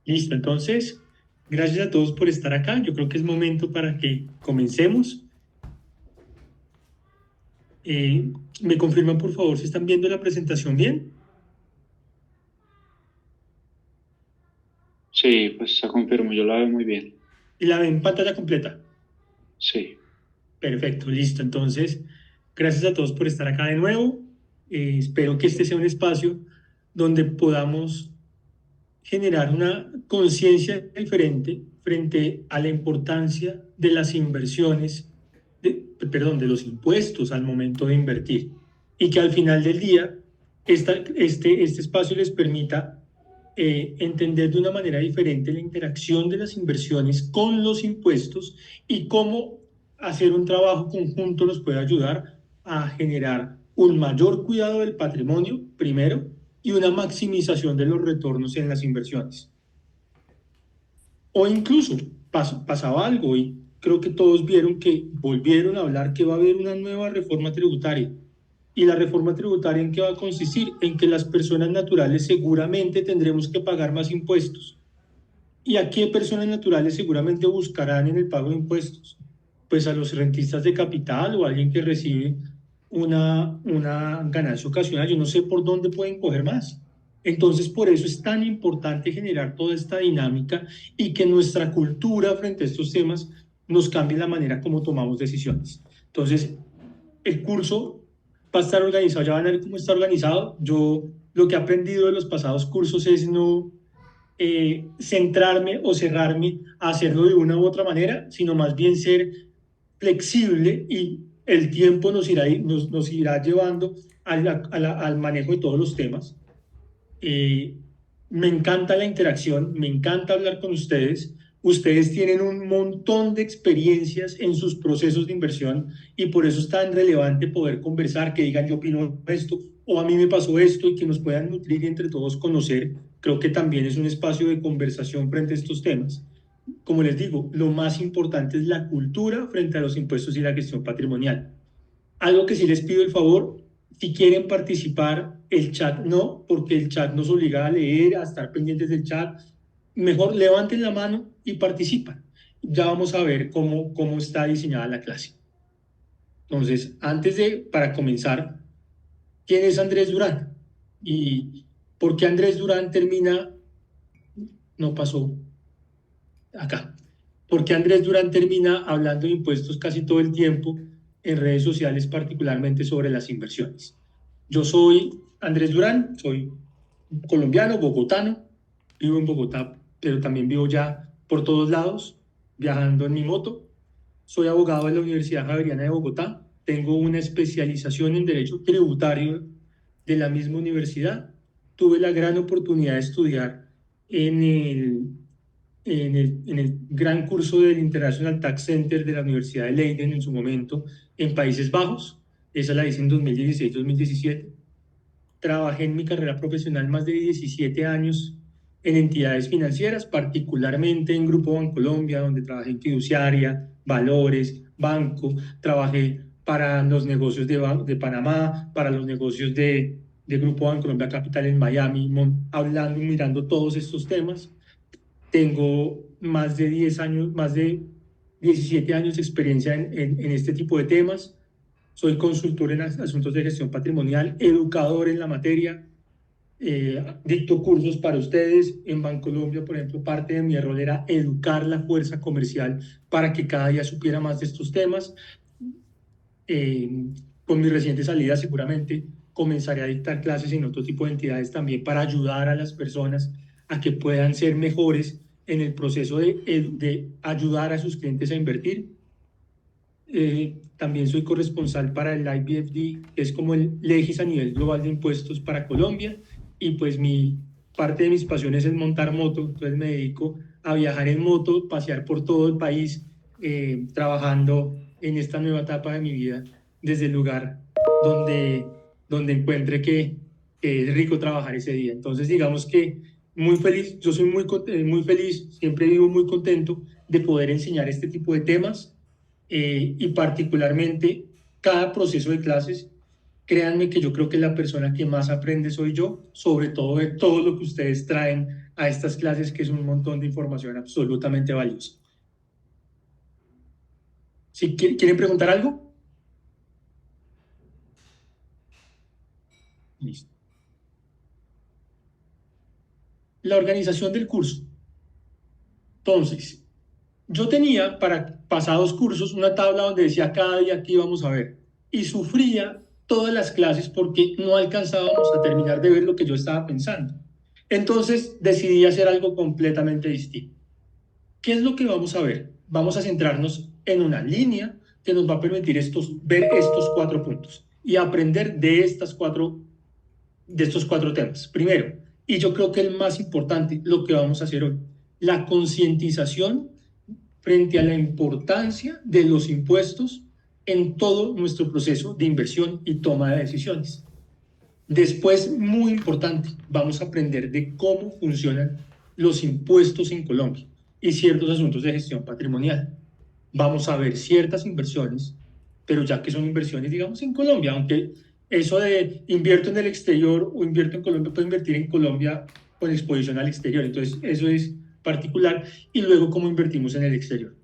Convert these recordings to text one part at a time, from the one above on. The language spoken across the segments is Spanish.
Listo, entonces, gracias a todos por estar acá. Yo creo que es momento para que comencemos. ¿Me confirman, por favor, si están viendo la presentación bien? Sí, pues se confirmo, yo la veo muy bien. ¿Y la ven en pantalla completa? Sí, Perfecto, listo. Entonces, gracias a todos por estar acá de nuevo. Espero que este sea un espacio donde podamos generar una conciencia diferente frente a la importancia de las inversiones, perdón, de los impuestos al momento de invertir. Y que al final del día, este espacio les permita entender de una manera diferente la interacción de las inversiones con los impuestos y cómo hacer un trabajo conjunto nos puede ayudar a generar un mayor cuidado del patrimonio, primero, y una maximización de los retornos en las inversiones. O incluso pasaba algo y creo que todos vieron que volvieron a hablar que va a haber una nueva reforma tributaria. ¿Y la reforma tributaria en qué va a consistir? En que las personas naturales seguramente tendremos que pagar más impuestos. ¿Y a qué personas naturales seguramente buscarán en el pago de impuestos? Pues a los rentistas de capital o a alguien que recibe una ganancia ocasional. Yo no sé por dónde pueden coger más. Entonces, por eso es tan importante generar toda esta dinámica y que nuestra cultura frente a estos temas nos cambie la manera como tomamos decisiones. Entonces, el curso va a estar organizado, ya van a ver cómo está organizado. Yo lo que he aprendido de los pasados cursos es no centrarme o cerrarme a hacerlo de una u otra manera, sino más bien ser flexible y el tiempo nos irá llevando al manejo de todos los temas. Eh, Me encanta la interacción, me encanta hablar con ustedes. Ustedes tienen un montón de experiencias en sus procesos de inversión y por eso es tan relevante poder conversar, que digan yo opino esto o a mí me pasó esto y que nos puedan nutrir y entre todos conocer. Creo que también es un espacio de conversación frente a estos temas. Como les digo, lo más importante es la cultura frente a los impuestos y la gestión patrimonial. Algo que sí les pido el favor, si quieren participar, el chat no, porque el chat nos obliga a leer, a estar pendientes del chat. Mejor levanten la mano y participan. Ya vamos a ver cómo está diseñada la clase. Entonces, para comenzar, ¿quién es Andrés Durán? ¿Y por qué Andrés Durán termina, no pasó acá? ¿Por qué Andrés Durán termina hablando de impuestos casi todo el tiempo en redes sociales, particularmente sobre las inversiones? Yo soy Andrés Durán, soy colombiano, bogotano, vivo en Bogotá, pero también vivo ya por todos lados, viajando en mi moto. Soy abogado de la Universidad Javeriana de Bogotá, tengo una especialización en Derecho Tributario de la misma universidad. Tuve la gran oportunidad de estudiar en el gran curso del International Tax Center de la Universidad de Leiden en su momento en Países Bajos. Esa la hice en 2016-2017. Trabajé en mi carrera profesional más de 17 años en entidades financieras, particularmente en Grupo Bancolombia, donde trabajé en fiduciaria, valores, banco. Trabajé para los negocios de Panamá, para los negocios de Grupo Bancolombia Capital en Miami, hablando y mirando todos estos temas. Tengo más de 10 años, más de 17 años de experiencia en este tipo de temas. Soy consultor en asuntos de gestión patrimonial, educador en la materia, dicto cursos para ustedes. En Bancolombia, por ejemplo, parte de mi rol era educar la fuerza comercial para que cada día supiera más de estos temas. Eh, con mi reciente salida seguramente comenzaré a dictar clases en otro tipo de entidades también para ayudar a las personas a que puedan ser mejores en el proceso de ayudar a sus clientes a invertir. También soy corresponsal para el IBFD, que es como el Legis a nivel global de impuestos para Colombia, y pues parte de mis pasiones es montar moto, entonces me dedico a viajar en moto, pasear por todo el país, trabajando en esta nueva etapa de mi vida desde el lugar donde encuentre que es rico trabajar ese día. Entonces digamos que muy feliz, yo soy muy feliz, siempre vivo muy contento de poder enseñar este tipo de temas, y particularmente cada proceso de clases. Créanme que yo creo que la persona que más aprende soy yo, sobre todo de todo lo que ustedes traen a estas clases, que es un montón de información absolutamente valiosa. ¿Sí? ¿Quieren preguntar algo? Listo. La organización del curso. Entonces, yo tenía para pasados cursos una tabla donde decía cada día que íbamos a ver y sufría todas las clases porque no alcanzábamos a terminar de ver lo que yo estaba pensando. Entonces decidí hacer algo completamente distinto. ¿Qué es lo que vamos a ver? Vamos a centrarnos en una línea que nos va a permitir ver estos 4 puntos y aprender de estos cuatro temas. Primero, y yo creo que el más importante, lo que vamos a hacer hoy, la concientización frente a la importancia de los impuestos en todo nuestro proceso de inversión y toma de decisiones. Después, muy importante, vamos a aprender de cómo funcionan los impuestos en Colombia y ciertos asuntos de gestión patrimonial. Vamos a ver ciertas inversiones, pero ya que son inversiones, digamos, en Colombia, aunque eso de invierto en el exterior o invierto en Colombia, puedo invertir en Colombia con exposición al exterior. Entonces, eso es particular. Y luego, cómo invertimos en el exterior.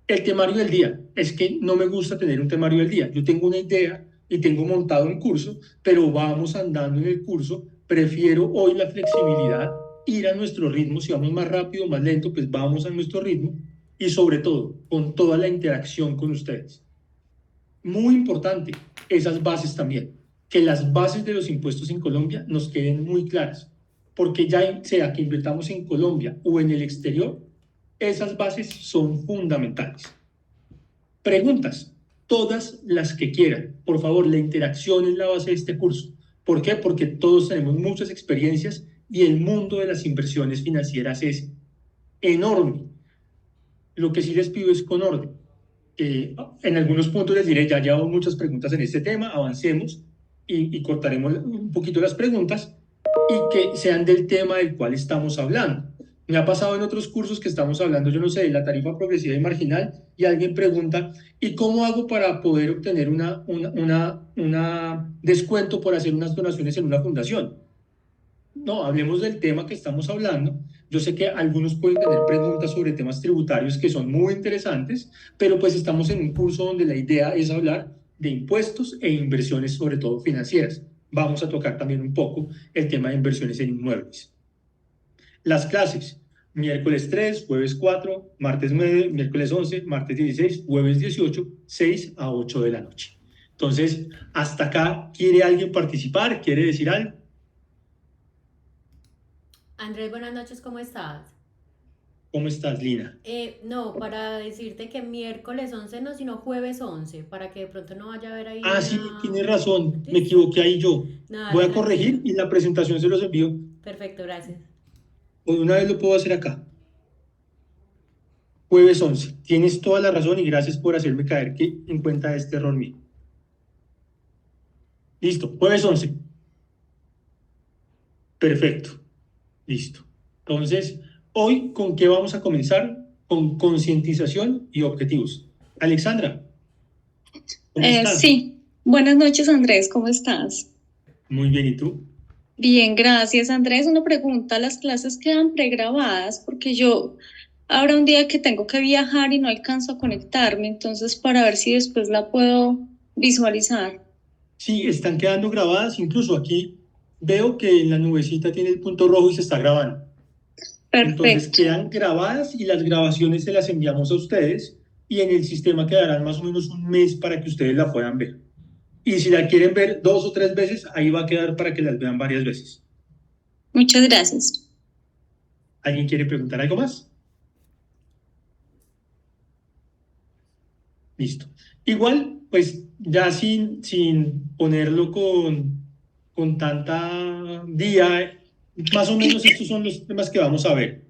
El temario del día. Es que no me gusta tener un temario del día. Yo tengo una idea y tengo montado un curso, pero vamos andando en el curso. Prefiero hoy la flexibilidad, ir a nuestro ritmo. Si vamos más rápido o más lento, pues vamos a nuestro ritmo. Y sobre todo, con toda la interacción con ustedes. Muy importante, esas bases también. Que las bases de los impuestos en Colombia nos queden muy claras. Porque ya sea que invirtamos en Colombia o en el exterior, esas bases son fundamentales. Preguntas, todas las que quieran. Por favor, la interacción es la base de este curso. ¿Por qué? Porque todos tenemos muchas experiencias y el mundo de las inversiones financieras es enorme. Lo que sí les pido es con orden. En algunos puntos les diré, ya llevamos muchas preguntas en este tema, avancemos y cortaremos un poquito las preguntas y que sean del tema del cual estamos hablando. Me ha pasado en otros cursos que estamos hablando, yo no sé, de la tarifa progresiva y marginal, y alguien pregunta, ¿y cómo hago para poder obtener una descuento por hacer unas donaciones en una fundación? No, hablemos del tema que estamos hablando. Yo sé que algunos pueden tener preguntas sobre temas tributarios que son muy interesantes, pero pues estamos en un curso donde la idea es hablar de impuestos e inversiones, sobre todo financieras. Vamos a tocar también un poco el tema de inversiones en inmuebles. Las clases, miércoles 3, jueves 4, martes 9, miércoles 11, martes 16, jueves 18, 6 a 8 de la noche. Entonces, hasta acá, ¿quiere alguien participar? ¿Quiere decir algo? Andrés, buenas noches, ¿cómo estás? ¿Cómo estás, Lina? No, para decirte que miércoles 11 no, sino jueves 11, para que de pronto no vaya a haber ahí Ah, sí, una... tienes razón, me ¿Listo? equivoqué ahí yo. No, Voy dale, a corregir tranquilo. y la presentación se los envío. Perfecto, gracias. O de una vez lo puedo hacer acá. Jueves 11. Tienes toda la razón y gracias por hacerme caer en cuenta de este error mío. Listo, jueves 11. Perfecto. Listo. Entonces, hoy, ¿con qué vamos a comenzar? Con concientización y objetivos. Alexandra, ¿cómo estás? Sí, buenas noches Andrés, ¿cómo estás? Muy bien, ¿y tú? Bien, gracias Andrés. Una pregunta, ¿las clases quedan pregrabadas? Porque yo habrá un día que tengo que viajar y no alcanzo a conectarme, entonces para ver si después la puedo visualizar. Sí, están quedando grabadas, incluso aquí veo que en la nubecita tiene el punto rojo y se está grabando. Entonces Perfecto. quedan grabadas y las grabaciones se las enviamos a ustedes y en el sistema quedarán más o menos un mes para que ustedes la puedan ver. Y si la quieren ver 2 o 3 veces, ahí va a quedar para que las vean varias veces. Muchas gracias. ¿Alguien quiere preguntar algo más? Listo. Igual, pues ya sin ponerlo con tanta día, más o menos estos son los temas que vamos a ver.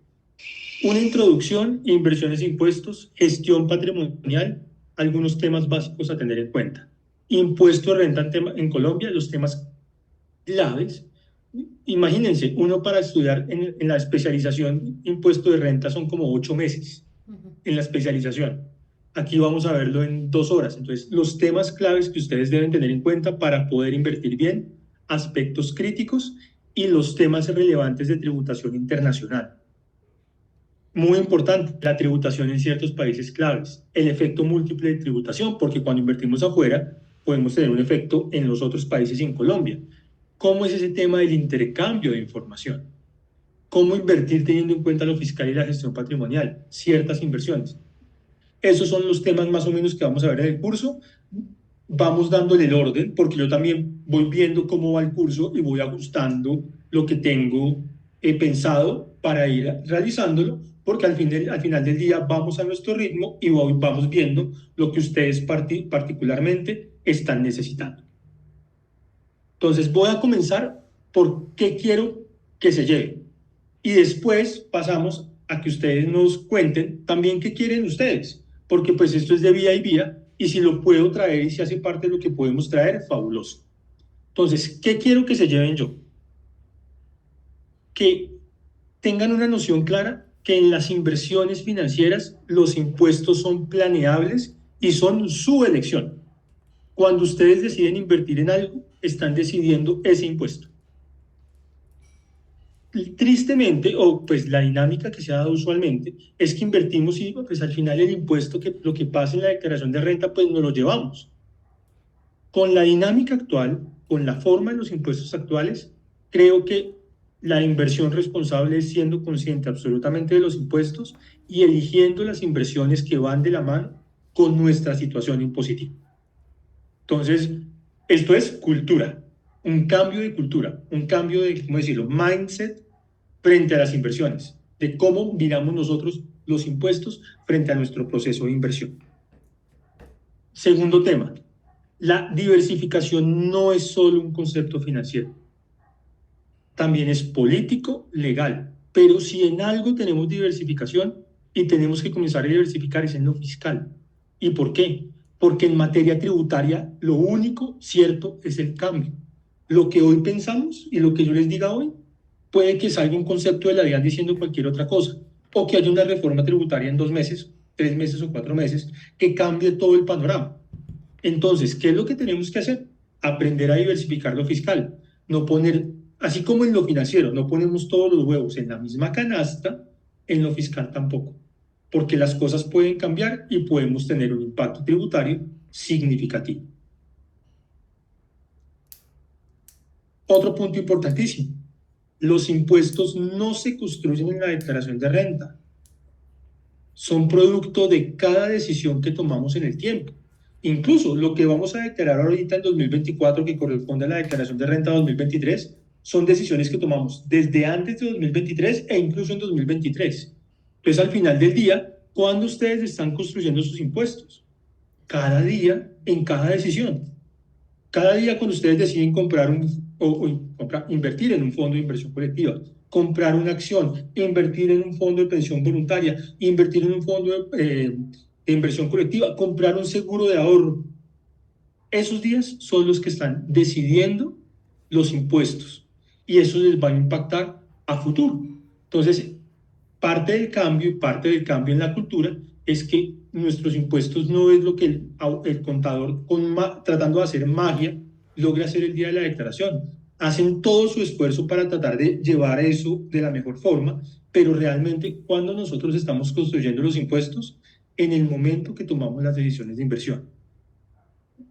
Una introducción, inversiones e impuestos, gestión patrimonial, algunos temas básicos a tener en cuenta. Impuesto de renta en Colombia, los temas claves. Imagínense, uno para estudiar en la especialización impuesto de renta son como 8 meses en la especialización. Aquí vamos a verlo en 2 horas. Entonces, los temas claves que ustedes deben tener en cuenta para poder invertir bien, aspectos críticos y los temas relevantes de tributación internacional. Muy importante, la tributación en ciertos países claves, el efecto múltiple de tributación, porque cuando invertimos afuera podemos tener un efecto en los otros países y en Colombia. ¿Cómo es ese tema del intercambio de información? ¿Cómo invertir teniendo en cuenta lo fiscal y la gestión patrimonial? Ciertas inversiones. Esos son los temas más o menos que vamos a ver en el curso. Vamos dándole el orden, porque yo también voy viendo cómo va el curso y voy ajustando lo que tengo pensado para ir realizándolo, porque al final del día vamos a nuestro ritmo y vamos viendo lo que ustedes particularmente están necesitando. Entonces voy a comenzar por qué quiero que se lleve y después pasamos a que ustedes nos cuenten también qué quieren ustedes, porque pues esto es de vía y vía y si lo puedo traer y si hace parte de lo que podemos traer, fabuloso. Entonces, ¿qué quiero que se lleven yo? Que tengan una noción clara que en las inversiones financieras los impuestos son planeables y son su elección. Cuando ustedes deciden invertir en algo, están decidiendo ese impuesto. Tristemente, o pues la dinámica que se ha dado usualmente, es que invertimos y pues al final el impuesto, lo que pasa en la declaración de renta, pues nos lo llevamos. Con la dinámica actual, con la forma de los impuestos actuales, creo que la inversión responsable es siendo consciente absolutamente de los impuestos y eligiendo las inversiones que van de la mano con nuestra situación impositiva. Entonces, esto es cultura, un cambio de cultura, un cambio de, ¿cómo decirlo?, mindset frente a las inversiones, de cómo miramos nosotros los impuestos frente a nuestro proceso de inversión. Segundo tema, la diversificación no es solo un concepto financiero, también es político, legal, pero si en algo tenemos diversificación y tenemos que comenzar a diversificar es en lo fiscal. ¿Y por qué? Porque en materia tributaria lo único cierto es el cambio. Lo que hoy pensamos y lo que yo les diga hoy, puede que salga un concepto de la DIAN diciendo cualquier otra cosa, o que haya una reforma tributaria en 2 meses, 3 meses o 4 meses, que cambie todo el panorama. Entonces, ¿qué es lo que tenemos que hacer? Aprender a diversificar lo fiscal, no poner, así como en lo financiero, no ponemos todos los huevos en la misma canasta, en lo fiscal tampoco, porque las cosas pueden cambiar y podemos tener un impacto tributario significativo. Otro punto importantísimo, los impuestos no se construyen en la declaración de renta, son producto de cada decisión que tomamos en el tiempo. Incluso lo que vamos a declarar ahorita en 2024, que corresponde a la declaración de renta 2023, son decisiones que tomamos desde antes de 2023 e incluso en 2023. Entonces, al final del día, ¿cuándo ustedes están construyendo sus impuestos? Cada día, en cada decisión. Cada día cuando ustedes deciden comprar invertir en un fondo de inversión colectiva, comprar una acción, invertir en un fondo de pensión voluntaria, invertir en un fondo de inversión colectiva, comprar un seguro de ahorro. Esos días son los que están decidiendo los impuestos y eso les va a impactar a futuro. Entonces, parte del cambio en la cultura es que nuestros impuestos no es lo que el contador, tratando de hacer magia, logra hacer el día de la declaración. Hacen todo su esfuerzo para tratar de llevar eso de la mejor forma, pero realmente cuando nosotros estamos construyendo los impuestos, en el momento que tomamos las decisiones de inversión.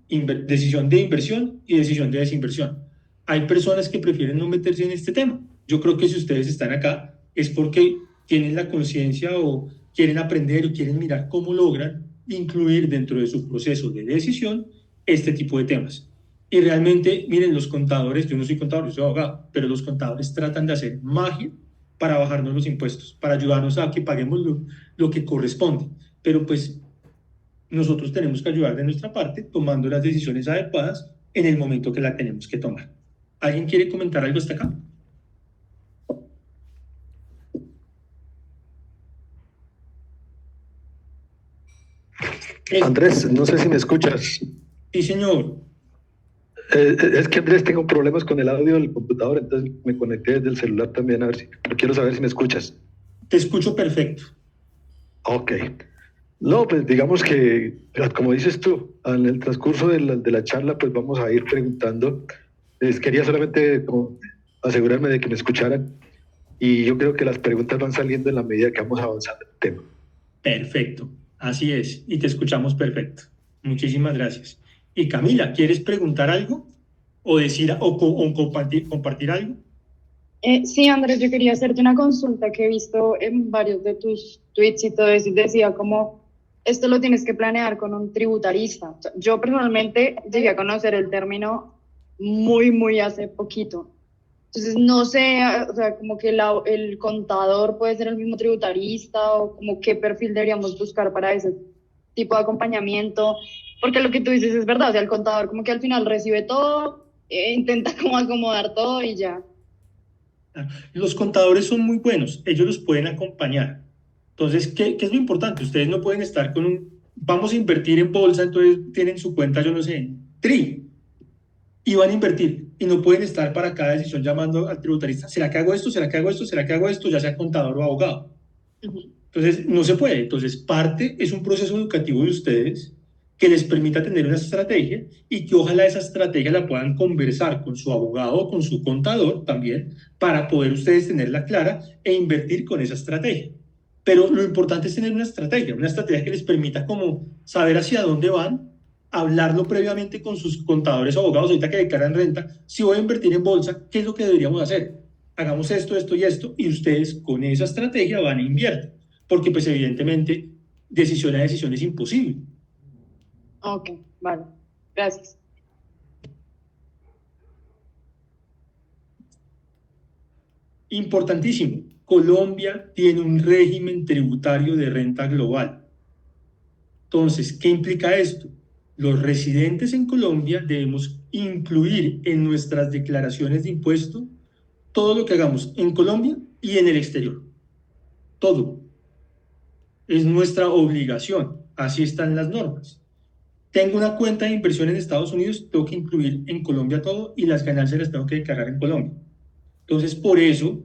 Decisión de inversión y decisión de desinversión. Hay personas que prefieren no meterse en este tema. Yo creo que si ustedes están acá es porque tienen la conciencia o quieren aprender o quieren mirar cómo logran incluir dentro de su proceso de decisión este tipo de temas. Y realmente, miren, los contadores, yo no soy contador, yo soy abogado, pero los contadores tratan de hacer magia para bajarnos los impuestos, para ayudarnos a que paguemos lo que corresponde. Pero pues nosotros tenemos que ayudar de nuestra parte tomando las decisiones adecuadas en el momento que la tenemos que tomar. ¿Alguien quiere comentar algo hasta acá? Andrés, no sé si me escuchas. Sí, señor. Es que Andrés, tengo problemas con el audio del computador, entonces me conecté desde el celular también, a ver si, pero quiero saber si me escuchas. Te escucho perfecto. Ok. No, pues digamos que, como dices tú, en el transcurso de la charla, pues vamos a ir preguntando. Quería solamente asegurarme de que me escucharan. Y yo creo que las preguntas van saliendo en la medida que vamos avanzando en el tema. Perfecto, así es, y te escuchamos perfecto. Muchísimas gracias. Y Camila, ¿quieres preguntar algo? ¿O decir o compartir algo? Sí, Andrés, yo quería hacerte una consulta que he visto en varios de tus tweets y todo eso, y decía como, esto lo tienes que planear con un tributarista. O sea, yo personalmente llegué a conocer el término muy hace poquito. Entonces, no sé, o sea, como que el contador puede ser el mismo tributarista o como qué perfil deberíamos buscar para ese tipo de acompañamiento, porque lo que tú dices es verdad, o sea, el contador como que al final recibe todo, intenta como acomodar todo y ya. Los contadores son muy buenos, ellos los pueden acompañar. Entonces, ¿qué es lo importante? Ustedes no pueden estar con vamos a invertir en bolsa, entonces tienen su cuenta, yo no sé, en TRI, y van a invertir, y no pueden estar para cada decisión llamando al tributarista, ¿será que hago esto? ¿Será que hago esto? ¿Será que hago esto? Ya sea contador o abogado. Entonces, no se puede. Entonces, parte es un proceso educativo de ustedes que les permita tener una estrategia y que ojalá esa estrategia la puedan conversar con su abogado o con su contador también para poder ustedes tenerla clara e invertir con esa estrategia. Pero lo importante es tener una estrategia que les permita como saber hacia dónde van, hablarlo previamente con sus contadores o abogados, ahorita que declaran renta, si voy a invertir en bolsa, ¿qué es lo que deberíamos hacer? Hagamos esto, esto y esto, y ustedes con esa estrategia van a invertir, porque pues evidentemente decisión a decisión es imposible. Ok, vale, gracias. Importantísimo, Colombia tiene un régimen tributario de renta global. Entonces, ¿qué implica esto? Los residentes en Colombia debemos incluir en nuestras declaraciones de impuesto todo lo que hagamos en Colombia y en el exterior. Todo. Es nuestra obligación. Así están las normas. Tengo una cuenta de inversión en Estados Unidos, tengo que incluir en Colombia todo y las ganancias las tengo que declarar en Colombia. Entonces, por eso,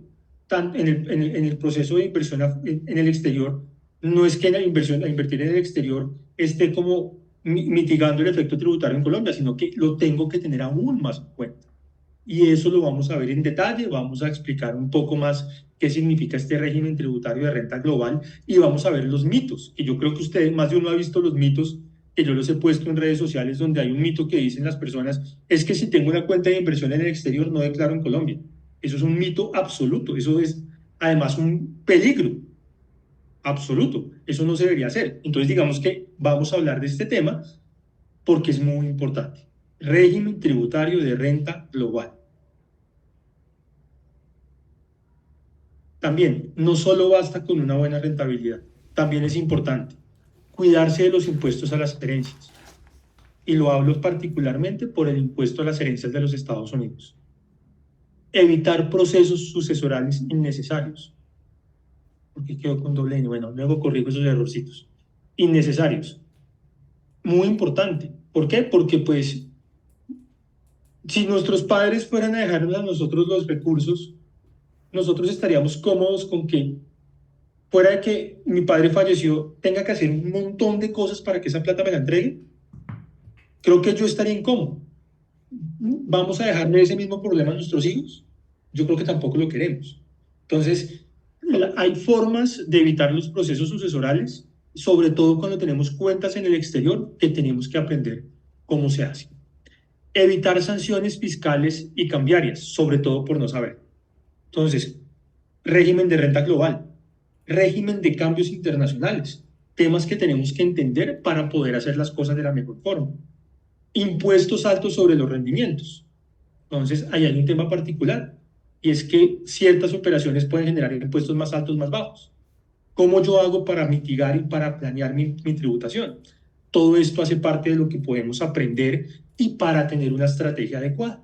en el proceso de inversión en el exterior, no es que la inversión, a invertir en el exterior esté como mitigando el efecto tributario en Colombia, sino que lo tengo que tener aún más en cuenta. Y eso lo vamos a ver en detalle, vamos a explicar un poco más qué significa este régimen tributario de renta global y vamos a ver los mitos, que yo creo que ustedes, más de uno ha visto los mitos que yo los he puesto en redes sociales, donde hay un mito que dicen las personas, es que si tengo una cuenta de inversión en el exterior no declaro en Colombia. Eso es un mito absoluto, eso es además un peligro absoluto, eso no se debería hacer. Entonces digamos que vamos a hablar de este tema porque es muy importante. Régimen tributario de renta global. También, no solo basta con una buena rentabilidad, también es importante cuidarse de los impuestos a las herencias. Y lo hablo particularmente por el impuesto a las herencias de los Estados Unidos. Evitar procesos sucesorales innecesarios. Porque quedó con doble N. Bueno, luego corrijo esos errorcitos. Innecesarios. Muy importante. ¿Por qué? Porque pues, si nuestros padres fueran a dejarnos a nosotros los recursos, nosotros estaríamos cómodos con que, fuera de que mi padre falleció, tenga que hacer un montón de cosas para que esa plata me la entregue. Creo que yo estaría incómodo. ¿Vamos a dejarle ese mismo problema a nuestros hijos? Yo creo que tampoco lo queremos. Entonces, hay formas de evitar los procesos sucesorales, sobre todo cuando tenemos cuentas en el exterior, que tenemos que aprender cómo se hace. Evitar sanciones fiscales y cambiarias, sobre todo por no saber. Entonces, régimen de renta global, régimen de cambios internacionales, temas que tenemos que entender para poder hacer las cosas de la mejor forma. Impuestos altos sobre los rendimientos. Entonces, ahí hay un tema particular, y es que ciertas operaciones pueden generar impuestos más altos, más bajos. ¿Cómo yo hago para mitigar y para planear mi tributación? Todo esto hace parte de lo que podemos aprender y para tener una estrategia adecuada.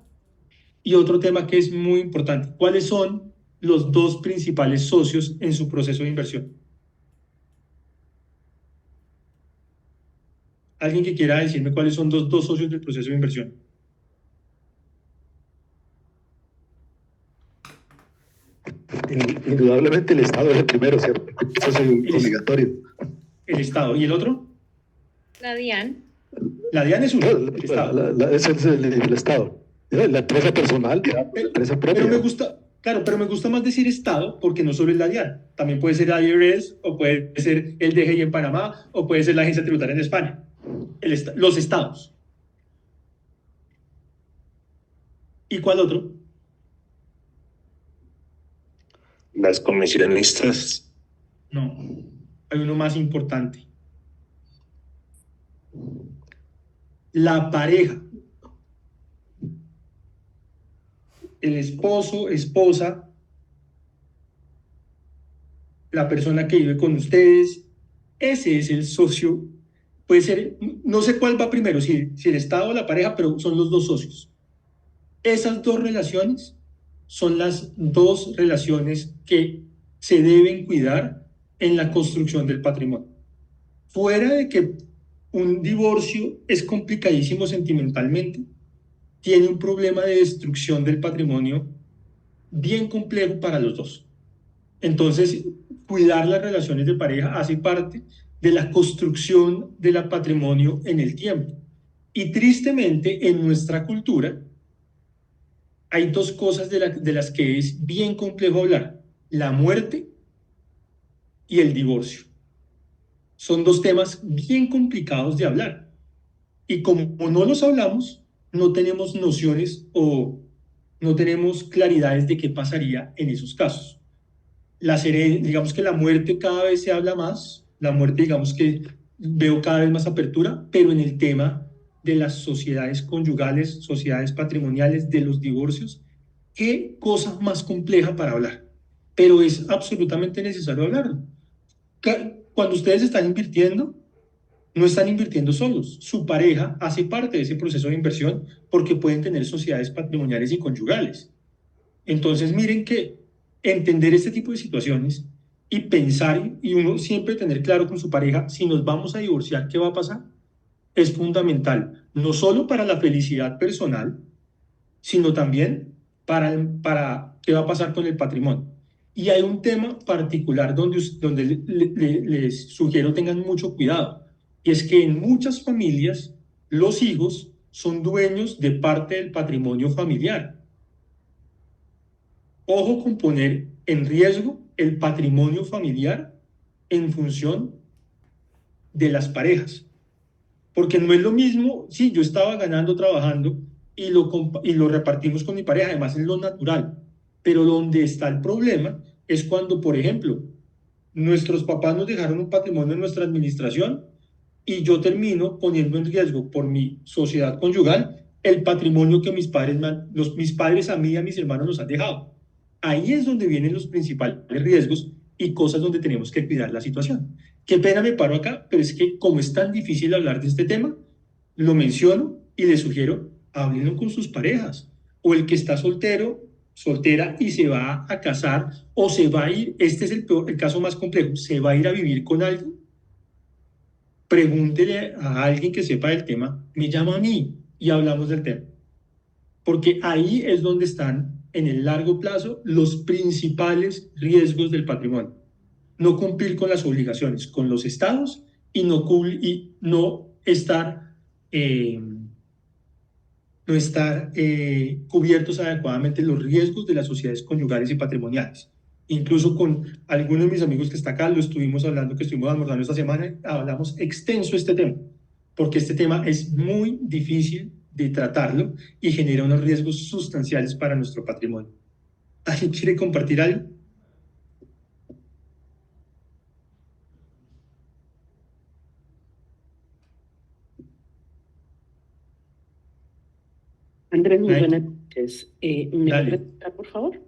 Y otro tema que es muy importante, ¿cuáles son los dos principales socios en su proceso de inversión? ¿Alguien que quiera decirme cuáles son los dos socios del proceso de inversión? Indudablemente el Estado es el primero, ¿cierto? Eso es obligatorio. El Estado. ¿Y el otro? La DIAN. La DIAN es uno. No, El Estado. ese es el Estado. La empresa personal, la empresa Pero me propia. gusta, claro, pero me gusta más decir Estado porque no solo es la DIAN, también puede ser IRS o puede ser el DGI en Panamá o puede ser la Agencia Tributaria en España, los estados. ¿Y cuál otro? Las comisionistas. No, hay uno más importante. La pareja, el esposo, esposa, la persona que vive con ustedes, ese es el socio. Puede ser, no sé cuál va primero, si el Estado o la pareja, pero son los dos socios. Esas dos relaciones son las dos relaciones que se deben cuidar en la construcción del patrimonio. Fuera de que un divorcio es complicadísimo sentimentalmente, tiene un problema de destrucción del patrimonio bien complejo para los dos. Entonces, cuidar las relaciones de pareja hace parte de la construcción del patrimonio en el tiempo. Y tristemente, en nuestra cultura, hay dos cosas de las que es bien complejo hablar: la muerte y el divorcio. Son dos temas bien complicados de hablar. Y como no los hablamos, no tenemos nociones o no tenemos claridades de qué pasaría en esos casos. Digamos que la muerte cada vez se habla más, la muerte digamos que veo cada vez más apertura, pero en el tema de las sociedades conyugales, sociedades patrimoniales, de los divorcios, qué cosa más compleja para hablar, pero es absolutamente necesario hablarlo. Cuando ustedes están invirtiendo, no están invirtiendo solos, su pareja hace parte de ese proceso de inversión porque pueden tener sociedades patrimoniales y conyugales. Entonces miren que entender este tipo de situaciones y pensar, y uno siempre tener claro con su pareja, si nos vamos a divorciar, ¿qué va a pasar? Es fundamental, no solo para la felicidad personal, sino también para qué va a pasar con el patrimonio. Y hay un tema particular donde les sugiero tengan mucho cuidado, y es que en muchas familias los hijos son dueños de parte del patrimonio familiar. Ojo con poner en riesgo el patrimonio familiar en función de las parejas. Porque no es lo mismo, sí, yo estaba ganando trabajando y lo repartimos con mi pareja, además es lo natural. Pero donde está el problema es cuando, por ejemplo, nuestros papás nos dejaron un patrimonio en nuestra administración y yo termino poniendo en riesgo por mi sociedad conyugal el patrimonio que mis padres a mí y a mis hermanos nos han dejado. Ahí es donde vienen los principales riesgos y cosas donde tenemos que cuidar la situación. Qué pena me paro acá, pero es que como es tan difícil hablar de este tema, lo menciono y les sugiero, háblenlo con sus parejas. O el que está soltero, soltera y se va a casar o se va a ir, este es el caso más complejo, se va a ir a vivir con alguien. Pregúntele a alguien que sepa del tema, me llama a mí y hablamos del tema. Porque ahí es donde están, en el largo plazo, los principales riesgos del patrimonio. No cumplir con las obligaciones, con los estados y no estar cubiertos adecuadamente los riesgos de las sociedades conyugales y patrimoniales. Incluso con algunos de mis amigos que está acá, lo estuvimos hablando, que estuvimos almorzando esta semana, hablamos extenso este tema, porque este tema es muy difícil de tratarlo y genera unos riesgos sustanciales para nuestro patrimonio. ¿Alguien quiere compartir algo? Andrés, muy Ay, buenas noches. ¿Me dale. puede preguntar, por favor?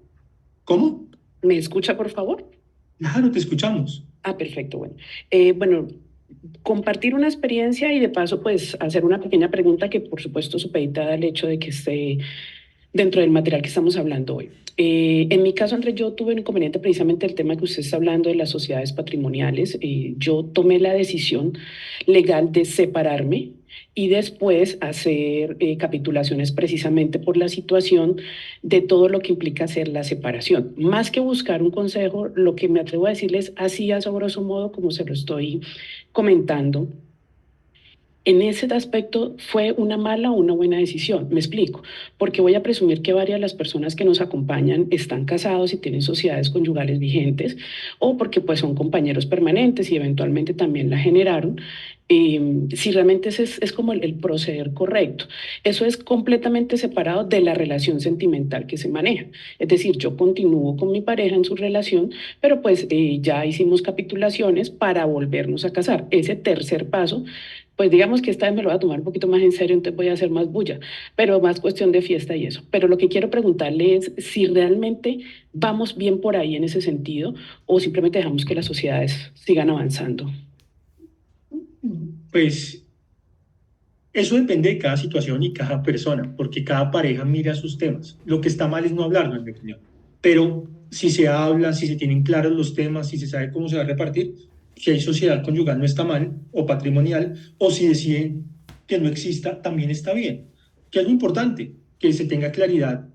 ¿Cómo? ¿Me escucha, por favor? Claro, te escuchamos. Ah, perfecto, bueno. Bueno, compartir una experiencia y de paso, pues, hacer una pequeña pregunta que, por supuesto, supeditada al hecho de que esté dentro del material que estamos hablando hoy. En mi caso, Andrés, yo tuve un inconveniente precisamente del tema que usted está hablando de las sociedades patrimoniales. Yo tomé la decisión legal de separarme y después hacer capitulaciones precisamente por la situación de todo lo que implica hacer la separación. Más que buscar un consejo, lo que me atrevo a decirles así a grosso modo como se lo estoy comentando, En ese aspecto, ¿fue una mala o una buena decisión? Me explico, porque voy a presumir que varias de las personas que nos acompañan están casados y tienen sociedades conyugales vigentes, o porque pues son compañeros permanentes y eventualmente también la generaron. Si realmente ese es como el proceder correcto. Eso es completamente separado de la relación sentimental que se maneja. Es decir, yo continúo con mi pareja en su relación, pero pues ya hicimos capitulaciones para volvernos a casar. Ese tercer paso, pues digamos que esta vez me lo voy a tomar un poquito más en serio, entonces voy a hacer más bulla, pero más cuestión de fiesta y eso. Pero lo que quiero preguntarle es si realmente vamos bien por ahí en ese sentido o simplemente dejamos que las sociedades sigan avanzando. Pues eso depende de cada situación y cada persona, porque cada pareja mira sus temas. Lo que está mal es no hablarlo, en mi opinión. Pero si se habla, si se tienen claros los temas, si se sabe cómo se va a repartir, si hay sociedad conyugal no está mal, o patrimonial, o si deciden que no exista, también está bien. ¿Qué es lo importante? Que se tenga claridad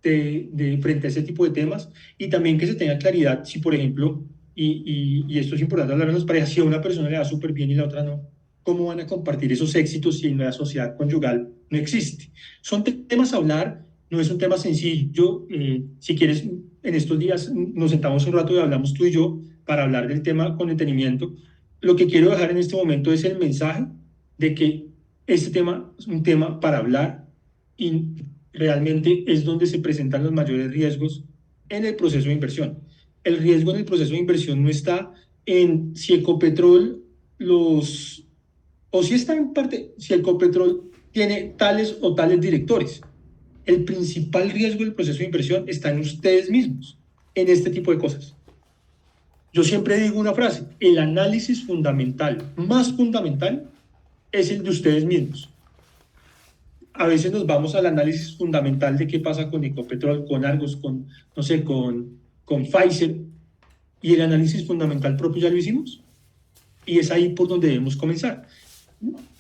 frente a ese tipo de temas y también que se tenga claridad si, por ejemplo, y esto es importante hablar en las parejas, si a una persona le va súper bien y la otra no, ¿cómo van a compartir esos éxitos si en la sociedad conyugal no existe? Son temas a hablar, no es un tema sencillo. Si quieres, en estos días nos sentamos un rato y hablamos tú y yo para hablar del tema con detenimiento. Lo que quiero dejar en este momento es el mensaje de que este tema es un tema para hablar y realmente es donde se presentan los mayores riesgos en el proceso de inversión. El riesgo en el proceso de inversión no está en si Ecopetrol o si está en parte, si Ecopetrol tiene tales o tales directores. El principal riesgo del proceso de inversión está en ustedes mismos, en este tipo de cosas. Yo siempre digo una frase: el análisis fundamental, más fundamental, es el de ustedes mismos. A veces nos vamos al análisis fundamental de qué pasa con Ecopetrol, con Argos, con, no sé, con Pfizer, y el análisis fundamental propio ya lo hicimos. Y es ahí por donde debemos comenzar.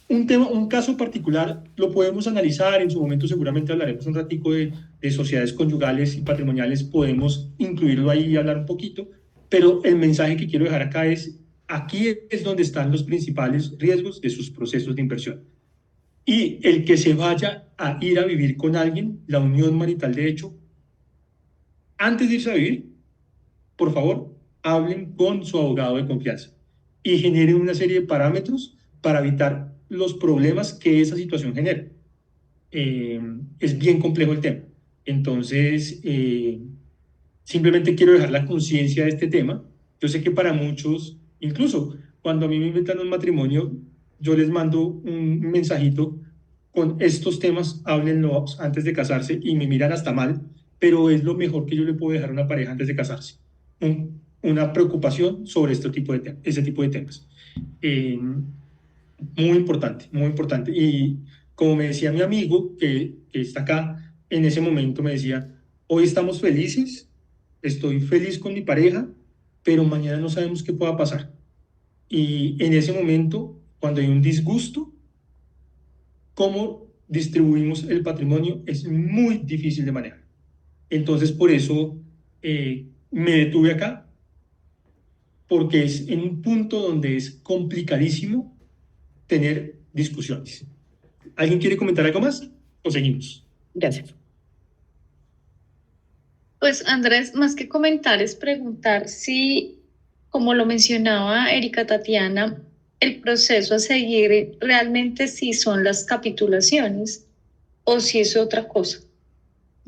Un caso particular lo podemos analizar, en su momento seguramente hablaremos un ratico de sociedades conyugales y patrimoniales, podemos incluirlo ahí y hablar un poquito, pero el mensaje que quiero dejar acá es: aquí es donde están los principales riesgos de sus procesos de inversión. Y el que se vaya a ir a vivir con alguien, la unión marital de hecho, antes de irse a vivir, por favor, hablen con su abogado de confianza y generen una serie de parámetros para evitar los problemas que esa situación genera. Es bien complejo el tema. Entonces, simplemente quiero dejar la conciencia de este tema. Yo sé que para muchos, incluso cuando a mí me invitan a un matrimonio, yo les mando un mensajito con estos temas, háblenlo antes de casarse, y me miran hasta mal, pero es lo mejor que yo le puedo dejar a una pareja antes de casarse. Una preocupación sobre ese tipo de temas. Muy importante, muy importante. Y como me decía mi amigo que está acá, en ese momento me decía: hoy estamos felices, estoy feliz con mi pareja, pero mañana no sabemos qué pueda pasar. Y en ese momento, cuando hay un disgusto, cómo distribuimos el patrimonio es muy difícil de manejar. Entonces, por eso me detuve acá, porque es en un punto donde es complicadísimo tener discusiones. ¿Alguien quiere comentar algo más o seguimos? Gracias. Pues Andrés, más que comentar es preguntar si, como lo mencionaba Erika Tatiana, el proceso a seguir realmente si son las capitulaciones o si es otra cosa.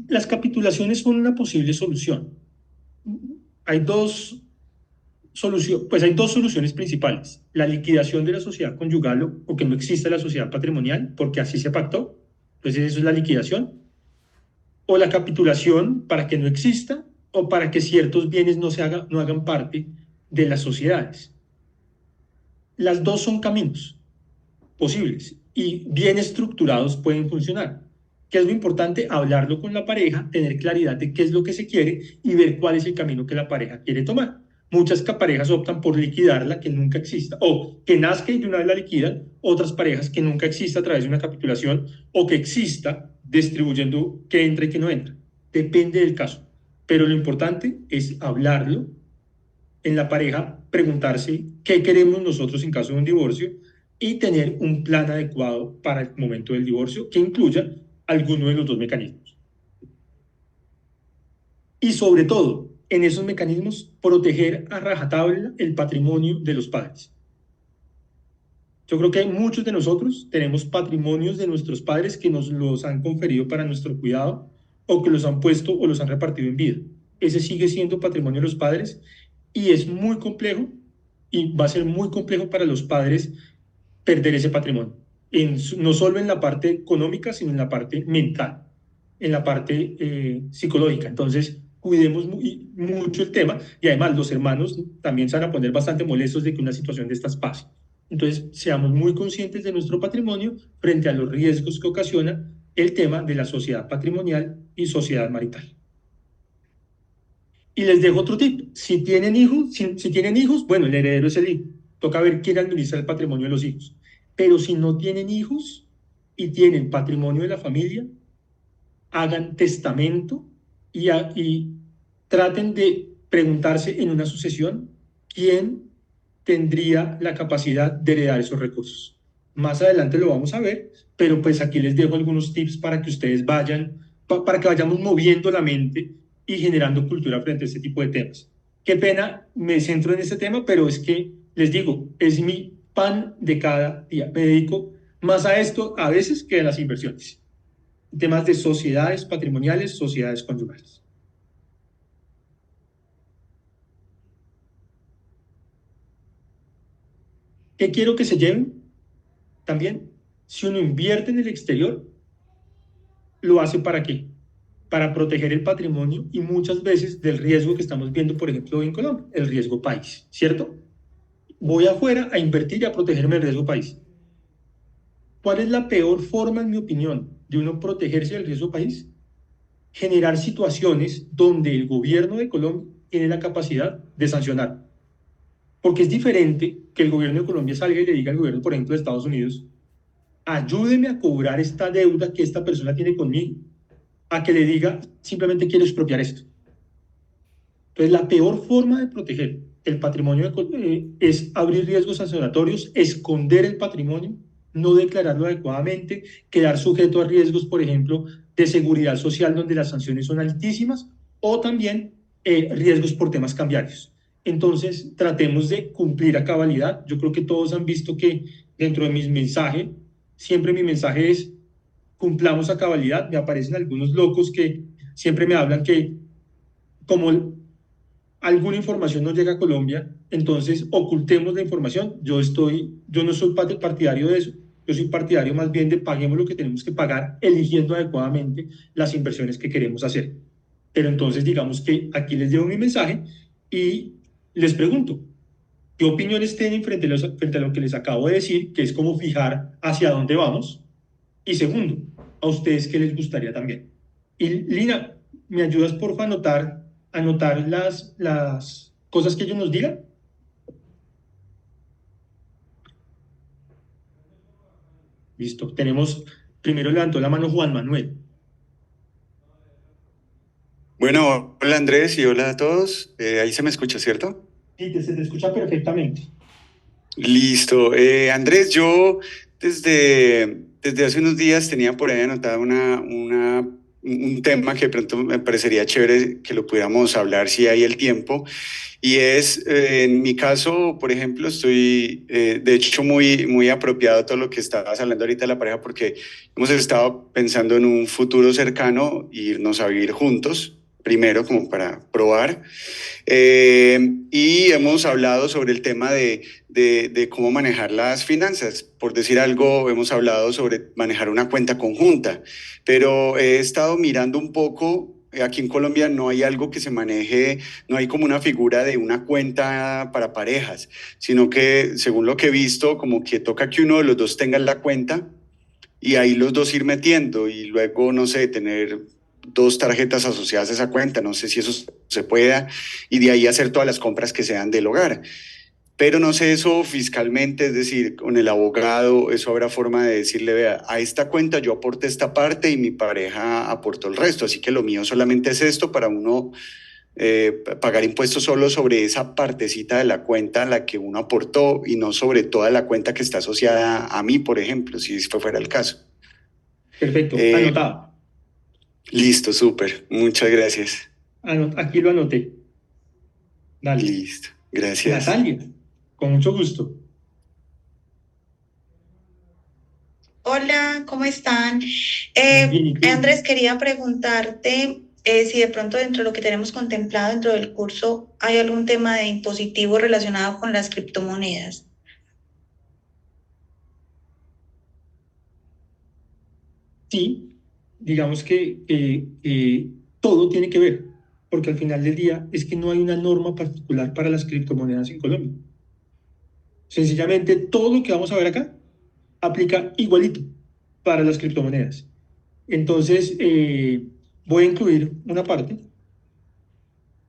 Las capitulaciones son una posible solución. Hay dos soluciones principales: la liquidación de la sociedad conyugal o que no exista la sociedad patrimonial, porque así se pactó, entonces eso es la liquidación, o la capitulación para que no exista o para que ciertos bienes no hagan parte de las sociedades. Las dos son caminos posibles y bien estructurados pueden funcionar. ¿Qué es lo importante? Hablarlo con la pareja, tener claridad de qué es lo que se quiere y ver cuál es el camino que la pareja quiere tomar. Muchas parejas optan por liquidarla, que nunca exista, o que nazca y de una vez la liquidan. Otras parejas que nunca exista a través de una capitulación, o que exista distribuyendo qué entra y qué no entra. Depende del caso. Pero lo importante es hablarlo en la pareja, preguntarse qué queremos nosotros en caso de un divorcio y tener un plan adecuado para el momento del divorcio que incluya alguno de los dos mecanismos. Y sobre todo, en esos mecanismos, proteger a rajatabla el patrimonio de los padres. Yo creo que muchos de nosotros tenemos patrimonios de nuestros padres que nos los han conferido para nuestro cuidado o que los han puesto o los han repartido en vida. Ese sigue siendo patrimonio de los padres y es muy complejo y va a ser muy complejo para los padres perder ese patrimonio, no solo en la parte económica, sino en la parte mental, en la parte psicológica. Entonces, cuidemos mucho el tema y además los hermanos también se van a poner bastante molestos de que una situación de estas pase. Entonces, seamos muy conscientes de nuestro patrimonio frente a los riesgos que ocasiona el tema de la sociedad patrimonial y sociedad marital. Y les dejo otro tip. Si tienen hijos, bueno, el heredero es el hijo. Toca ver quién administra el patrimonio de los hijos. Pero si no tienen hijos y tienen patrimonio de la familia, hagan testamento y traten de preguntarse en una sucesión quién tendría la capacidad de heredar esos recursos. Más adelante lo vamos a ver, pero pues aquí les dejo algunos tips para que ustedes vayan, para que vayamos moviendo la mente y generando cultura frente a este tipo de temas. Qué pena, me centro en este tema, pero es que, les digo, es mi pan de cada día. Me dedico más a esto a veces que a las inversiones. Temas de sociedades patrimoniales, sociedades conyugales. ¿Qué quiero que se lleven? También, si uno invierte en el exterior, ¿lo hace para qué? Para proteger el patrimonio y muchas veces del riesgo que estamos viendo, por ejemplo, en Colombia, el riesgo país, ¿cierto? Voy afuera a invertir y a protegerme del riesgo país. ¿Cuál es la peor forma, en mi opinión, de uno protegerse del riesgo país? Generar situaciones donde el gobierno de Colombia tiene la capacidad de sancionar. Porque es diferente que el gobierno de Colombia salga y le diga al gobierno, por ejemplo, de Estados Unidos, ayúdeme a cobrar esta deuda que esta persona tiene conmigo, a que le diga, simplemente quiero expropiar esto. Entonces, la peor forma de proteger el patrimonio es abrir riesgos sancionatorios, esconder el patrimonio, no declararlo adecuadamente, quedar sujeto a riesgos, por ejemplo, de seguridad social, donde las sanciones son altísimas, o también riesgos por temas cambiarios. Entonces, tratemos de cumplir a cabalidad. Yo creo que todos han visto que dentro de mis mensajes, siempre mi mensaje es cumplamos a cabalidad. Me aparecen algunos locos que siempre me hablan que como alguna información no llega a Colombia, entonces ocultemos la información. Yo no soy partidario de eso. Yo soy partidario más bien de paguemos lo que tenemos que pagar, eligiendo adecuadamente las inversiones que queremos hacer. Pero entonces digamos que aquí les llevo mi mensaje y les pregunto, ¿qué opiniones tienen frente a lo que les acabo de decir, que es como fijar hacia dónde vamos? Y segundo, ¿a ustedes qué les gustaría también? Y Lina, ¿me ayudas porfa a anotar las cosas que ellos nos digan? Listo, primero levantó la mano Juan Manuel. Bueno, hola Andrés y hola a todos. Ahí se me escucha, ¿cierto? Sí, se te escucha perfectamente. Listo. Andrés, yo desde hace unos días tenía por ahí anotado un tema que de pronto me parecería chévere que lo pudiéramos hablar si hay el tiempo. Y es, en mi caso, por ejemplo, estoy de hecho muy apropiado todo lo que estabas hablando ahorita de la pareja, porque hemos estado pensando en un futuro cercano, irnos a vivir juntos, primero como para probar. Y hemos hablado sobre el tema de cómo manejar las finanzas. Por decir algo, hemos hablado sobre manejar una cuenta conjunta, pero he estado mirando un poco. Aquí en Colombia no hay algo que se maneje, no hay como una figura de una cuenta para parejas, sino que según lo que he visto, como que toca que uno de los dos tenga la cuenta y ahí los dos ir metiendo y luego, no sé, tener 2 tarjetas asociadas a esa cuenta, no sé si eso se pueda, y de ahí hacer todas las compras que sean del hogar. Pero no sé eso fiscalmente, es decir, con el abogado, eso habrá forma de decirle, vea, a esta cuenta yo aporté esta parte y mi pareja aportó el resto, así que lo mío solamente es esto para uno pagar impuestos solo sobre esa partecita de la cuenta a la que uno aportó y no sobre toda la cuenta que está asociada a mí, por ejemplo, si esto fuera el caso. Perfecto, Eh, anotado. Listo, súper. Muchas gracias. Aquí lo anoté. Dale. Listo, gracias. Natalia, con mucho gusto. Hola, ¿cómo están? Bien, ¿y tú? Andrés, quería preguntarte si de pronto dentro de lo que tenemos contemplado dentro del curso hay algún tema de impositivo relacionado con las criptomonedas. Sí, digamos que todo tiene que ver, porque al final del día es que no hay una norma particular para las criptomonedas en Colombia. Sencillamente, todo lo que vamos a ver acá aplica igualito para las criptomonedas. Entonces, voy a incluir una parte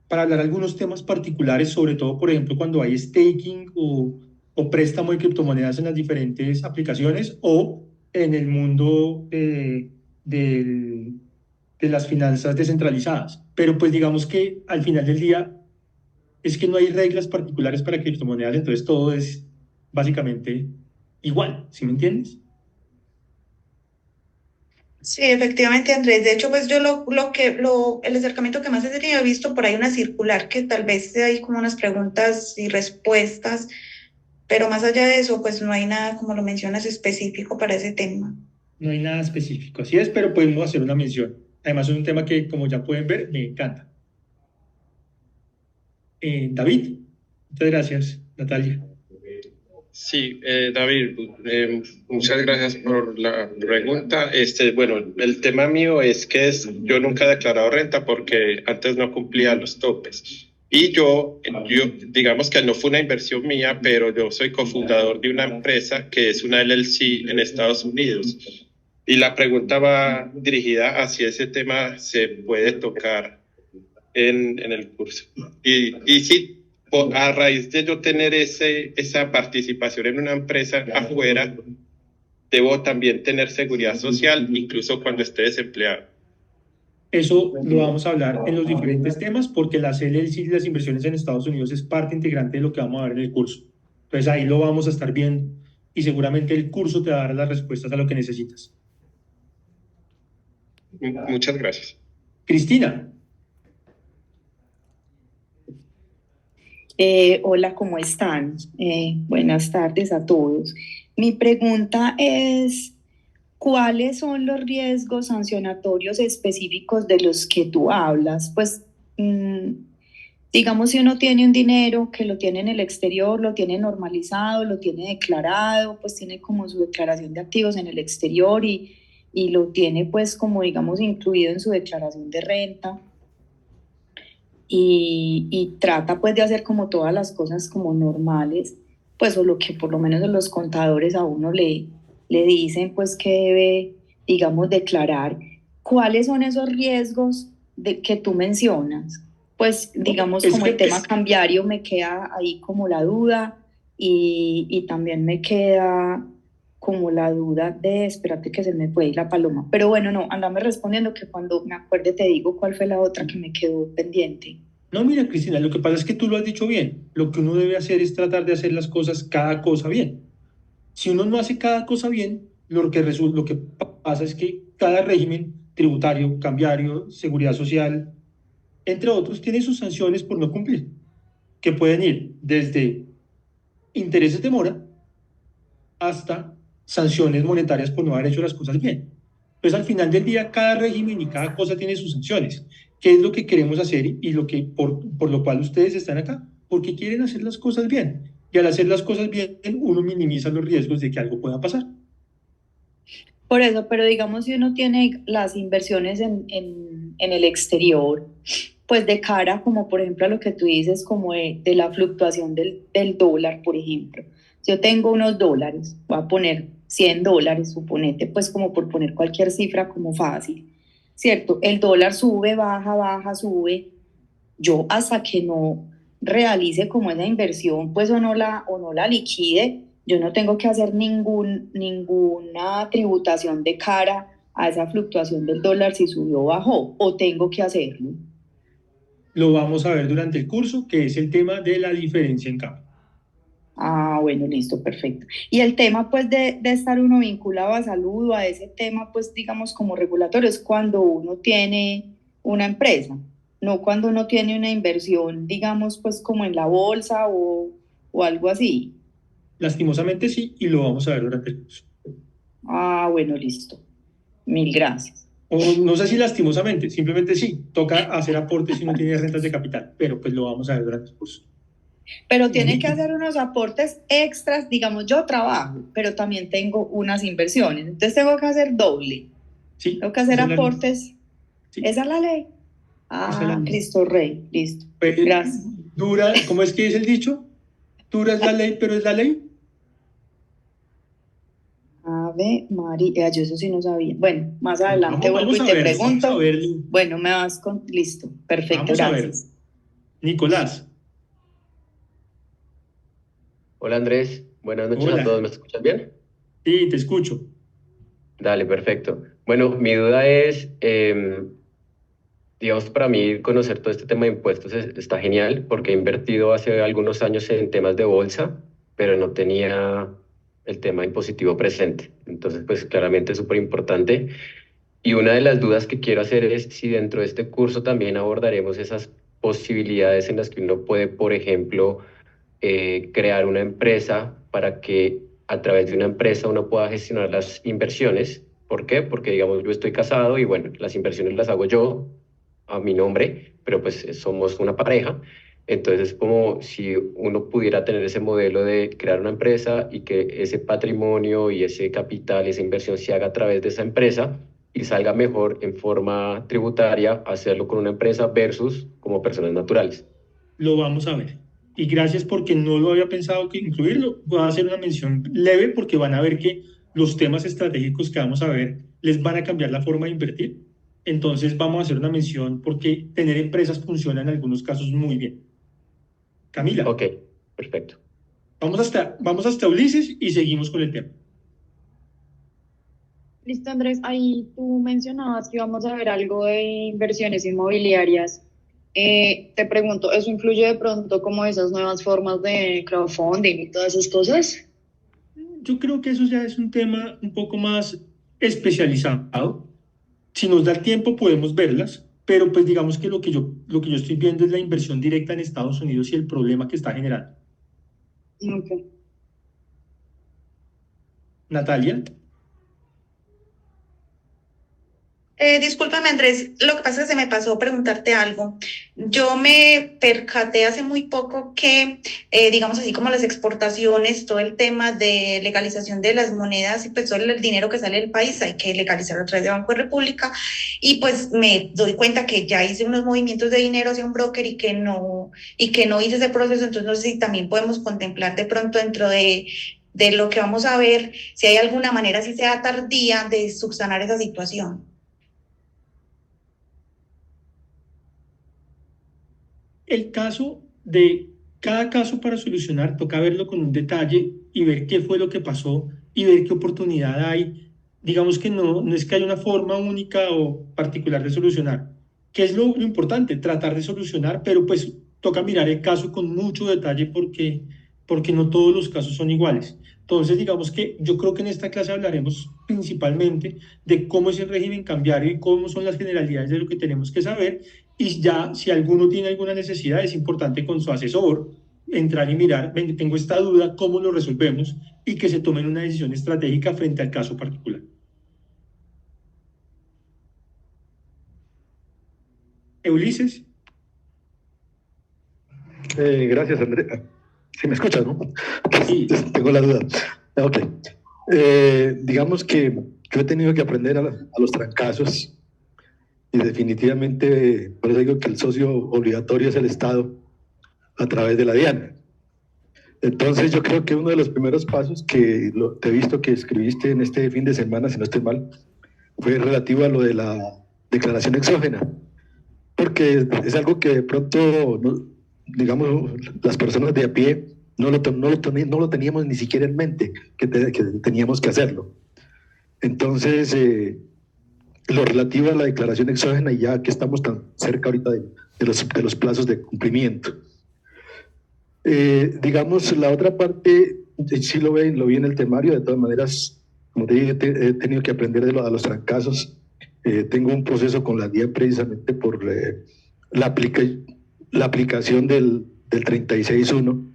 para hablar algunos temas particulares, sobre todo, por ejemplo, cuando hay staking o préstamo de criptomonedas en las diferentes aplicaciones o en el mundo de las finanzas descentralizadas. Pero pues digamos que al final del día es que no hay reglas particulares para criptomonedas, entonces todo es básicamente igual, ¿sí me entiendes? Sí, efectivamente, Andrés. De hecho, pues yo el acercamiento que más he tenido, he visto por ahí una circular que tal vez hay como unas preguntas y respuestas, pero más allá de eso, pues no hay nada, como lo mencionas, específico para ese tema. No hay nada específico, así es, pero podemos hacer una mención. Además es un tema que, como ya pueden ver, me encanta. David, muchas gracias, Natalia. Sí, David, muchas gracias por la pregunta. Bueno, el tema mío es que yo nunca he declarado renta porque antes no cumplía los topes. Y yo, digamos que no fue una inversión mía, pero yo soy cofundador de una empresa que es una LLC en Estados Unidos. Y la pregunta va dirigida a si ese tema se puede tocar en el curso. Y sí, a raíz de yo tener esa participación en una empresa afuera, debo también tener seguridad social, incluso cuando esté desempleado. Eso lo vamos a hablar en los diferentes temas porque las LLC y las inversiones en Estados Unidos es parte integrante de lo que vamos a ver en el curso. Entonces ahí lo vamos a estar viendo y seguramente el curso te va a dar las respuestas a lo que necesitas. Muchas gracias. Cristina. Hola, ¿cómo están? Buenas tardes a todos. Mi pregunta es, ¿cuáles son los riesgos sancionatorios específicos de los que tú hablas? Pues, digamos, si uno tiene un dinero que lo tiene en el exterior, lo tiene normalizado, lo tiene declarado, pues tiene como su declaración de activos en el exterior y lo tiene pues como, digamos, incluido en su declaración de renta. Y trata pues de hacer como todas las cosas como normales, pues o lo que por lo menos los contadores a uno le dicen pues que debe, digamos, declarar. ¿Cuáles son esos riesgos que tú mencionas? Pues digamos como el tema cambiario me queda ahí como la duda y también me queda como la duda de, espérate que se me puede ir la paloma, pero bueno, no, andame respondiendo que cuando me acuerde te digo cuál fue la otra que me quedó pendiente. No, mira, Cristina, lo que pasa es que tú lo has dicho bien. Lo que uno debe hacer es tratar de hacer las cosas, cada cosa bien. Si uno no hace cada cosa bien, lo que pasa es que cada régimen tributario, cambiario, seguridad social, entre otros, tiene sus sanciones por no cumplir, que pueden ir desde intereses de mora hasta sanciones monetarias por no haber hecho las cosas bien. Entonces, al final del día, cada régimen y cada cosa tiene sus sanciones. ¿Qué es lo que queremos hacer y lo que por lo cual ustedes están acá? Porque quieren hacer las cosas bien. Y al hacer las cosas bien, uno minimiza los riesgos de que algo pueda pasar. Por eso, pero digamos, si uno tiene las inversiones en el exterior, pues de cara, como por ejemplo a lo que tú dices, como de la fluctuación del dólar, por ejemplo. Yo tengo unos dólares, voy a poner $100, suponete, pues como por poner cualquier cifra como fácil, ¿cierto? El dólar sube, baja, sube. Yo hasta que no realice como esa inversión, pues o no la liquide, yo no tengo que hacer ninguna tributación de cara a esa fluctuación del dólar si subió o bajó, o tengo que hacerlo. lo vamos a ver durante el curso, que es el tema de la diferencia en cambio. Ah, bueno, listo, perfecto. Y el tema, pues, de estar uno vinculado a salud o a ese tema, pues, digamos, como regulatorio, es cuando uno tiene una empresa, no cuando uno tiene una inversión, digamos, pues, como en la bolsa o algo así. Lastimosamente sí, y lo vamos a ver durante el curso. Ah, bueno, listo. Mil gracias. O no sé si lastimosamente, simplemente sí, toca hacer aportes si uno tiene rentas de capital, pero pues lo vamos a ver durante el curso. Pero tiene que hacer unos aportes extras, digamos, yo trabajo, pero también tengo unas inversiones, entonces tengo que hacer doble. Sí, Tengo que hacer esa es la ley. aportes. Sí. ¿Esa es la ley? Esa es Ah, la ley. Cristo Rey, listo. Pues, Gracias. dura, ¿cómo es que es el dicho? Dura es la ley, pero es la ley. Ave María, yo eso sí no sabía. Bueno, más adelante vuelvo Vamos y a te ver, pregunto. vamos a ver. Bueno, me vas con. Listo, perfecto, Vamos a ver. gracias. Nicolás. Hola Andrés, buenas noches Hola. a todos, ¿me escuchas bien? Sí, te escucho. Dale, perfecto. Bueno, mi duda es, digamos, para mí conocer todo este tema de impuestos está genial porque he invertido hace algunos años en temas de bolsa, pero no tenía el tema impositivo presente. Entonces, pues claramente es súper importante. Y una de las dudas que quiero hacer es si dentro de este curso también abordaremos esas posibilidades en las que uno puede, por ejemplo, crear una empresa para que a través de una empresa uno pueda gestionar las inversiones. ¿Por qué? Porque, digamos, yo estoy casado y, bueno, las inversiones las hago yo a mi nombre, pero pues somos una pareja. Entonces, como si uno pudiera tener ese modelo de crear una empresa y que ese patrimonio y ese capital, esa inversión se haga a través de esa empresa y salga mejor en forma tributaria hacerlo con una empresa versus como personas naturales. Lo vamos a ver. Y gracias porque no lo había pensado que incluirlo. Voy a hacer una mención leve porque van a ver que los temas estratégicos que vamos a ver les van a cambiar la forma de invertir. Entonces vamos a hacer una mención porque tener empresas funciona en algunos casos muy bien. Camila. Ok, perfecto. Vamos hasta Ulises y seguimos con el tema. Listo, Andrés, ahí tú mencionabas que íbamos a ver algo de inversiones inmobiliarias. Te pregunto, ¿eso incluye de pronto como esas nuevas formas de crowdfunding y todas esas cosas? Yo creo que eso ya es un tema un poco más especializado. Si nos da el tiempo podemos verlas, pero pues digamos que lo que yo estoy viendo es la inversión directa en Estados Unidos y el problema que está generando. Ok. Natalia. Discúlpame, Andrés, lo que pasa es que se me pasó preguntarte algo. Yo me percaté hace muy poco que, digamos así como las exportaciones, todo el tema de legalización de las monedas y pues todo el dinero que sale del país hay que legalizarlo a través de Banco de República y pues me doy cuenta que ya hice unos movimientos de dinero hacia un broker y que no hice ese proceso, entonces no sé si también podemos contemplar de pronto dentro de lo que vamos a ver, si hay alguna manera, si sea tardía, de subsanar esa situación. El caso de cada caso para solucionar toca verlo con un detalle y ver qué fue lo que pasó y ver qué oportunidad hay. Digamos que no es que haya una forma única o particular de solucionar. ¿Qué es lo importante? Tratar de solucionar, pero pues toca mirar el caso con mucho detalle porque no todos los casos son iguales. Entonces, digamos que yo creo que en esta clase hablaremos principalmente de cómo es el régimen cambiario y cómo son las generalidades de lo que tenemos que saber. Y ya, si alguno tiene alguna necesidad, es importante con su asesor entrar y mirar, ven, tengo esta duda, ¿cómo lo resolvemos? Y que se tomen una decisión estratégica frente al caso particular. Ulises. Gracias, Andrés. ¿Sí me escuchas, no? Sí. Tengo la duda. Ok. Digamos que yo he tenido que aprender a los trancazos y definitivamente, por eso digo que el socio obligatorio es el Estado a través de la DIAN. Entonces yo creo que uno de los primeros pasos que te he visto que escribiste en este fin de semana, si no estoy mal, fue relativo a lo de la declaración exógena, porque es algo que de pronto, digamos, las personas de a pie no lo teníamos ni siquiera en mente, que teníamos que hacerlo. Entonces, lo relativo a la declaración exógena, y ya que estamos tan cerca ahorita de los plazos de cumplimiento. Digamos, la otra parte, sí lo vi en el temario, de todas maneras, como te dije, he tenido que aprender a los trancazos. Tengo un proceso con la DIAN precisamente por la aplicación del 36.1,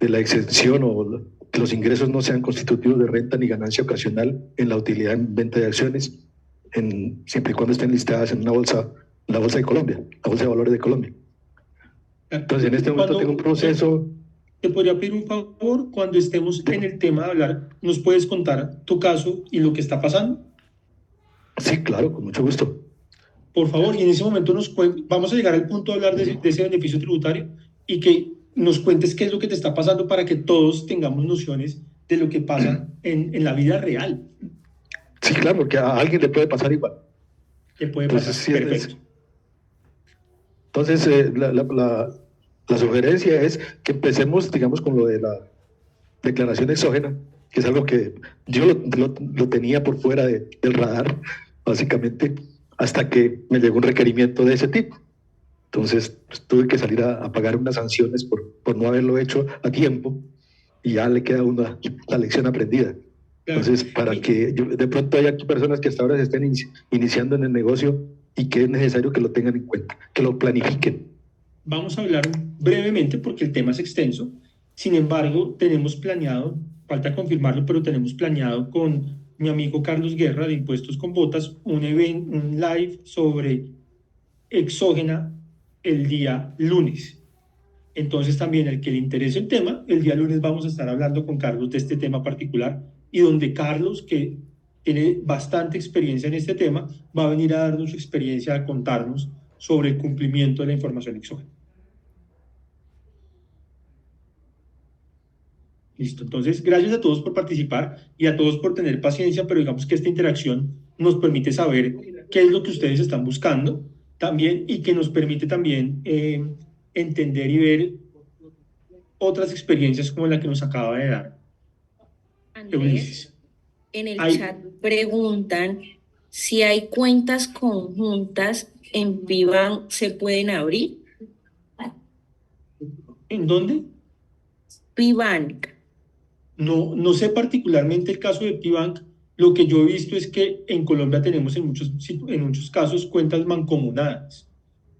de la exención o que los ingresos no sean constitutivos de renta ni ganancia ocasional en la utilidad en venta de acciones, siempre y cuando estén listadas en la bolsa de Colombia, la bolsa de valores de Colombia. Entonces, en este momento tengo un proceso. Te podría pedir un favor, cuando estemos en el tema de hablar, ¿nos puedes contar tu caso y lo que está pasando? Sí, claro, con mucho gusto. Por favor, y en ese momento vamos a llegar al punto de hablar de ese beneficio tributario y que nos cuentes qué es lo que te está pasando para que todos tengamos nociones de lo que pasa en la vida real. Sí, claro, porque a alguien le puede pasar igual. Le puede pasar, sí, perfecto. Entonces, la sugerencia es que empecemos, digamos, con lo de la declaración exógena, que es algo que yo lo tenía por fuera del radar, básicamente, hasta que me llegó un requerimiento de ese tipo. Entonces, pues, tuve que salir a pagar unas sanciones por no haberlo hecho a tiempo, y ya le queda la lección aprendida. Entonces, para que de pronto haya personas que hasta ahora se estén iniciando en el negocio y que es necesario que lo tengan en cuenta, que lo planifiquen. Vamos a hablar brevemente porque el tema es extenso. Sin embargo, tenemos planeado, falta confirmarlo, pero tenemos planeado con mi amigo Carlos Guerra de Impuestos con Botas un live sobre exógena el día lunes. Entonces también el que le interese el tema, el día lunes vamos a estar hablando con Carlos de este tema particular y donde Carlos, que tiene bastante experiencia en este tema, va a venir a darnos su experiencia, a contarnos sobre el cumplimiento de la información exógena. Listo, entonces gracias a todos por participar y a todos por tener paciencia, pero digamos que esta interacción nos permite saber qué es lo que ustedes están buscando también y que nos permite también entender y ver otras experiencias como la que nos acaba de dar Ulises. En el chat preguntan si hay cuentas conjuntas en Pibank, ¿se pueden abrir? ¿En dónde? Pibank. No sé particularmente el caso de Pibank. Lo que yo he visto es que en Colombia tenemos en muchos casos cuentas mancomunadas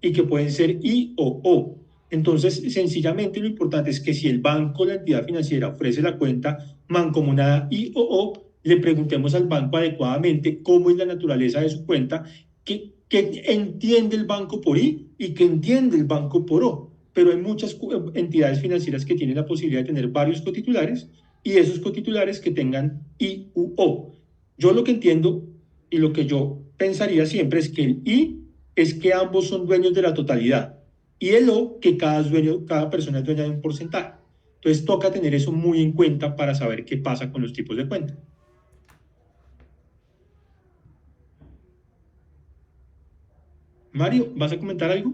y que pueden ser I o O. Entonces, sencillamente lo importante es que si el banco, la entidad financiera ofrece la cuenta mancomunada I o O, le preguntemos al banco adecuadamente cómo es la naturaleza de su cuenta, qué entiende el banco por I y qué entiende el banco por O. Pero hay muchas entidades financieras que tienen la posibilidad de tener varios cotitulares y esos cotitulares que tengan I u O. Yo lo que entiendo y lo que yo pensaría siempre es que el I es que ambos son dueños de la totalidad y el O que cada persona es dueña de un porcentaje. Entonces toca tener eso muy en cuenta para saber qué pasa con los tipos de cuenta. Mario, ¿vas a comentar algo?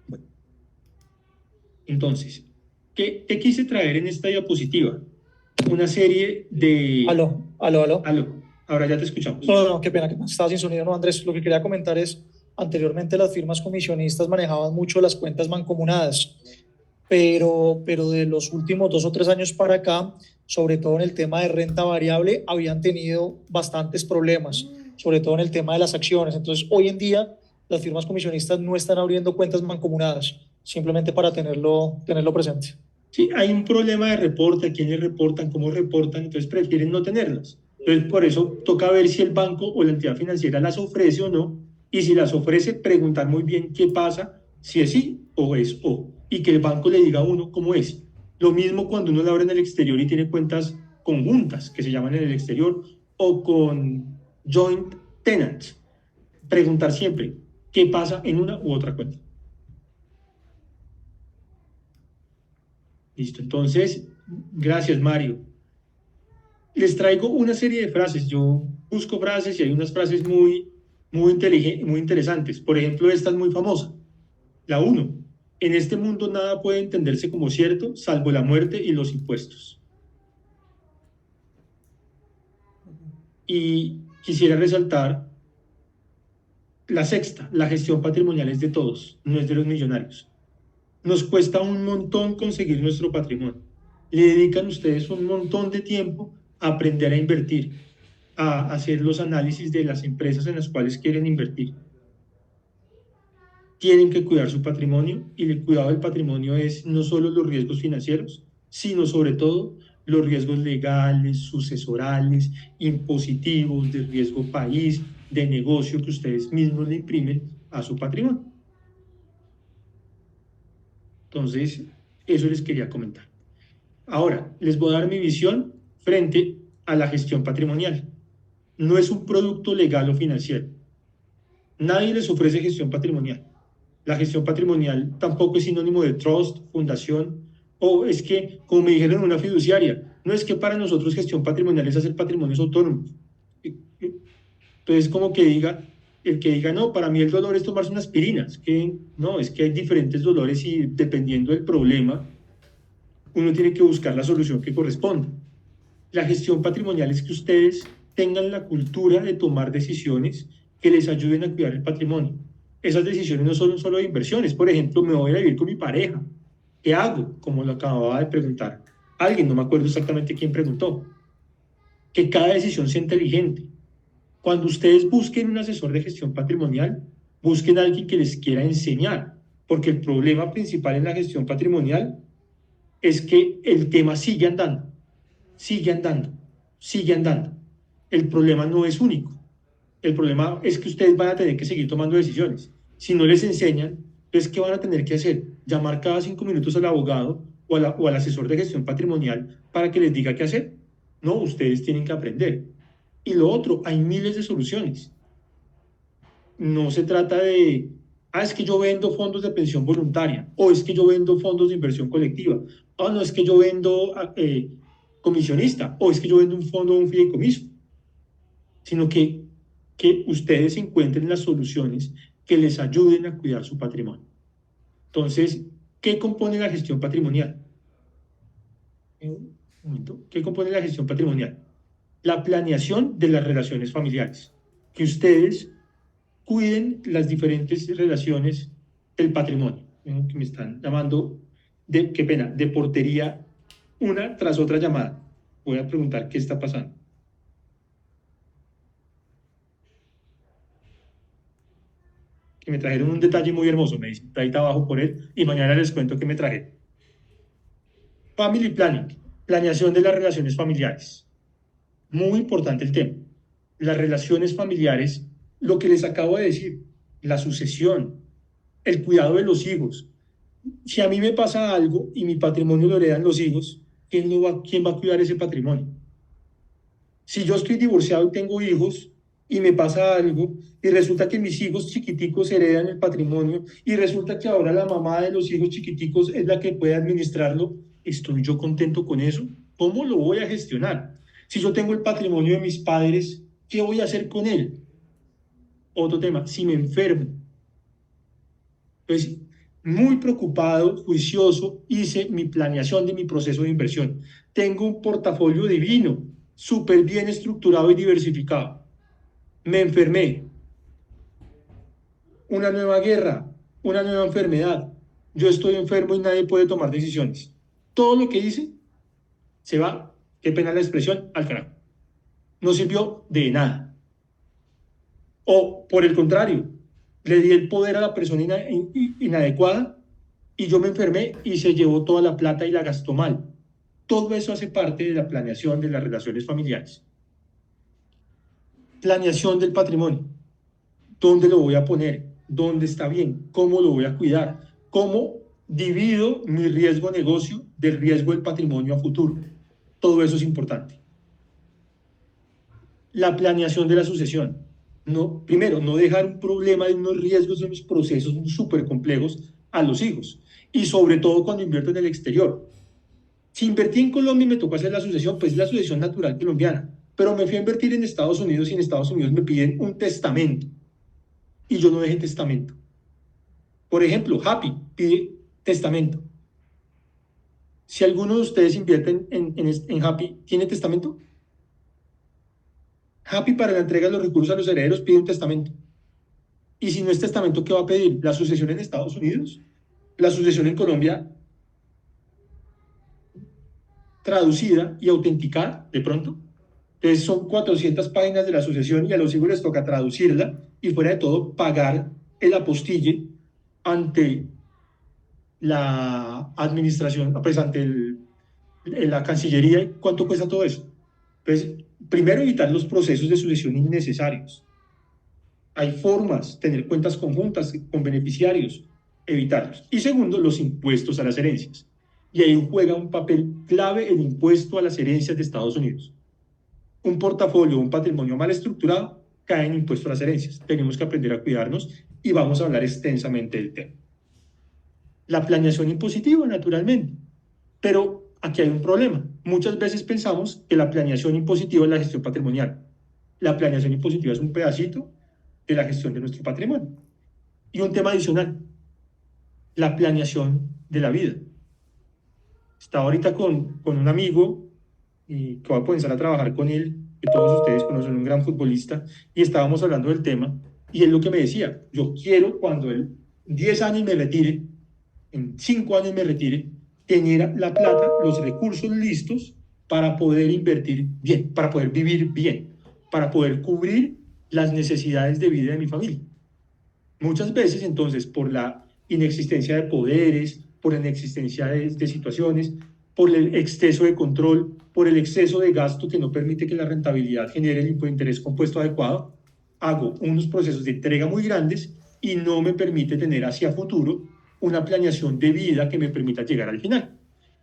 Bueno. Entonces, ¿qué quise traer en esta diapositiva? Una serie de... Aló. Ahora ya te escuchamos. No, qué pena, que estaba sin sonido, no, Andrés. Lo que quería comentar es, anteriormente las firmas comisionistas manejaban mucho las cuentas mancomunadas, pero de los últimos 2 o 3 años para acá, sobre todo en el tema de renta variable, habían tenido bastantes problemas, sobre todo en el tema de las acciones. Entonces, hoy en día, las firmas comisionistas no están abriendo cuentas mancomunadas, simplemente para tenerlo presente. Sí, hay un problema de reporte, a quiénes reportan, cómo reportan, entonces prefieren no tenerlas. Entonces, por eso toca ver si el banco o la entidad financiera las ofrece o no, y si las ofrece, preguntar muy bien qué pasa, si es sí o es O, y que el banco le diga a uno cómo es. Lo mismo cuando uno la abre en el exterior y tiene cuentas conjuntas, que se llaman en el exterior, o con joint tenants. Preguntar siempre qué pasa en una u otra cuenta. Listo, entonces, gracias Mario. Les traigo una serie de frases. Yo busco frases y hay unas frases muy interesantes. Por ejemplo, esta es muy famosa. La 1. En este mundo nada puede entenderse como cierto, salvo la muerte y los impuestos. Y quisiera resaltar la sexta: la gestión patrimonial es de todos, no es de los millonarios. Nos cuesta un montón conseguir nuestro patrimonio. Le dedican ustedes un montón de tiempo a aprender a invertir, a hacer los análisis de las empresas en las cuales quieren invertir. Tienen que cuidar su patrimonio, y el cuidado del patrimonio es no solo los riesgos financieros, sino sobre todo los riesgos legales, sucesorales, impositivos, de riesgo país, de negocio que ustedes mismos le imprimen a su patrimonio. Entonces, eso les quería comentar. Ahora, les voy a dar mi visión frente a la gestión patrimonial. No es un producto legal o financiero. Nadie les ofrece gestión patrimonial. La gestión patrimonial tampoco es sinónimo de trust, fundación, o es que, como me dijeron en una fiduciaria, no es que para nosotros gestión patrimonial es hacer patrimonios autónomos. Entonces, como que diga, el que diga, no, para mí el dolor es tomarse unas aspirinas, que no, es que hay diferentes dolores y dependiendo del problema, uno tiene que buscar la solución que corresponda. La gestión patrimonial es que ustedes tengan la cultura de tomar decisiones que les ayuden a cuidar el patrimonio. Esas decisiones no son solo de inversiones. Por ejemplo, me voy a vivir con mi pareja. ¿Qué hago? Como lo acababa de preguntar alguien, no me acuerdo exactamente quién preguntó. Que cada decisión sea inteligente. Cuando ustedes busquen un asesor de gestión patrimonial, busquen a alguien que les quiera enseñar, porque el problema principal en la gestión patrimonial es que el tema sigue andando, sigue andando, sigue andando. El problema no es único. El problema es que ustedes van a tener que seguir tomando decisiones. Si no les enseñan, entonces, ¿qué van a tener que hacer? ¿Llamar cada 5 minutos al abogado o al asesor de gestión patrimonial para que les diga qué hacer? No, ustedes tienen que aprender. Y lo otro, hay miles de soluciones. No se trata de, es que yo vendo fondos de pensión voluntaria, o es que yo vendo fondos de inversión colectiva, o no, es que yo vendo comisionista, o es que yo vendo un fondo o un fideicomiso, sino que ustedes encuentren las soluciones que les ayuden a cuidar su patrimonio. Entonces, ¿qué compone la gestión patrimonial? Un momento. ¿Qué compone la gestión patrimonial? La planeación de las relaciones familiares, que ustedes cuiden las diferentes relaciones del patrimonio. Que me están llamando, qué pena, de portería, una tras otra llamada. Voy a preguntar qué está pasando. Que me trajeron un detalle muy hermoso, me dicen, ahí abajo por él, y mañana les cuento qué me traje. Family planning, planeación de las relaciones familiares. Muy importante el tema. Las relaciones familiares, lo que les acabo de decir, la sucesión, el cuidado de los hijos. Si a mí me pasa algo y mi patrimonio lo heredan los hijos, ¿quién va a cuidar ese patrimonio? Si yo estoy divorciado y tengo hijos y me pasa algo y resulta que mis hijos chiquiticos heredan el patrimonio y resulta que ahora la mamá de los hijos chiquiticos es la que puede administrarlo, ¿estoy yo contento con eso? ¿Cómo lo voy a gestionar? Si yo tengo el patrimonio de mis padres, ¿qué voy a hacer con él? Otro tema, si me enfermo. Pues muy preocupado, juicioso, hice mi planeación de mi proceso de inversión. Tengo un portafolio divino, súper bien estructurado y diversificado. Me enfermé. Una nueva guerra, una nueva enfermedad. Yo estoy enfermo y nadie puede tomar decisiones. Todo lo que hice se va, qué pena la expresión, al carajo. No sirvió de nada. O, por el contrario, le di el poder a la persona inadecuada y yo me enfermé y se llevó toda la plata y la gastó mal. Todo eso hace parte de la planeación de las relaciones familiares. Planeación del patrimonio. ¿Dónde lo voy a poner? ¿Dónde está bien? ¿Cómo lo voy a cuidar? ¿Cómo divido mi riesgo negocio del riesgo del patrimonio a futuro? Todo eso es importante. La planeación de la sucesión. No, primero, no dejar un problema de unos riesgos de unos procesos súper complejos a los hijos. Y sobre todo cuando invierto en el exterior. Si invertí en Colombia y me tocó hacer la sucesión, pues es la sucesión natural colombiana. Pero me fui a invertir en Estados Unidos y en Estados Unidos me piden un testamento. Y yo no dejé testamento. Por ejemplo, Happy pide testamento. Si alguno de ustedes invierte en Happy, ¿tiene testamento? Happy para la entrega de los recursos a los herederos pide un testamento. Y si no es testamento, ¿qué va a pedir? ¿La sucesión en Estados Unidos? ¿La sucesión en Colombia? Traducida y autenticada, de pronto. Entonces son 400 páginas de la sucesión y a los hijos les toca traducirla y fuera de todo pagar el apostille ante la administración, pues ante la Cancillería. ¿Cuánto cuesta todo eso? Pues primero evitar los procesos de sucesión innecesarios. Hay formas, tener cuentas conjuntas con beneficiarios, evitarlos. Y segundo, los impuestos a las herencias. Y ahí juega un papel clave el impuesto a las herencias de Estados Unidos. Un portafolio, un patrimonio mal estructurado, cae en impuesto a las herencias. Tenemos que aprender a cuidarnos y vamos a hablar extensamente del tema. La planeación impositiva, naturalmente. Pero aquí hay un problema. Muchas veces pensamos que la planeación impositiva es la gestión patrimonial. La planeación impositiva es un pedacito de la gestión de nuestro patrimonio. Y un tema adicional, la planeación de la vida. Estaba ahorita con un amigo y que voy a comenzar a trabajar con él, que todos ustedes conocen, un gran futbolista, y estábamos hablando del tema, y él lo que me decía, yo quiero cuando él 10 años me retire, en 5 años me retire, tener la plata, los recursos listos para poder invertir bien, para poder vivir bien, para poder cubrir las necesidades de vida de mi familia. Muchas veces, entonces, por la inexistencia de poderes, por la inexistencia de situaciones, por el exceso de control, por el exceso de gasto que no permite que la rentabilidad genere el tipo de interés compuesto adecuado, hago unos procesos de entrega muy grandes y no me permite tener hacia futuro una planeación de vida que me permita llegar al final.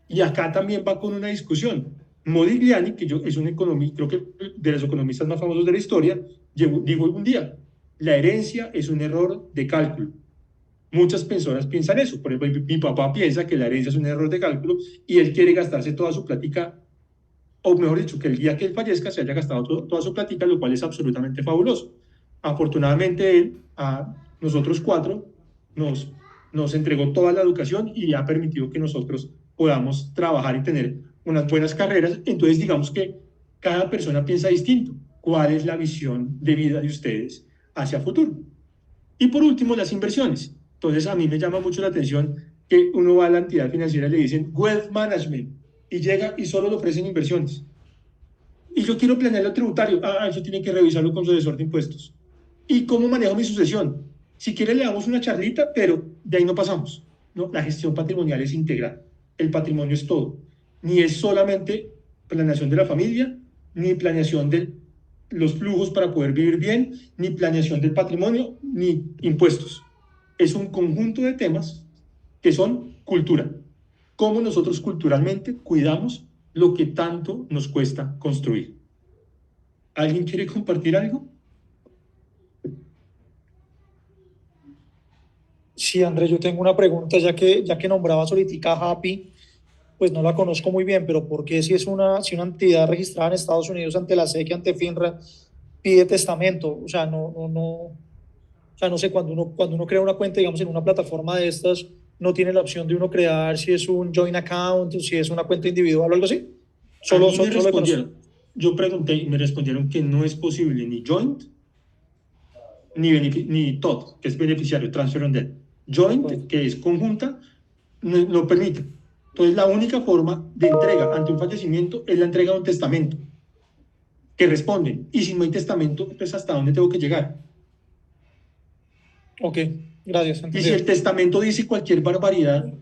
Y acá también va con una discusión. Modigliani, que es un economista, creo que de los economistas más famosos de la historia, dijo algún día, la herencia es un error de cálculo. Muchas personas piensan eso. Por ejemplo, mi papá piensa que la herencia es un error de cálculo y él quiere gastarse toda su plática, o mejor dicho, que el día que él fallezca se haya gastado toda su plática, lo cual es absolutamente fabuloso. Afortunadamente él, a nosotros 4, nos entregó toda la educación y ha permitido que nosotros podamos trabajar y tener unas buenas carreras. Entonces digamos que cada persona piensa distinto. ¿Cuál es la visión de vida de ustedes hacia futuro? Y por último, las inversiones. Entonces a mí me llama mucho la atención que uno va a la entidad financiera y le dicen Wealth Management y llega y solo le ofrecen inversiones. Y yo quiero planear lo tributario. Eso tiene que revisarlo con su asesor de impuestos. ¿Y cómo manejo mi sucesión? Si quiere le damos una charlita, pero de ahí no pasamos. ¿No? La gestión patrimonial es integral. El patrimonio es todo. Ni es solamente planeación de la familia, ni planeación de los flujos para poder vivir bien, ni planeación del patrimonio, ni impuestos. Es un conjunto de temas que son cultura. Cómo nosotros culturalmente cuidamos lo que tanto nos cuesta construir. ¿Alguien quiere compartir algo? Sí, Andrés, yo tengo una pregunta, ya que nombrabas ahorita a Happy, pues no la conozco muy bien, pero ¿por qué si si una entidad registrada en Estados Unidos ante la SEC, ante FINRA, pide testamento? O sea, no sé, cuando uno crea una cuenta, digamos, en una plataforma de estas, no tiene la opción de uno crear si es un joint account o si es una cuenta individual o algo así. Yo pregunté y me respondieron que no es posible ni joint ni TOD, que es beneficiario, transfer on debt. Joint, que es conjunta, no permite. Entonces, la única forma de entrega ante un fallecimiento es la entrega de un testamento, que responden. Y si no hay testamento, pues ¿hasta dónde tengo que llegar? Ok, gracias. Y si el testamento dice cualquier barbaridad,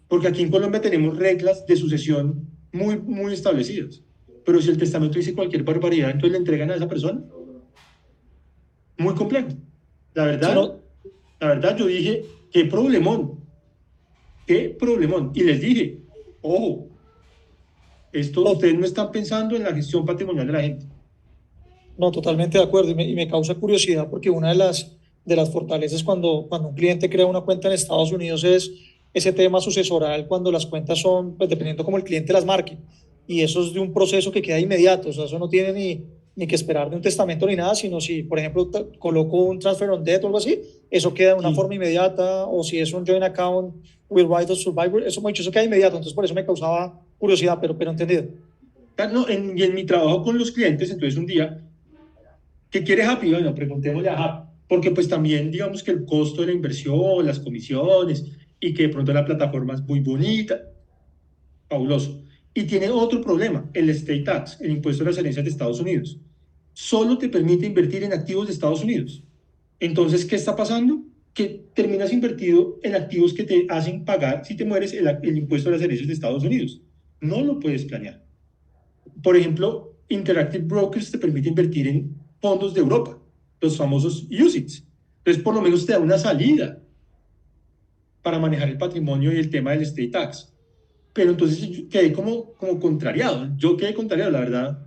porque aquí en Colombia tenemos reglas de sucesión muy, muy establecidas, pero si el testamento dice cualquier barbaridad, entonces le entregan a esa persona. Muy complejo. La verdad, yo dije, qué problemón. Y les dije, ojo, ustedes no están pensando en la gestión patrimonial de la gente. No, totalmente de acuerdo. Y me causa curiosidad porque una de las fortalezas cuando un cliente crea una cuenta en Estados Unidos es ese tema sucesoral, cuando las cuentas son, pues dependiendo cómo el cliente las marque. Y eso es de un proceso que queda inmediato. O sea, eso no tiene ni que esperar de un testamento ni nada, sino si, por ejemplo, coloco un transfer on debt o algo así, eso queda de una forma inmediata, o si es un joint account with right of survivor, eso queda inmediato. Entonces, por eso me causaba curiosidad, pero entendido. Y en mi trabajo con los clientes, entonces un día ¿Qué quiere Happy? Bueno, preguntémosle a Happy, porque pues también digamos que el costo de la inversión, las comisiones, y que de pronto la plataforma es muy bonita, fabuloso. Y tiene otro problema, el estate tax, el impuesto de las herencias de Estados Unidos. Solo te permite invertir en activos de Estados Unidos. Entonces, ¿qué está pasando? Que terminas invertido en activos que te hacen pagar, si te mueres, el impuesto de las herencias de Estados Unidos. No lo puedes planear. Por ejemplo, Interactive Brokers te permite invertir en fondos de Europa, los famosos UCITS. Entonces, por lo menos te da una salida para manejar el patrimonio y el tema del estate tax. Pero entonces yo quedé como contrariado. Yo quedé contrariado, la verdad.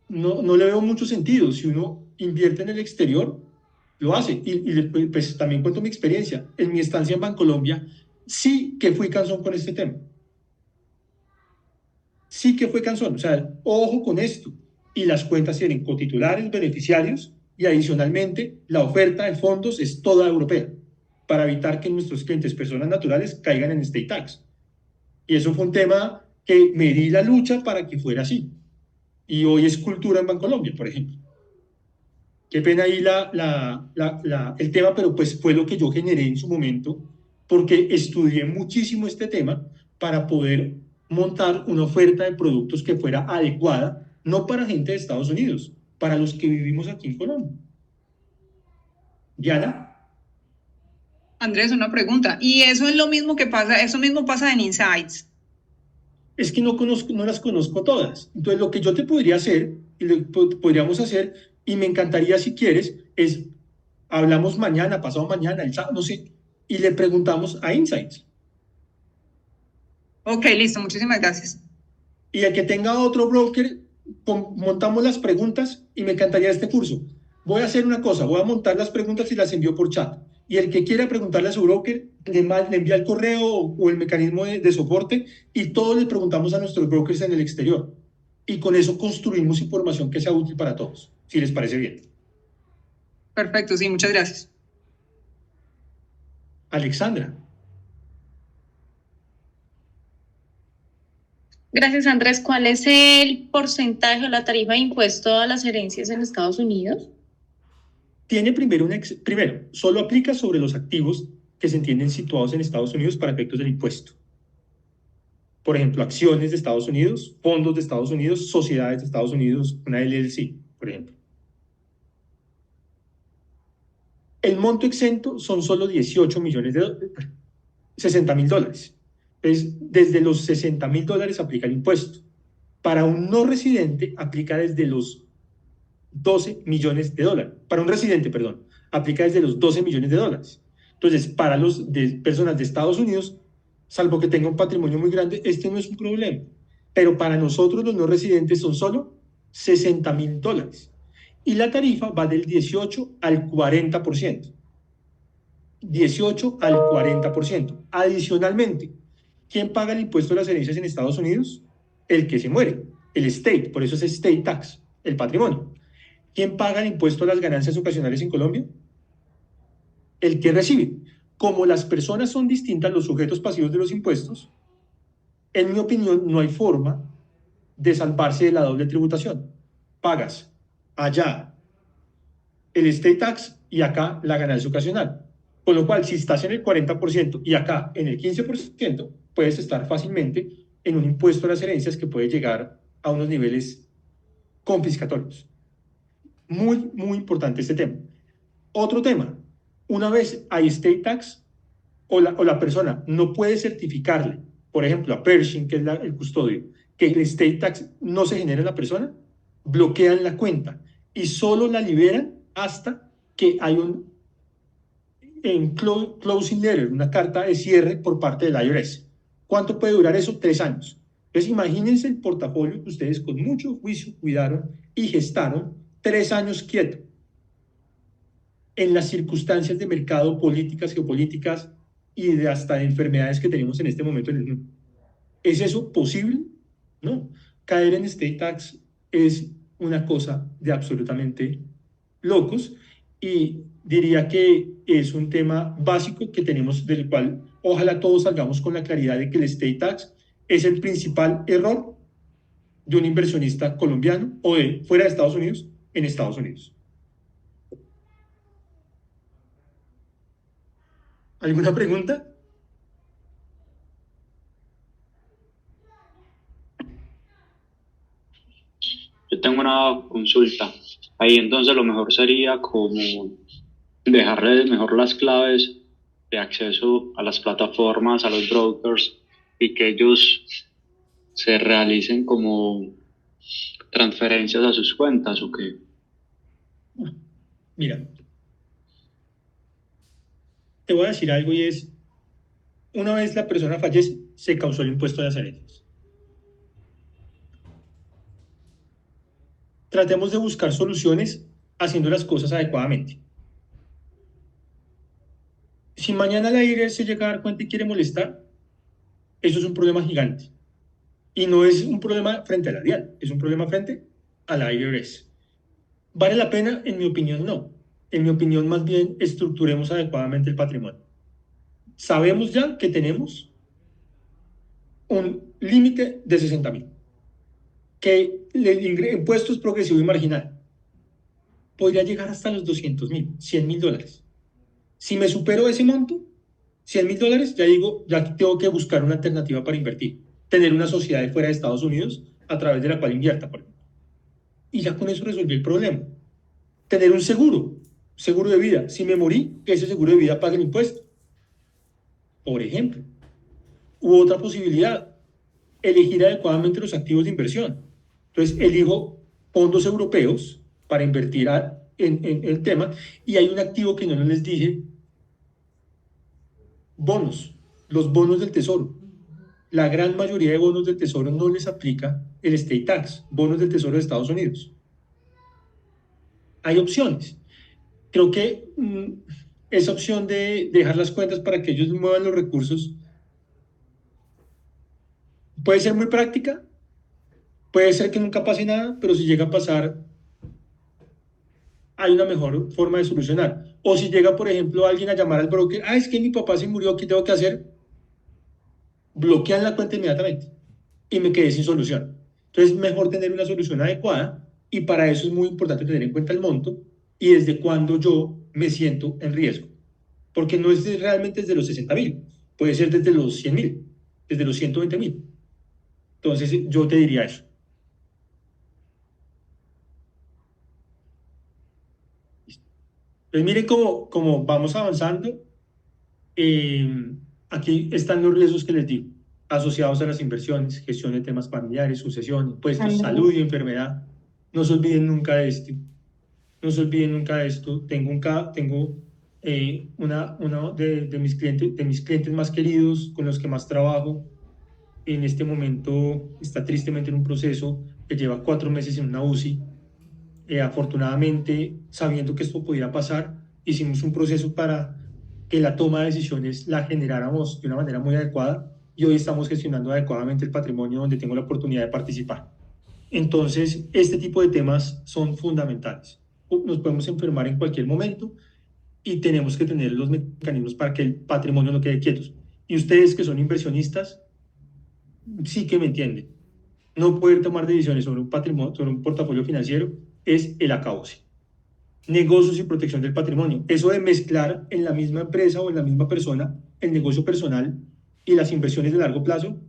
No le veo mucho sentido. Si uno invierte en el exterior, lo hace. Pues también cuento mi experiencia. En mi estancia en Bancolombia, sí que fui cansón con este tema. Sí que fue cansón. O sea, ojo con esto. Y las cuentas tienen cotitulares, beneficiarios, y adicionalmente la oferta de fondos es toda europea, para evitar que nuestros clientes, personas naturales, caigan en estate tax. Y eso fue un tema que me di la lucha para que fuera así. Y hoy es cultura en Bancolombia, por ejemplo. Qué pena ahí el tema, pero pues fue lo que yo generé en su momento, porque estudié muchísimo este tema para poder montar una oferta de productos que fuera adecuada, no para gente de Estados Unidos, para los que vivimos aquí en Colombia. Diana. Andrés, una pregunta. ¿Y eso es lo mismo que pasa, eso mismo pasa en Insights? Es que no las conozco todas. Entonces, lo que yo te podría hacer, y lo podríamos hacer, y me encantaría si quieres, es, hablamos mañana, pasado mañana, el sábado, no sé, y le preguntamos a Insights. Ok, listo, muchísimas gracias. Y el que tenga otro broker, montamos las preguntas y me encantaría este curso. Voy a hacer una cosa, voy a montar las preguntas y las envío por chat. Y el que quiera preguntarle a su broker, le envía el correo o el mecanismo de soporte y todos le preguntamos a nuestros brokers en el exterior. Y con eso construimos información que sea útil para todos, si les parece bien. Perfecto, sí, muchas gracias. Alexandra. Gracias, Andrés. ¿Cuál es el porcentaje o la tarifa de impuesto a las herencias en Estados Unidos? Tiene primero, solo aplica sobre los activos que se entienden situados en Estados Unidos para efectos del impuesto. Por ejemplo, acciones de Estados Unidos, fondos de Estados Unidos, sociedades de Estados Unidos, una LLC, por ejemplo. El monto exento son solo 18 millones de dólares, $60,000. Entonces, desde los $60,000 aplica el impuesto. Para un no residente, aplica desde los 12 millones de dólares. Para un residente, perdón, aplica desde los 12 millones de dólares. Entonces, para las personas de Estados Unidos, salvo que tenga un patrimonio muy grande, este no es un problema. Pero para nosotros, los no residentes, son solo $60,000. Y la tarifa va del 18 al 40%. 18 al 40%. Adicionalmente, ¿quién paga el impuesto de las herencias en Estados Unidos? El que se muere, el estate, por eso es estate tax, el patrimonio. ¿Quién paga el impuesto a las ganancias ocasionales en Colombia? El que recibe. Como las personas son distintas, los sujetos pasivos de los impuestos, en mi opinión, no hay forma de salvarse de la doble tributación. Pagas allá el estate tax y acá la ganancia ocasional. Con lo cual, si estás en el 40% y acá en el 15%, puedes estar fácilmente en un impuesto a las herencias que puede llegar a unos niveles confiscatorios. Muy, muy importante este tema. Otro tema, una vez hay estate tax o la persona no puede certificarle, por ejemplo, a Pershing, que es el custodio, que el estate tax no se genera en la persona, bloquean la cuenta y solo la liberan hasta que hay un closing letter, una carta de cierre por parte del IRS. ¿Cuánto puede durar eso? 3 años. Entonces, imagínense el portafolio que ustedes con mucho juicio cuidaron y gestaron 3 años quieto en las circunstancias de mercado, políticas, geopolíticas y de hasta de enfermedades que tenemos en este momento en el mundo. ¿Es eso posible? No. Caer en estate tax es una cosa de absolutamente locos y diría que es un tema básico que tenemos, del cual ojalá todos salgamos con la claridad de que el estate tax es el principal error de un inversionista colombiano o de fuera de Estados Unidos en Estados Unidos. ¿Alguna pregunta? Yo tengo una consulta. Ahí entonces lo mejor sería como dejarle mejor las claves de acceso a las plataformas, a los brokers, y que ellos se realicen como transferencias a sus cuentas, ¿o qué? Mira, te voy a decir algo y es, una vez la persona fallece, se causó el impuesto de las herencias. Tratemos de buscar soluciones haciendo las cosas adecuadamente. Si mañana la IRS se llega a dar cuenta y quiere molestar, eso es un problema gigante. Y no es un problema frente a la DIAN, es un problema frente a la IRS. ¿Vale la pena? En mi opinión, no. En mi opinión, más bien, estructuremos adecuadamente el patrimonio. Sabemos ya que tenemos un límite de 60.000, que el impuesto es progresivo y marginal. Podría llegar hasta los 200.000, $100.000. Si me supero ese monto, $100.000, ya digo, ya tengo que buscar una alternativa para invertir. Tener una sociedad de fuera de Estados Unidos a través de la cual invierta, por ejemplo. Y ya con eso resolví el problema. Tener un seguro de vida. Si me morí, que ese seguro de vida pague el impuesto, por ejemplo. U otra posibilidad, elegir adecuadamente los activos de inversión. Entonces, elijo fondos europeos para invertir en el tema, y hay un activo que no les dije, bonos, los bonos del tesoro. La gran mayoría de bonos del tesoro no les aplica el estate tax, bonos del tesoro de Estados Unidos. Hay opciones. Creo que esa opción de dejar las cuentas para que ellos muevan los recursos puede ser muy práctica, puede ser que nunca pase nada, pero si llega a pasar, hay una mejor forma de solucionar. O si llega, por ejemplo, alguien a llamar al broker, es que mi papá se murió, ¿qué tengo que hacer? Bloquean la cuenta inmediatamente y me quedé sin solución. Entonces, mejor tener una solución adecuada, y para eso es muy importante tener en cuenta el monto y desde cuándo yo me siento en riesgo. Porque no es realmente desde los 60.000, puede ser desde los 100.000, desde los 120.000. Entonces, yo te diría eso. Pues miren cómo vamos avanzando. Aquí están los riesgos que les digo, asociados a las inversiones, gestión de temas familiares, sucesión, impuestos, salud y enfermedad. No se olviden nunca de esto. No se olviden nunca de esto. Tengo uno de mis clientes más queridos, con los que más trabajo, en este momento está tristemente en un proceso que lleva 4 meses en una UCI. Afortunadamente, sabiendo que esto pudiera pasar, hicimos un proceso para que la toma de decisiones la generáramos de una manera muy adecuada, y hoy estamos gestionando adecuadamente el patrimonio donde tengo la oportunidad de participar. Entonces, este tipo de temas son fundamentales. Nos podemos enfermar en cualquier momento y tenemos que tener los mecanismos para que el patrimonio no quede quieto. Y ustedes que son inversionistas, sí que me entienden. No poder tomar decisiones sobre un patrimonio, sobre un portafolio financiero, es el acabose. Negocios y protección del patrimonio. Eso de mezclar en la misma empresa o en la misma persona el negocio personal y las inversiones de largo plazo,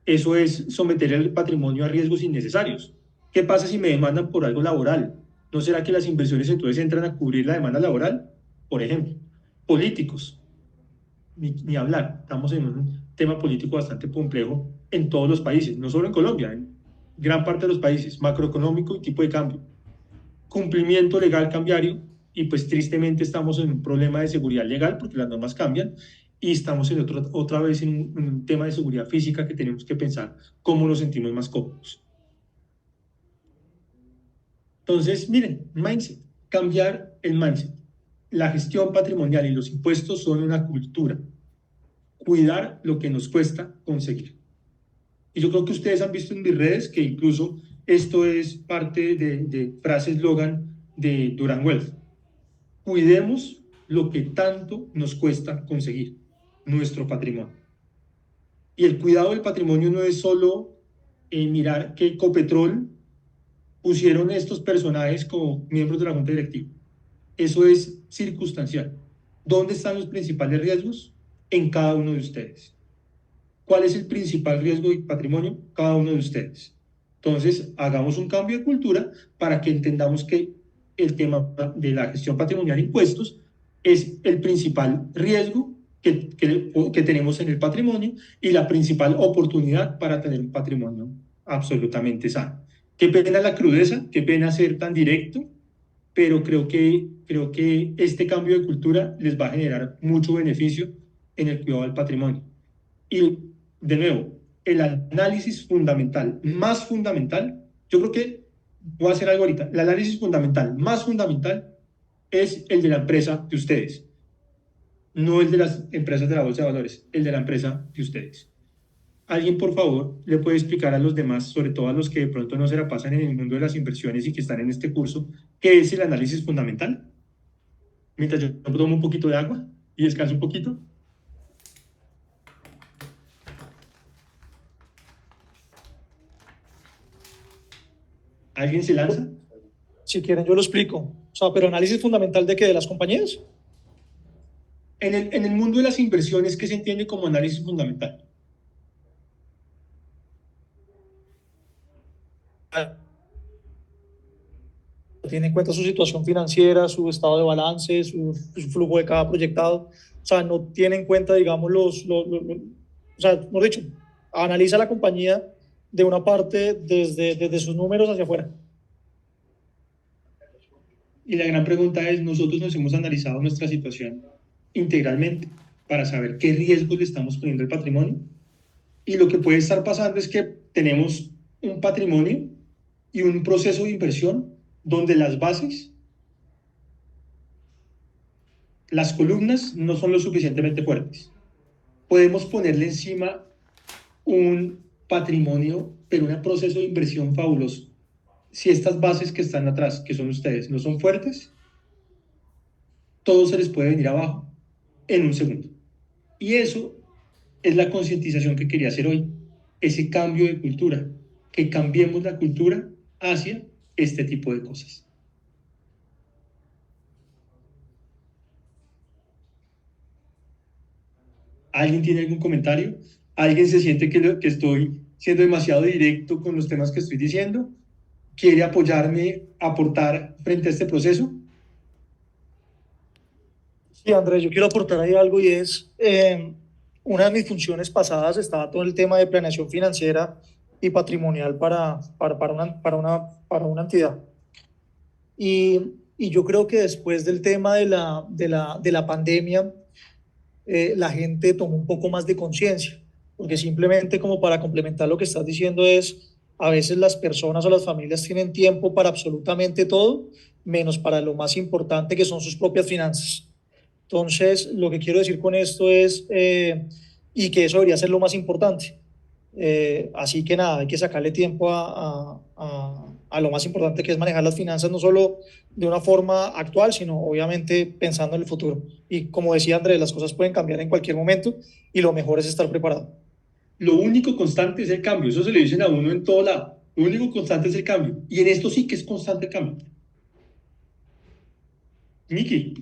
eso es someter el patrimonio a riesgos innecesarios. ¿Qué pasa si me demandan por algo laboral? ¿No será que las inversiones entonces entran a cubrir la demanda laboral? Por ejemplo, políticos. Ni hablar. Estamos en un tema político bastante complejo en todos los países, no solo en Colombia, en gran parte de los países, macroeconómico y tipo de cambio. Cumplimiento legal cambiario, y pues tristemente estamos en un problema de seguridad legal porque las normas cambian, y estamos otra vez en un tema de seguridad física que tenemos que pensar cómo nos sentimos más cómodos. Entonces, miren, mindset, cambiar el mindset. La gestión patrimonial y los impuestos son una cultura. Cuidar lo que nos cuesta conseguir. Y yo creo que ustedes han visto en mis redes que incluso esto es parte de frase eslogan de Durán Wealth. Cuidemos lo que tanto nos cuesta conseguir, nuestro patrimonio. Y el cuidado del patrimonio no es solo mirar que Ecopetrol pusieron estos personajes como miembros de la junta directiva. Eso es circunstancial. ¿Dónde están los principales riesgos? en cada uno de ustedes. ¿Cuál es el principal riesgo de patrimonio? Cada uno de ustedes. Entonces, hagamos un cambio de cultura para que entendamos que el tema de la gestión patrimonial e impuestos es el principal riesgo que tenemos en el patrimonio y la principal oportunidad para tener un patrimonio absolutamente sano. Qué pena la crudeza, qué pena ser tan directo, pero creo que este cambio de cultura les va a generar mucho beneficio en el cuidado del patrimonio. Y, de nuevo, el análisis fundamental, más fundamental, yo creo que voy a hacer algo ahorita, el análisis fundamental, más fundamental, es el de la empresa de ustedes, no el de las empresas de la Bolsa de Valores, el de la empresa de ustedes. ¿Alguien, por favor, le puede explicar a los demás, sobre todo a los que de pronto no se la pasan en el mundo de las inversiones y que están en este curso, qué es el análisis fundamental? Mientras yo tomo un poquito de agua y descanso un poquito. ¿Alguien se lanza? Si quieren, yo lo explico. O sea, pero análisis fundamental de qué, de las compañías. En el mundo de las inversiones, ¿qué se entiende como análisis fundamental? Tiene en cuenta su situación financiera, su estado de balance, su flujo de caja proyectado. O sea, no tiene en cuenta, digamos, o sea, mejor dicho, analiza la compañía de una parte desde sus números hacia afuera. Y la gran pregunta es, nosotros nos hemos analizado nuestra situación integralmente para saber qué riesgos le estamos poniendo al patrimonio. Y lo que puede estar pasando es que tenemos un patrimonio y un proceso de inversión donde las bases, las columnas no son lo suficientemente fuertes. Podemos ponerle encima un patrimonio, pero un proceso de inversión fabuloso. Si estas bases que están atrás, que son ustedes, no son fuertes, todo se les puede venir abajo en un segundo. Y eso es la concientización que quería hacer hoy, ese cambio de cultura, que cambiemos la cultura hacia este tipo de cosas. ¿Alguien tiene algún comentario? ¿Alguien se siente que estoy siendo demasiado directo con los temas que estoy diciendo? ¿Quiere apoyarme, aportar frente a este proceso? Sí, Andrés, yo quiero aportar ahí algo y es, una de mis funciones pasadas estaba todo el tema de planeación financiera y patrimonial para una entidad. Y yo creo que después del tema de la pandemia, la gente tomó un poco más de conciencia, porque simplemente, como para complementar lo que estás diciendo, es a veces las personas o las familias tienen tiempo para absolutamente todo, menos para lo más importante, que son sus propias finanzas. Entonces, lo que quiero decir con esto es, y que eso debería ser lo más importante. Así que nada, hay que sacarle tiempo a lo más importante, que es manejar las finanzas, no solo de una forma actual, sino obviamente pensando en el futuro. Y como decía Andrés, las cosas pueden cambiar en cualquier momento y lo mejor es estar preparado. Lo único constante es el cambio, eso se le dicen a uno en todo lado. Lo único constante es el cambio. Y en esto sí que es constante el cambio. Miki.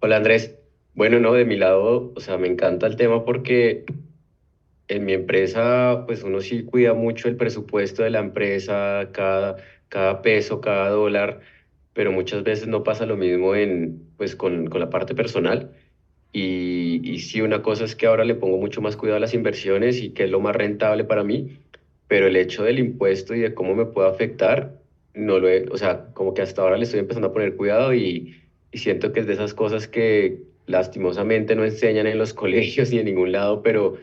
Hola Andrés. Bueno, no, de mi lado, o sea, me encanta el tema porque en mi empresa, pues uno sí cuida mucho el presupuesto de la empresa, cada peso, cada dólar, pero muchas veces no pasa lo mismo pues con la parte personal. Y sí, una cosa es que ahora le pongo mucho más cuidado a las inversiones y qué es lo más rentable para mí, pero el hecho del impuesto y de cómo me puede afectar, no o sea, como que hasta ahora le estoy empezando a poner cuidado y siento que es de esas cosas que lastimosamente no enseñan en los colegios ni en ningún lado, pero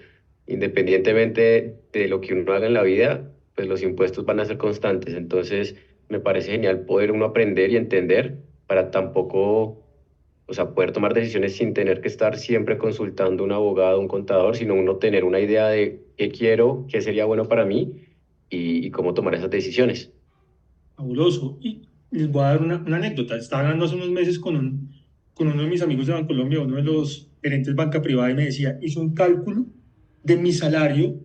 independientemente de lo que uno haga en la vida, pues los impuestos van a ser constantes. Entonces, me parece genial poder uno aprender y entender para tampoco, o sea, poder tomar decisiones sin tener que estar siempre consultando a un abogado, un contador, sino uno tener una idea de qué quiero, qué sería bueno para mí y cómo tomar esas decisiones. Fabuloso. Y les voy a dar una anécdota. Estaba hablando hace unos meses con uno de mis amigos de Bancolombia, uno de los gerentes de banca privada, y me decía, hizo un cálculo de mi salario,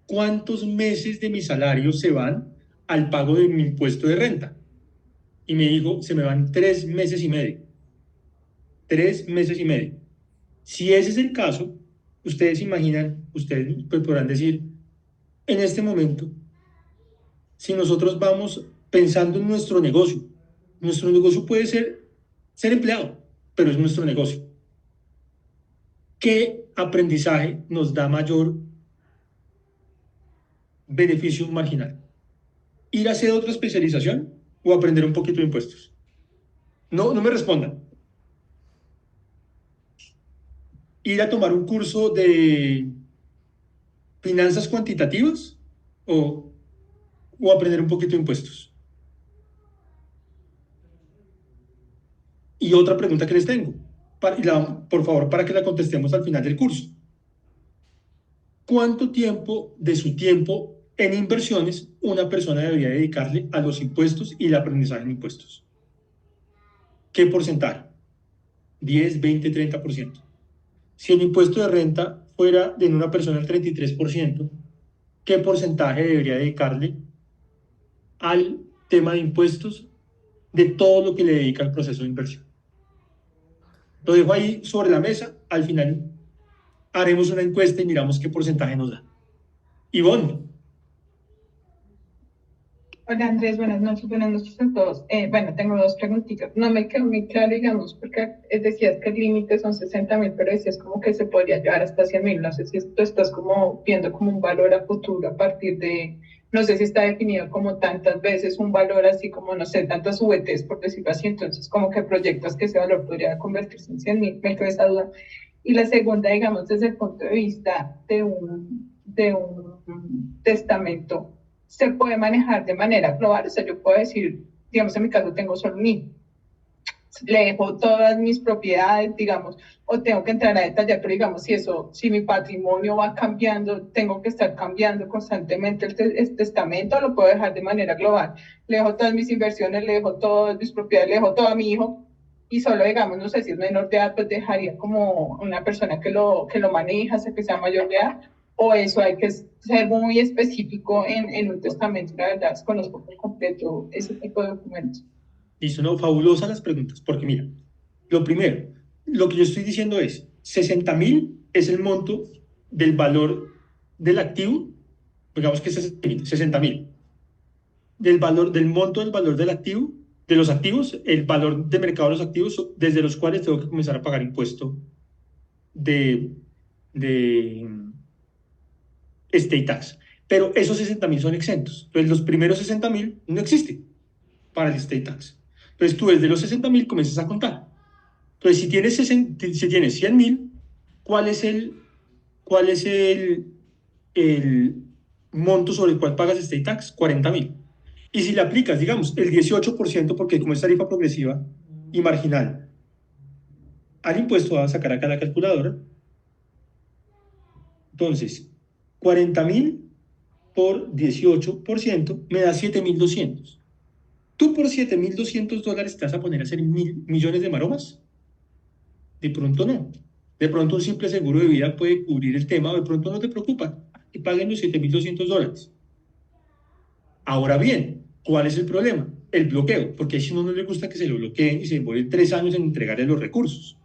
cuántos meses de mi salario se van al pago de mi impuesto de renta. Y me dijo, se me van 3 meses y medio. 3 meses y medio. Si ese es el caso, ustedes imaginan, ustedes pues podrán decir, en este momento, si nosotros vamos pensando en nuestro negocio puede ser empleado, pero es nuestro negocio. ¿Qué aprendizaje nos da mayor beneficio marginal? ¿Ir a hacer otra especialización o aprender un poquito de impuestos? No me respondan. ¿Ir a tomar un curso de finanzas cuantitativas o aprender un poquito de impuestos? Y otra pregunta que les tengo, por favor, para que la contestemos al final del curso. ¿Cuánto tiempo de su tiempo en inversiones una persona debería dedicarle a los impuestos y el aprendizaje en impuestos? ¿Qué porcentaje? 10, 20, 30%. Si el impuesto de renta fuera de una persona el 33%, ¿qué porcentaje debería dedicarle al tema de impuestos de todo lo que le dedica al proceso de inversión? Lo dejo ahí sobre la mesa. Al final haremos una encuesta y miramos qué porcentaje nos da. Ivonne. Hola Andrés, buenas noches a todos. Bueno, tengo dos preguntitas. No me quedó muy claro, digamos, porque decías que el límite son 60.000, pero decías como que se podría llevar hasta 100.000. No sé si tú estás como viendo como un valor a futuro a partir de, no sé si está definido como tantas veces un valor así como, no sé, tantas VTs, por decirlo así. Entonces, como que proyectas que ese valor podría convertirse en 100.000. Me quedó esa duda. Y la segunda, digamos, desde el punto de vista de un testamento, se puede manejar de manera global. O sea, yo puedo decir, digamos, en mi caso tengo solo un hijo, le dejo todas mis propiedades, digamos, o tengo que entrar a detallar, pero digamos, si mi patrimonio va cambiando, tengo que estar cambiando constantemente el testamento, lo puedo dejar de manera global. Le dejo todas mis inversiones, le dejo todas mis propiedades, le dejo todo a mi hijo, y solo, digamos, no sé si es menor de edad, pues dejaría como una persona que lo maneja hasta que sea mayor de edad, o eso hay que ser muy específico en un testamento. La verdad, desconozco por completo ese tipo de documentos. Listo, no, fabulosas las preguntas, porque mira, lo primero, lo que yo estoy diciendo es, 60.000 es el monto del valor del activo, digamos que es 60.000, del monto del valor del activo, de los activos, el valor de mercado de los activos, desde los cuales tengo que comenzar a pagar impuesto de estate tax. Pero esos 60.000 son exentos. Entonces, los primeros 60.000 no existen para el estate tax. Entonces, tú desde los 60.000 comienzas a contar. Entonces, si tienes 100.000, ¿cuál es el monto sobre el cual pagas estate tax? 40.000. Y si le aplicas, digamos, el 18%, porque como es tarifa progresiva y marginal, al impuesto vas a sacar acá la calculadora. Entonces, 40.000 por 18% me da 7.200. ¿Tú por $7.200 te vas a poner a hacer 1.000 millones de maromas? De pronto no. De pronto un simple seguro de vida puede cubrir el tema, o de pronto no te preocupa, y paguen los $7.200. Ahora bien, ¿cuál es el problema? El bloqueo, porque si a uno no le gusta que se lo bloqueen y se demoren 3 años en entregarle los recursos.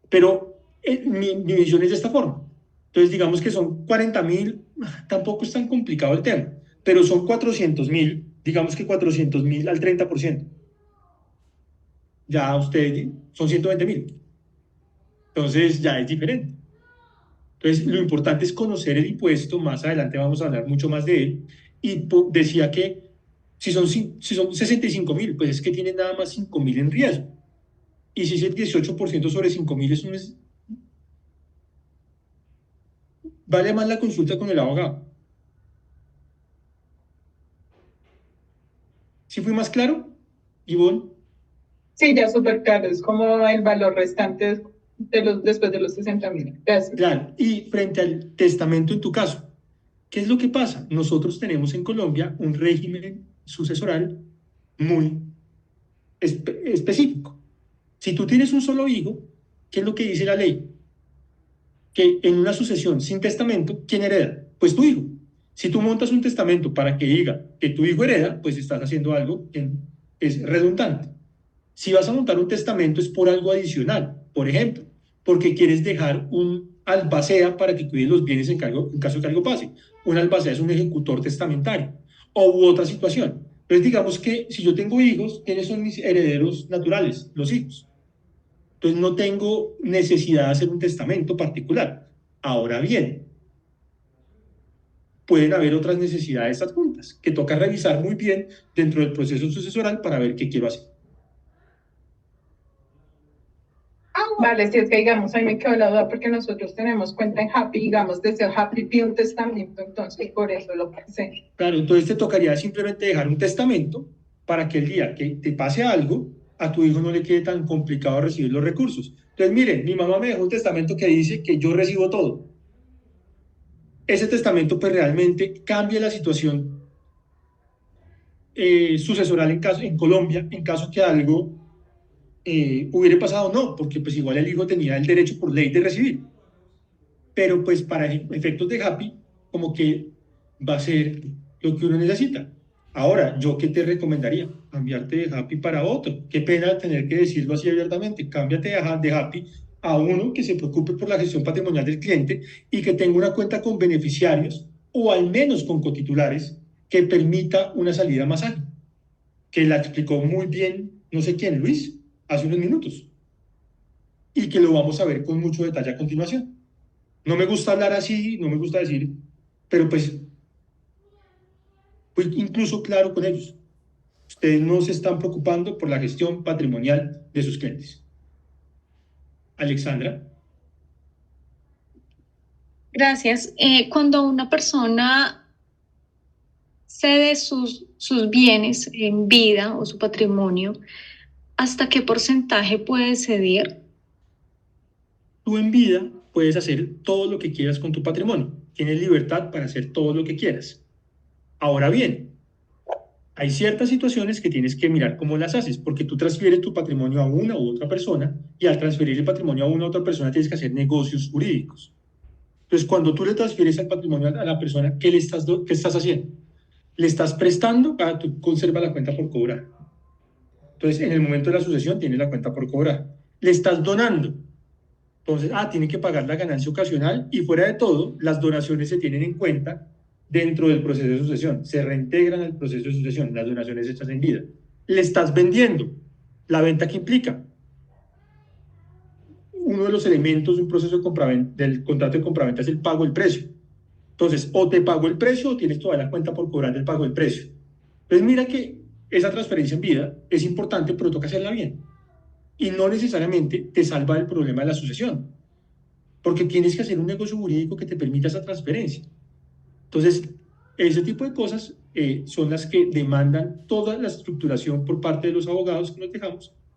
Pero mi visión es de esta forma. Entonces, digamos que son 40.000, tampoco es tan complicado el tema, pero son 400.000, digamos que 400.000 al 30%. Ya usted, son 120.000. Entonces, ya es diferente. Entonces, lo importante es conocer el impuesto, más adelante vamos a hablar mucho más de él, y decía que si son 65.000, pues es que tienen nada más 5.000 en riesgo. Y si es el 18% sobre 5.000, es un... Vale más la consulta con el abogado. ¿Sí fui más claro, Ivonne? Sí, ya súper claro. Es como el valor restante después de los 60.000. Gracias. Claro. Y frente al testamento en tu caso, ¿qué es lo que pasa? Nosotros tenemos en Colombia un régimen sucesoral muy específico. Si tú tienes un solo hijo, ¿qué es lo que dice la ley? Que en una sucesión sin testamento, ¿quién hereda? Pues tu hijo. Si tú montas un testamento para que diga que tu hijo hereda, pues estás haciendo algo que es redundante. Si vas a montar un testamento es por algo adicional. Por ejemplo, porque quieres dejar un albacea para que cuide los bienes en caso de que algo pase. Un albacea es un ejecutor testamentario u otra situación. Entonces, digamos que si yo tengo hijos, ¿quiénes son mis herederos naturales? Los hijos. Entonces, no tengo necesidad de hacer un testamento particular. Ahora bien, pueden haber otras necesidades adjuntas que toca revisar muy bien dentro del proceso sucesoral para ver qué quiero hacer. Vale, si es que digamos, ahí me quedó la duda porque nosotros tenemos cuenta en Happy, digamos, desde Happy pide un testamento, entonces por eso lo pensé. Claro, entonces te tocaría simplemente dejar un testamento para que el día que te pase algo, a tu hijo no le quede tan complicado recibir los recursos. Entonces, miren, mi mamá me dejó un testamento que dice que yo recibo todo. Ese testamento pues realmente cambia la situación sucesoral en Colombia, en caso que algo hubiera pasado, no, porque pues igual el hijo tenía el derecho por ley de recibir. Pero pues para efectos de Happy, como que va a ser lo que uno necesita. Ahora, ¿yo qué te recomendaría? Cambiarte de Happy para otro. Qué pena tener que decirlo así abiertamente. Cámbiate de Happy a uno que se preocupe por la gestión patrimonial del cliente y que tenga una cuenta con beneficiarios o al menos con cotitulares que permita una salida más ágil. Que la explicó muy bien, no sé quién, Luis, hace unos minutos. Y que lo vamos a ver con mucho detalle a continuación. No me gusta hablar así, no me gusta decir, pero pues incluso claro con ellos. Ustedes no se están preocupando por la gestión patrimonial de sus clientes. Alexandra. Gracias. Cuando una persona cede sus bienes en vida o su patrimonio, ¿hasta qué porcentaje puede ceder? Tú en vida puedes hacer todo lo que quieras con tu patrimonio. Tienes libertad para hacer todo lo que quieras. Ahora bien, hay ciertas situaciones que tienes que mirar cómo las haces, porque tú transfieres tu patrimonio a una u otra persona y al transferir el patrimonio a una u otra persona tienes que hacer negocios jurídicos. Entonces, cuando tú le transfieres el patrimonio a la persona, ¿qué estás haciendo? Le estás prestando, tú conservas la cuenta por cobrar. Entonces, en el momento de la sucesión tienes la cuenta por cobrar. Le estás donando. Entonces, tiene que pagar la ganancia ocasional y fuera de todo, las donaciones se tienen en cuenta dentro del proceso de sucesión. Se reintegran al proceso de sucesión, las donaciones hechas en vida. Le estás vendiendo. La venta que implica. Uno de los elementos de un proceso de compraventa, del contrato de compraventa es el pago del precio. Entonces, o te pago el precio o tienes toda la cuenta por cobrar del pago del precio. Entonces, mira que esa transferencia en vida es importante, pero toca hacerla bien. Y no necesariamente te salva el problema de la sucesión, porque tienes que hacer un negocio jurídico que te permita esa transferencia. Entonces, ese tipo de cosas son las que demandan toda la estructuración por parte de los abogados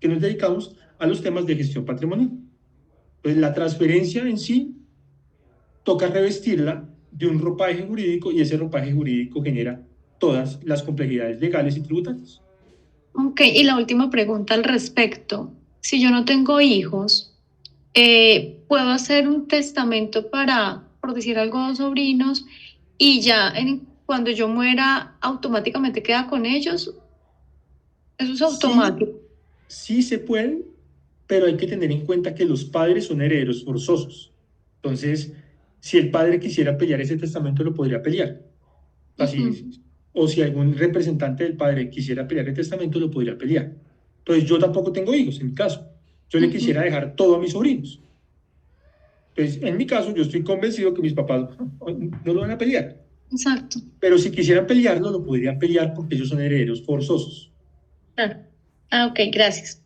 que nos dedicamos a los temas de gestión patrimonial. Entonces, la transferencia en sí toca revestirla de un ropaje jurídico y ese ropaje jurídico genera todas las complejidades legales y tributarias. Ok, y la última pregunta al respecto. Si yo no tengo hijos, ¿puedo hacer un testamento para, por decir algo, 2 sobrinos y ya cuando yo muera automáticamente queda con ellos? ¿Eso es automático? Sí se puede, pero hay que tener en cuenta que los padres son herederos forzosos. Entonces, si el padre quisiera pelear ese testamento, lo podría pelear. Así, o si algún representante del padre quisiera pelear el testamento, lo podría pelear. Entonces, yo tampoco tengo hijos, en mi caso. Yo le quisiera dejar todo a mis sobrinos. Entonces, en mi caso, yo estoy convencido que mis papás no lo van a pelear. Exacto. Pero si quisieran pelearlo, lo podrían pelear porque ellos son herederos forzosos. Claro. Ok, gracias.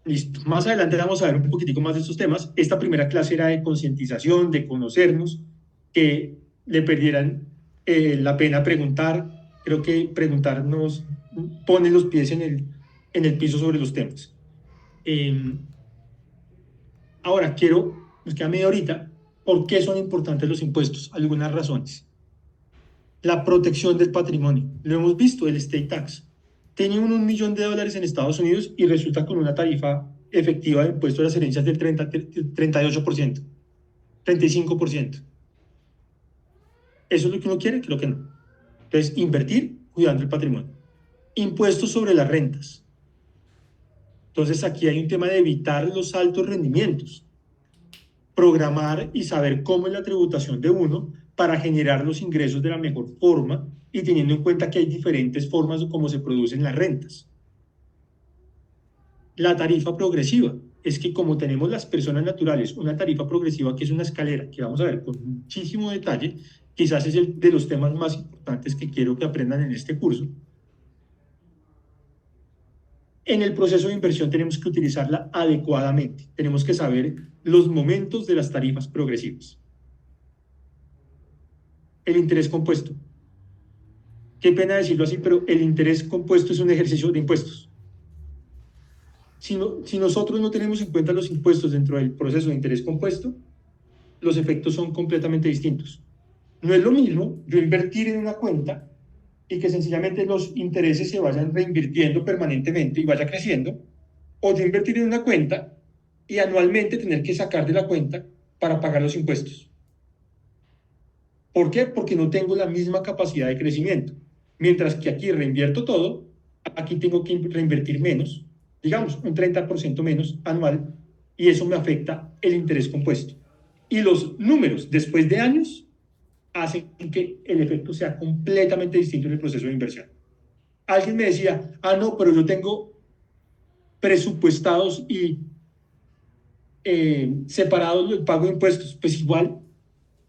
Listo. Más adelante vamos a ver un poquitico más de estos temas. Esta primera clase era de concientización, de conocernos, que le perdieran la pena preguntar. Creo que preguntar nos pone los pies en el piso sobre los temas. Ahora, nos queda media horita. ¿Por qué son importantes los impuestos? Algunas razones. La protección del patrimonio. Lo hemos visto, el estate tax. Tiene $1 millón en Estados Unidos y resulta con una tarifa efectiva de impuesto de las herencias del 38%, 35%. ¿Eso es lo que uno quiere? Creo que no. Entonces, invertir cuidando el patrimonio. Impuestos sobre las rentas. Entonces aquí hay un tema de evitar los altos rendimientos, programar y saber cómo es la tributación de uno para generar los ingresos de la mejor forma y teniendo en cuenta que hay diferentes formas de cómo se producen las rentas. La tarifa progresiva es que como tenemos las personas naturales, una tarifa progresiva que es una escalera que vamos a ver con muchísimo detalle, quizás es el de los temas más importantes que quiero que aprendan en este curso. En el proceso de inversión tenemos que utilizarla adecuadamente. Tenemos que saber los momentos de las tarifas progresivas. El interés compuesto. Qué pena decirlo así, pero el interés compuesto es un ejercicio de impuestos. Si nosotros no tenemos en cuenta los impuestos dentro del proceso de interés compuesto, los efectos son completamente distintos. No es lo mismo yo invertir en una cuenta y que sencillamente los intereses se vayan reinvirtiendo permanentemente y vaya creciendo, o yo invertir en una cuenta y anualmente tener que sacar de la cuenta para pagar los impuestos. ¿Por qué? Porque no tengo la misma capacidad de crecimiento. Mientras que aquí reinvierto todo, aquí tengo que reinvertir menos, digamos un 30% menos anual, y eso me afecta el interés compuesto. Y los números después de años hacen que el efecto sea completamente distinto en el proceso de inversión. Alguien me decía, no, pero yo tengo presupuestados y separados el pago de impuestos. Pues igual,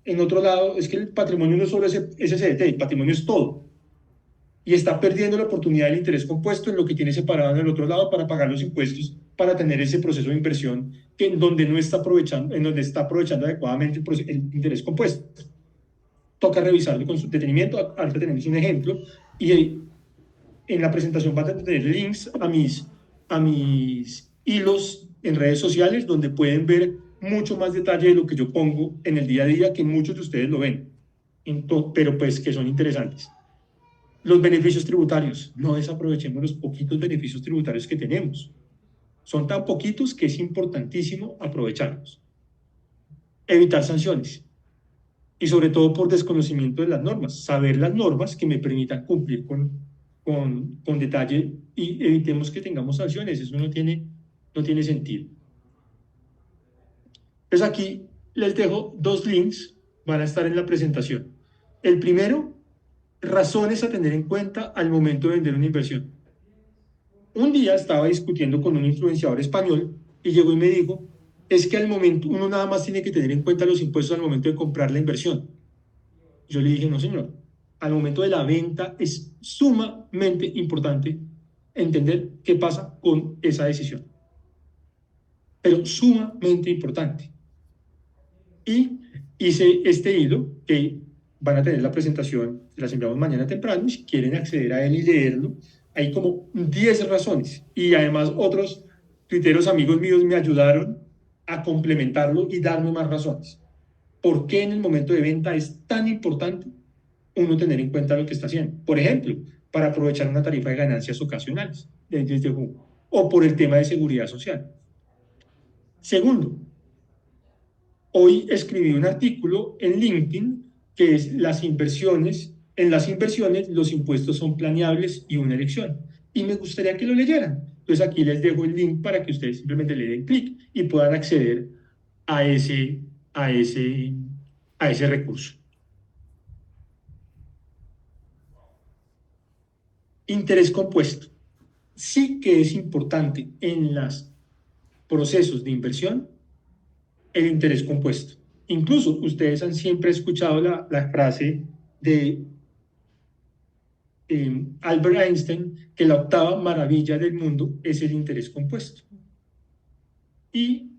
en otro lado, es que el patrimonio no es solo ese CDT, el patrimonio es todo. Y está perdiendo la oportunidad del interés compuesto en lo que tiene separado en el otro lado para pagar los impuestos, para tener ese proceso de inversión que en donde no está aprovechando, en donde está aprovechando adecuadamente el interés compuesto. Toca revisarlo con su detenimiento. Ahorita tenemos un ejemplo y en la presentación van a tener links a mis hilos en redes sociales donde pueden ver mucho más detalle de lo que yo pongo en el día a día, que muchos de ustedes lo ven, pero pues que son interesantes. Los beneficios tributarios, no desaprovechemos los poquitos beneficios tributarios que tenemos. Son tan poquitos que es importantísimo aprovecharlos. Evitar sanciones. Y sobre todo por desconocimiento de las normas, saber las normas que me permitan cumplir con detalle y evitemos que tengamos sanciones, eso no tiene sentido. Pues aquí les dejo 2 links, van a estar en la presentación. El primero, razones a tener en cuenta al momento de vender una inversión. Un día estaba discutiendo con un influenciador español y llegó y me dijo, es que al momento, uno nada más tiene que tener en cuenta los impuestos al momento de comprar la inversión. Yo le dije, no señor, al momento de la venta es sumamente importante entender qué pasa con esa decisión. Pero sumamente importante. Y hice este hilo que van a tener la presentación, las enviamos mañana temprano, y si quieren acceder a él y leerlo, hay como 10 razones. Y además otros tuiteros amigos míos me ayudaron a complementarlo y darme más razones. ¿Por qué en el momento de venta es tan importante uno tener en cuenta lo que está haciendo? Por ejemplo, para aprovechar una tarifa de ganancias ocasionales desde jugo, o por el tema de seguridad social. Segundo, hoy escribí un artículo en LinkedIn que es las inversiones. En las inversiones los impuestos son planeables y una elección. Y me gustaría que lo leyeran. Entonces aquí les dejo el link para que ustedes simplemente le den clic y puedan acceder a ese recurso. Interés compuesto. Sí que es importante en los procesos de inversión el interés compuesto. Incluso ustedes han siempre escuchado la frase de Albert Einstein, que la octava maravilla del mundo es el interés compuesto. Y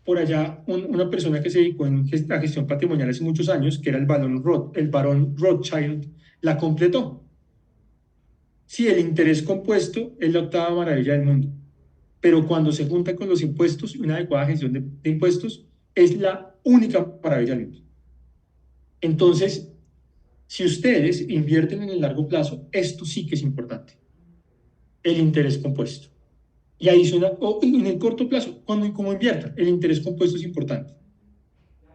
por allá una persona que se dedicó a gestión patrimonial hace muchos años, que era el barón Rothschild, la completó. Sí, el interés compuesto es la octava maravilla del mundo, pero cuando se junta con los impuestos y una adecuada gestión de impuestos, es la única maravilla del mundo. Entonces, si ustedes invierten en el largo plazo, esto sí que es importante, el interés compuesto. Y ahí suena, en el corto plazo, como inviertan, el interés compuesto es importante.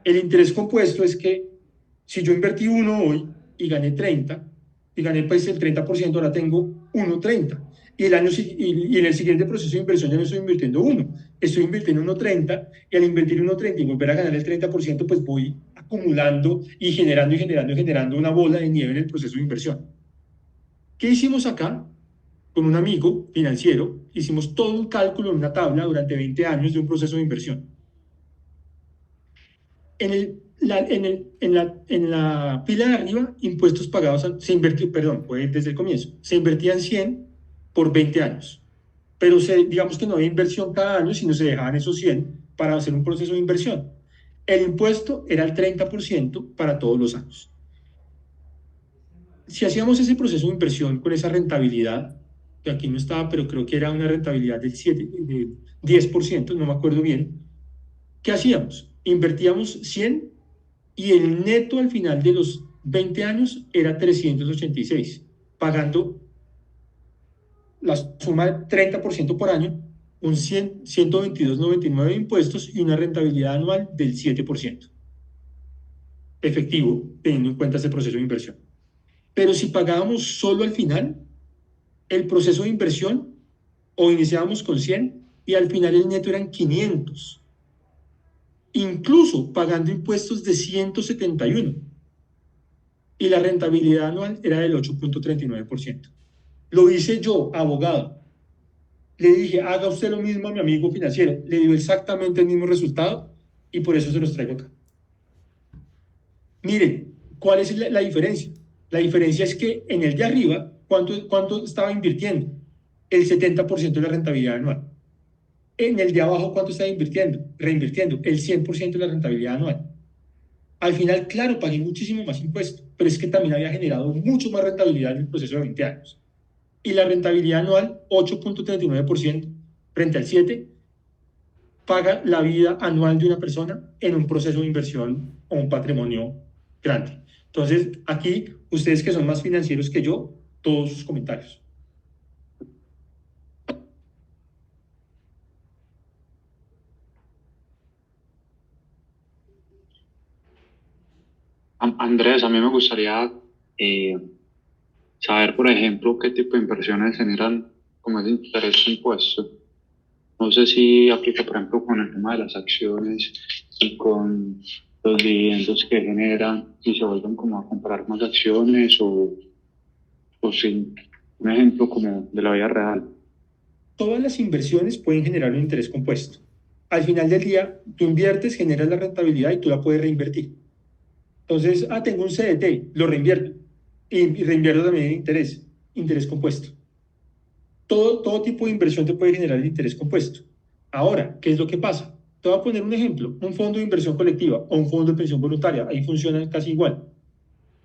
El interés compuesto es que si yo invertí 1 hoy y gané 30, y gané pues el 30%, ahora tengo 1,30. y en el siguiente proceso de inversión ya no estoy invirtiendo 1, estoy invirtiendo 1.30, y al invertir 1.30 y volver a ganar el 30%, pues voy acumulando y generando una bola de nieve en el proceso de inversión. ¿Qué hicimos acá? Con un amigo financiero, hicimos todo un cálculo en una tabla durante 20 años de un proceso de inversión. En la fila de arriba, impuestos pagados, se invirtió, perdón, fue desde el comienzo, se invertían 100 por 20 años, pero digamos que no había inversión cada año, sino se dejaban esos 100 para hacer un proceso de inversión. El impuesto era el 30% para todos los años. Si hacíamos ese proceso de inversión con esa rentabilidad, que aquí no estaba, pero creo que era una rentabilidad del 10%, no me acuerdo bien, ¿qué hacíamos? Invertíamos 100 y el neto al final de los 20 años era 386, pagando la suma de 30% por año, un 122,99 de impuestos y una rentabilidad anual del 7%. Efectivo, teniendo en cuenta ese proceso de inversión. Pero si pagábamos solo al final, el proceso de inversión, o iniciábamos con 100 y al final el neto eran 500, incluso pagando impuestos de 171, y la rentabilidad anual era del 8.39%. Lo hice yo, abogado. Le dije, haga usted lo mismo a mi amigo financiero. Le dio exactamente el mismo resultado y por eso se los traigo acá. Miren, ¿cuál es la diferencia? La diferencia es que en el de arriba, ¿cuánto estaba invirtiendo? El 70% de la rentabilidad anual. En el de abajo, ¿cuánto estaba reinvirtiendo? El 100% de la rentabilidad anual. Al final, claro, pagué muchísimo más impuesto, pero es que también había generado mucho más rentabilidad en el proceso de 20 años. Y la rentabilidad anual, 8.39% frente al 7%, paga la vida anual de una persona en un proceso de inversión o un patrimonio grande. Entonces, aquí, ustedes que son más financieros que yo, todos sus comentarios. Andrés, a mí me gustaría saber, por ejemplo, qué tipo de inversiones generan como ese interés impuesto. No sé si aplica, por ejemplo, con el tema de las acciones y con los dividendos que generan y se vuelven como a comprar más acciones o sin un ejemplo como de la vida real. Todas las inversiones pueden generar un interés compuesto. Al final del día, tú inviertes, generas la rentabilidad y tú la puedes reinvertir. Entonces, tengo un CDT, lo reinvierto y reinvierto también en interés compuesto. Todo tipo de inversión te puede generar el interés compuesto. Ahora, ¿qué es lo que pasa? Te voy a poner un ejemplo, un fondo de inversión colectiva o un fondo de pensión voluntaria, ahí funcionan casi igual.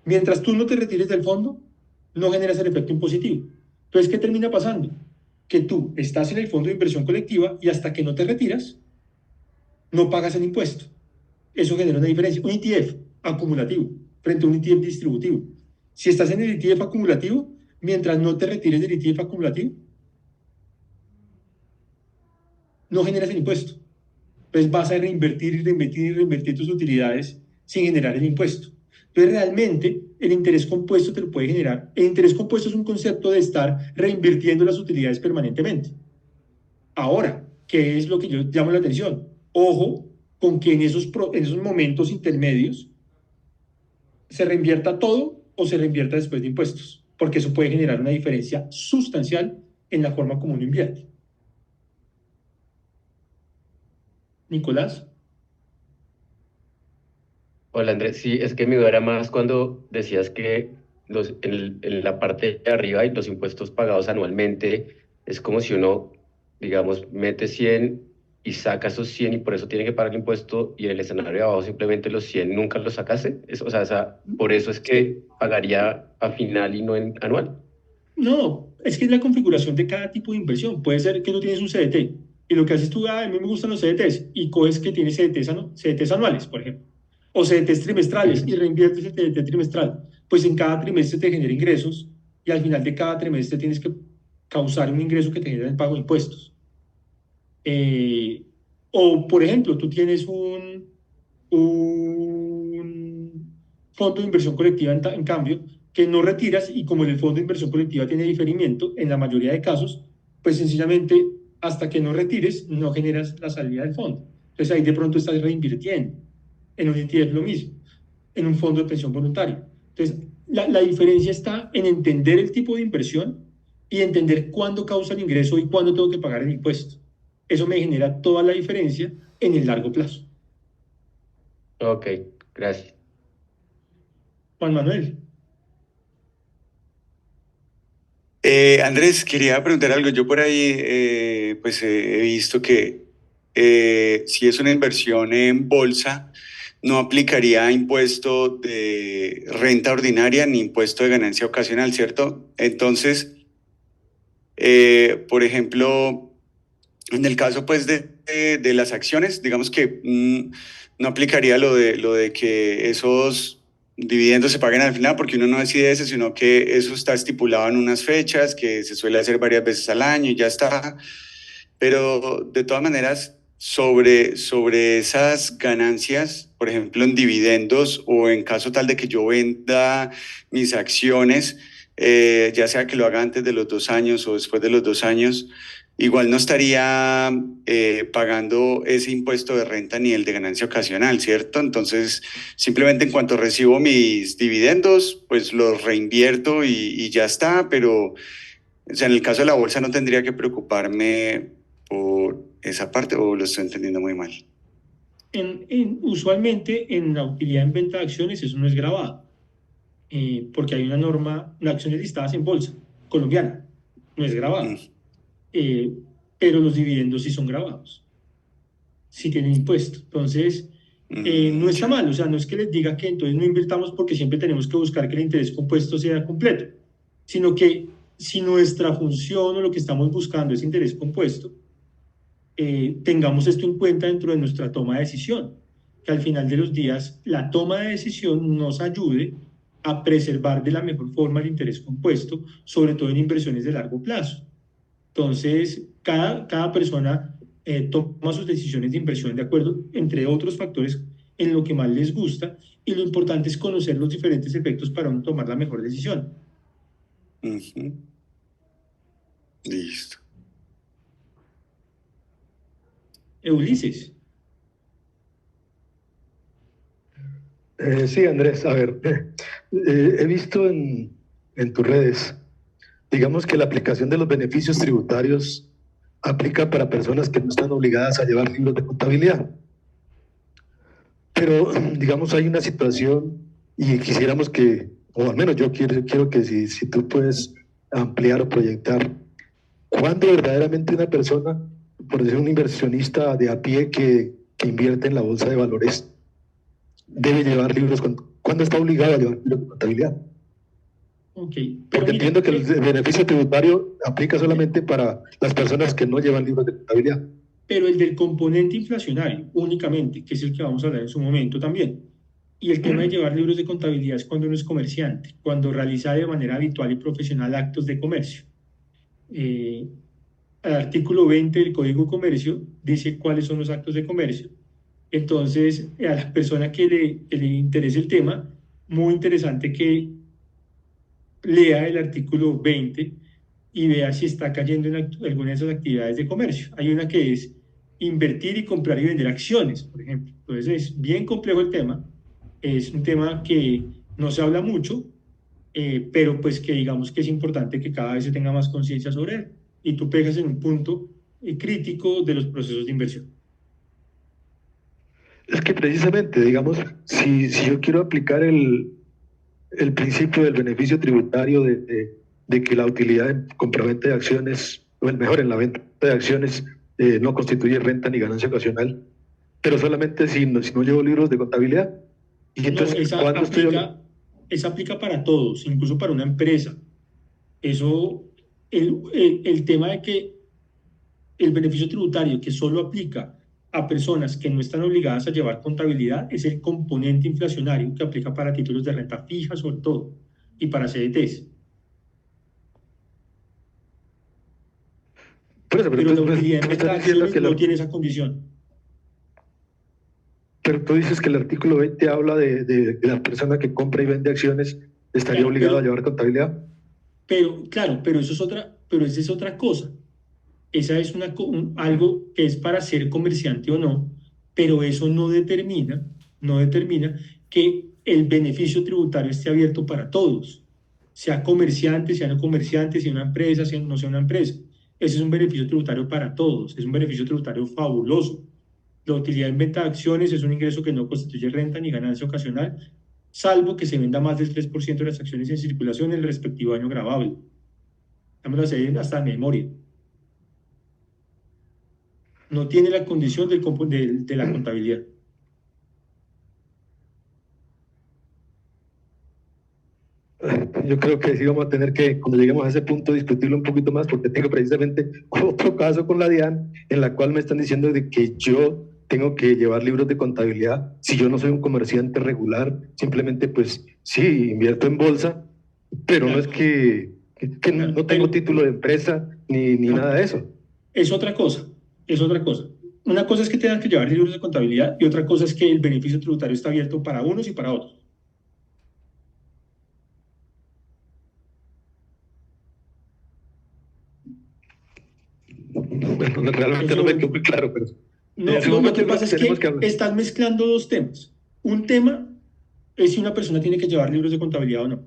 Mientras tú no te retires del fondo, no generas el efecto impositivo. Entonces, ¿qué termina pasando? Que tú estás en el fondo de inversión colectiva y hasta que no te retiras, no pagas el impuesto. Eso genera una diferencia. Un ETF acumulativo frente a un ETF distributivo. Si estás en el ETF acumulativo, mientras no te retires del ETF acumulativo, no generas el impuesto. Entonces vas a reinvertir tus utilidades sin generar el impuesto. Entonces realmente el interés compuesto te lo puede generar. El interés compuesto es un concepto de estar reinvirtiendo las utilidades permanentemente. Ahora, ¿qué es lo que yo llamo la atención? Ojo con que en esos momentos intermedios se reinvierta todo o se reinvierta después de impuestos, porque eso puede generar una diferencia sustancial en la forma como uno invierte. Nicolás. Hola Andrés, sí, es que mi duda era más cuando decías que en la parte de arriba y los impuestos pagados anualmente, es como si uno, digamos, mete 100 y saca esos 100 y por eso tiene que pagar el impuesto y en el escenario de abajo simplemente los 100 nunca los sacase. Por eso es que pagaría a final y no en anual. No, es que es la configuración de cada tipo de inversión. Puede ser que tú tienes un CDT y lo que haces tú, a mí me gustan los CDTs y coges que tienes CDTs anuales, por ejemplo, o CDTs trimestrales y reinviertes el CDT trimestral. Pues en cada trimestre te genera ingresos y al final de cada trimestre tienes que causar un ingreso que te genera el pago de impuestos. O, por ejemplo, tú tienes un fondo de inversión colectiva en cambio, que no retiras y como el fondo de inversión colectiva tiene diferimiento, en la mayoría de casos, pues sencillamente hasta que no retires no generas la salida del fondo. Entonces ahí de pronto estás reinvirtiendo. En un ETF lo mismo, en un fondo de pensión voluntario. Entonces la diferencia está en entender el tipo de inversión y entender cuándo causa el ingreso y cuándo tengo que pagar el impuesto. Eso me genera toda la diferencia en el largo plazo. Ok, gracias. Juan Manuel. Andrés, quería preguntar algo. Yo por ahí pues he visto que si es una inversión en bolsa, no aplicaría impuesto de renta ordinaria ni impuesto de ganancia ocasional, ¿cierto? Entonces, por ejemplo, en el caso pues de las acciones, digamos que no aplicaría lo de que esos dividendos se paguen al final, porque uno no decide eso, sino que eso está estipulado en unas fechas, que se suele hacer varias veces al año y ya está. Pero de todas maneras, sobre esas ganancias, por ejemplo, en dividendos o en caso tal de que yo venda mis acciones, ya sea que lo haga antes de los 2 años o después de los 2 años, igual no estaría pagando ese impuesto de renta ni el de ganancia ocasional, ¿cierto? Entonces, simplemente en cuanto recibo mis dividendos, pues los reinvierto y ya está, pero o sea, en el caso de la bolsa no tendría que preocuparme por esa parte, o lo estoy entendiendo muy mal. Usualmente en la utilidad en venta de acciones eso no es grabado, porque hay una norma, las acciones listadas en bolsa colombiana, no es grabado. Pero los dividendos sí son grabados, sí tienen impuesto. Entonces, no está mal, o sea, no es que les diga que entonces no invirtamos porque siempre tenemos que buscar que el interés compuesto sea completo, sino que si nuestra función o lo que estamos buscando es interés compuesto, tengamos esto en cuenta dentro de nuestra toma de decisión, que al final de los días la toma de decisión nos ayude a preservar de la mejor forma el interés compuesto, sobre todo en inversiones de largo plazo. Entonces, cada persona toma sus decisiones de inversión de acuerdo, entre otros factores, en lo que más les gusta, y lo importante es conocer los diferentes efectos para uno tomar la mejor decisión. Listo. Ulises. Sí, Andrés, a ver, he visto en tus redes, digamos que la aplicación de los beneficios tributarios aplica para personas que no están obligadas a llevar libros de contabilidad. Pero, digamos, hay una situación y quisiéramos que, o al menos yo quiero que si tú puedes ampliar o proyectar, ¿cuándo verdaderamente una persona, por decir un inversionista de a pie que invierte en la bolsa de valores, debe llevar libros, ¿cuándo está obligado a llevar libros de contabilidad? Okay, porque entiendo que el beneficio tributario aplica solamente para las personas que no llevan libros de contabilidad. Pero el del componente inflacionario únicamente, que es el que vamos a hablar en su momento también. Y el tema de llevar libros de contabilidad es cuando uno es comerciante, cuando realiza de manera habitual y profesional actos de comercio. El artículo 20 del Código de Comercio dice cuáles son los actos de comercio. Entonces, a la persona que le interese el tema, muy interesante que lea el artículo 20 y vea si está cayendo en alguna de esas actividades de comercio. Hay una que es invertir y comprar y vender acciones, por ejemplo. Entonces es bien complejo el tema, es un tema que no se habla mucho, pero pues que digamos que es importante que cada vez se tenga más conciencia sobre él. Y tú pegas en un punto crítico de los procesos de inversión. Es que precisamente, digamos, si yo quiero aplicar el principio del beneficio tributario de que la utilidad en compraventa de acciones, o el mejor en la venta de acciones, no constituye renta ni ganancia ocasional, pero solamente si no llevo libros de contabilidad. Y entonces, no, esa aplica para todos, incluso para una empresa. Eso, el tema de que el beneficio tributario que solo aplica a personas que no están obligadas a llevar contabilidad es el componente inflacionario que aplica para títulos de renta fija sobre todo y para CDTs. Pero la utilidad en venta de acciones no tiene esa condición. Pero tú dices que el artículo 20 habla de la persona que compra y vende acciones, estaría Claro, obligado a llevar contabilidad. pero esa es otra cosa. Esa es algo que es para ser comerciante o no, pero eso no determina que el beneficio tributario esté abierto para todos, sea comerciante, sea no comerciante, sea una empresa, sea no sea una empresa. Ese es un beneficio tributario para todos, es un beneficio tributario fabuloso. La utilidad en venta de acciones es un ingreso que no constituye renta ni ganancia ocasional, salvo que se venda más del 3% de las acciones en circulación en el respectivo año gravable. Dámoslo así hasta en memoria. No tiene la condición de la contabilidad. Yo creo que sí vamos a tener que, cuando lleguemos a ese punto, discutirlo un poquito más, porque tengo precisamente otro caso con la DIAN, en la cual me están diciendo de que yo tengo que llevar libros de contabilidad si yo no soy un comerciante regular, simplemente pues sí, invierto en bolsa, pero no es que no tengo título de empresa ni nada de eso. Es otra cosa, es otra cosa. Una cosa es que tengan que llevar libros de contabilidad y otra cosa es que el beneficio tributario está abierto para unos y para otros. Bueno, realmente no me quedó muy claro, pero... No, lo que pasa es que estás mezclando dos temas. Un tema es si una persona tiene que llevar libros de contabilidad o no.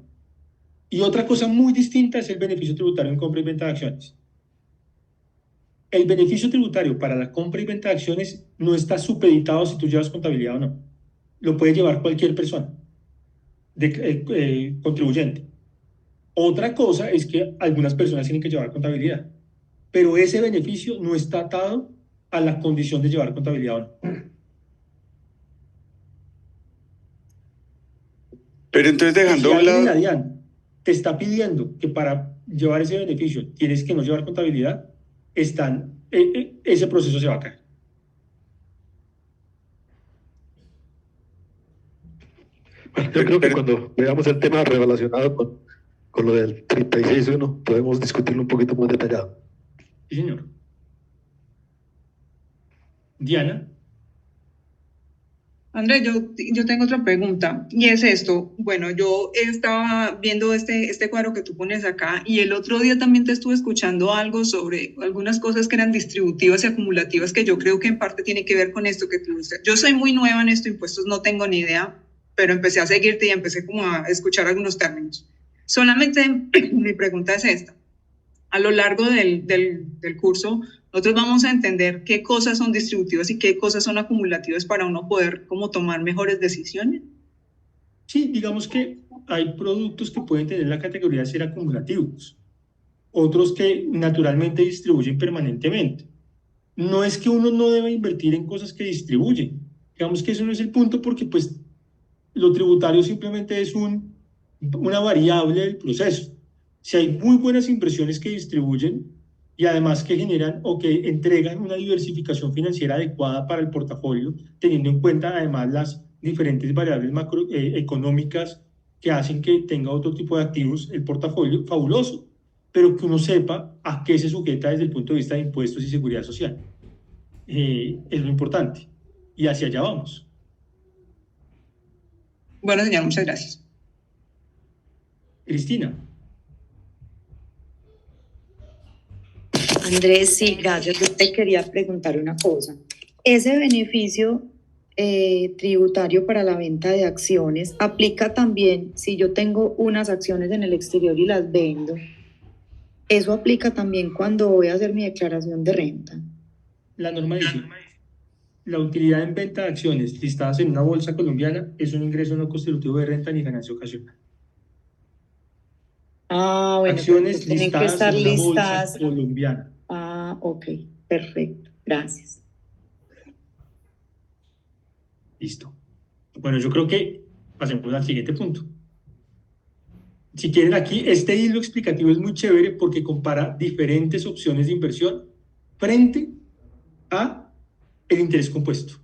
Y otra cosa muy distinta es el beneficio tributario en compra y venta de acciones. El beneficio tributario para la compra y venta de acciones no está supeditado si tú llevas contabilidad o no. Lo puede llevar cualquier persona, contribuyente. Otra cosa es que algunas personas tienen que llevar contabilidad, pero ese beneficio no está atado a la condición de llevar contabilidad o no. Pero entonces dejando Si a un alguien en lado... la DIAN te está pidiendo que para llevar ese beneficio tienes que no llevar contabilidad, ese proceso se va a caer. Yo creo que cuando veamos el tema relacionado con lo del 36.1, podemos discutirlo un poquito más detallado. Sí, señor. Diana. Andrés, yo tengo otra pregunta y es esto. Bueno, yo estaba viendo este cuadro que tú pones acá y el otro día también te estuve escuchando algo sobre algunas cosas que eran distributivas y acumulativas que yo creo que en parte tiene que ver con esto que tú dices. Yo soy muy nueva en esto, impuestos, no tengo ni idea, pero empecé a seguirte y empecé como a escuchar algunos términos. Solamente mi pregunta es esta. A lo largo del curso, nosotros vamos a entender qué cosas son distributivas y qué cosas son acumulativas para uno poder como tomar mejores decisiones. Sí, digamos que hay productos que pueden tener la categoría de ser acumulativos, otros que naturalmente distribuyen permanentemente. No es que uno no deba invertir en cosas que distribuyen. Digamos que eso no es el punto porque pues lo tributario simplemente es una variable del proceso. Si hay muy buenas inversiones que distribuyen y además que generan o que entregan una diversificación financiera adecuada para el portafolio, teniendo en cuenta además las diferentes variables macroeconómicas que hacen que tenga otro tipo de activos, el portafolio, fabuloso, pero que uno sepa a qué se sujeta desde el punto de vista de impuestos y seguridad social. Es lo importante. Y hacia allá vamos. Bueno, señor, muchas gracias. Cristina. Andrés, sí, gracias. Yo te quería preguntar una cosa. Ese beneficio tributario para la venta de acciones aplica también si yo tengo unas acciones en el exterior y las vendo. ¿Eso aplica también cuando voy a hacer mi declaración de renta? La norma dice, la utilidad en venta de acciones listadas en una bolsa colombiana es un ingreso no constitutivo de renta ni ganancia ocasional. Ah, bueno, acciones tienen que listadas estar en una listadas. bolsa colombiana. Ah, ok, perfecto, gracias. Listo. Bueno, yo creo que pasemos al siguiente punto. Si quieren aquí, este hilo explicativo es muy chévere porque compara diferentes opciones de inversión frente a el interés compuesto.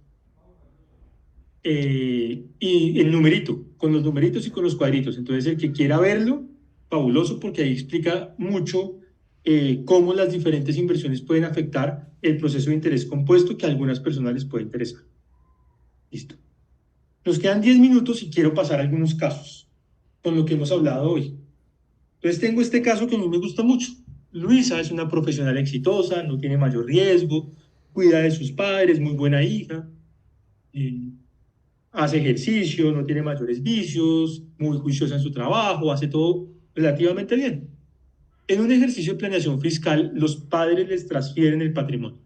Y el numerito, con los numeritos y con los cuadritos. Entonces, el que quiera verlo, fabuloso, porque ahí explica mucho cómo las diferentes inversiones pueden afectar el proceso de interés compuesto que a algunas personas les puede interesar. Listo. Nos quedan 10 minutos y quiero pasar a algunos casos. con lo que hemos hablado hoy. Entonces tengo este caso que a mí me gusta mucho. Luisa es una profesional exitosa, no tiene mayor riesgo, cuida de sus padres, muy buena hija, hace ejercicio, no tiene mayores vicios, muy juiciosa en su trabajo, hace todo relativamente bien. En un ejercicio de planeación fiscal, los padres les transfieren el patrimonio.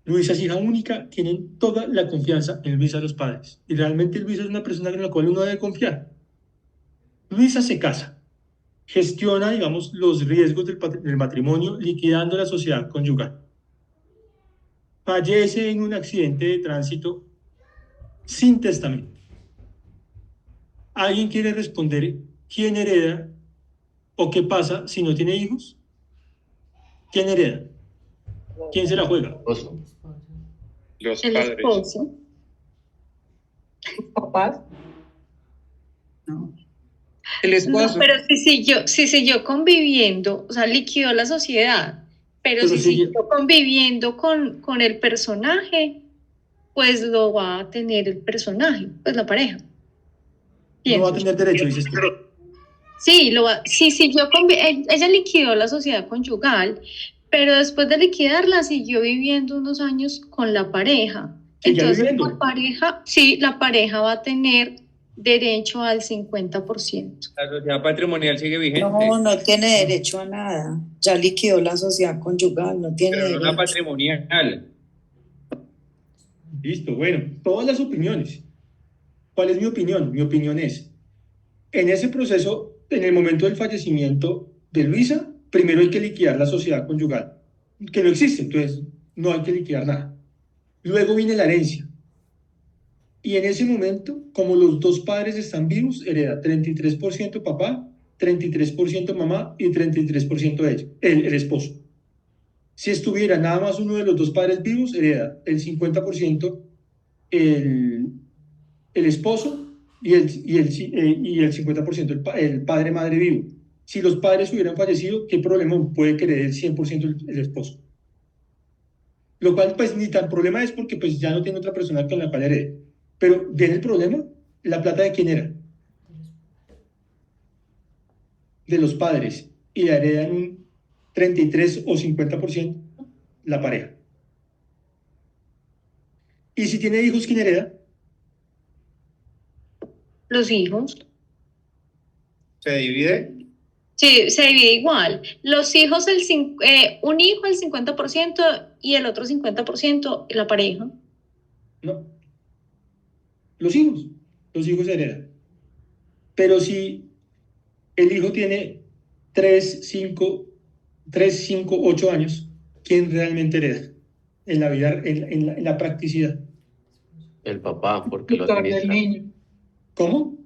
Luisa es hija única, tienen toda la confianza en Luisa los padres. Y realmente Luisa es una persona en la cual uno debe confiar. Luisa se casa, gestiona, digamos, los riesgos del matrimonio, liquidando la sociedad conyugal. Fallece en un accidente de tránsito sin testamento. ¿Alguien quiere responder quién hereda o qué pasa si no tiene hijos? ¿Quién hereda? ¿Quién se la juega? Los El padres. esposo. ¿Papás? El No, esposo. pero si siguió conviviendo, o sea, liquidó la sociedad, pero Pero si sigue- siguió conviviendo con el personaje, pues lo va a tener el personaje, pues la pareja. No va a Pienso. tener derecho, dices tú. Sí, ella liquidó la sociedad conyugal, pero después de liquidarla siguió viviendo unos años con la pareja. Sigue Entonces, viviendo. la pareja va a tener derecho al 50%. La sociedad patrimonial sigue vigente, No, no tiene derecho a nada. Ya liquidó la sociedad conyugal, no tiene pero no la derecho. patrimonial. Listo, bueno, todas las opiniones. ¿Cuál es mi opinión? Mi opinión es, en ese proceso, en el momento del fallecimiento de Luisa, primero hay que liquidar la sociedad conyugal, que no existe, entonces no hay que liquidar nada. Luego viene la herencia. Y en ese momento, como los dos padres están vivos, hereda 33% papá, 33% mamá y 33% ella, el esposo. Si estuviera nada más uno de los dos padres vivos, hereda el 50% el esposo y el 50% el padre madre vivo. Si los padres hubieran fallecido, ¿qué problema puede que herede el 100% el esposo? Lo cual pues ni tan problema es porque pues ya no tiene otra persona con la cual herede. Pero viene el problema, ¿la plata de quién era? De los padres. Y la heredan un 33 o 50% la pareja. Y si tiene hijos, ¿quién hereda? Los hijos. ¿Se divide? Sí, se divide igual. Los hijos, un hijo el 50% y el otro 50% la pareja. No. Los hijos heredan. Pero si el hijo tiene 3, 5, 8 años, ¿quién realmente hereda? En la vida, en la practicidad. El papá, porque El lo tutor del administra. niño. ¿Cómo?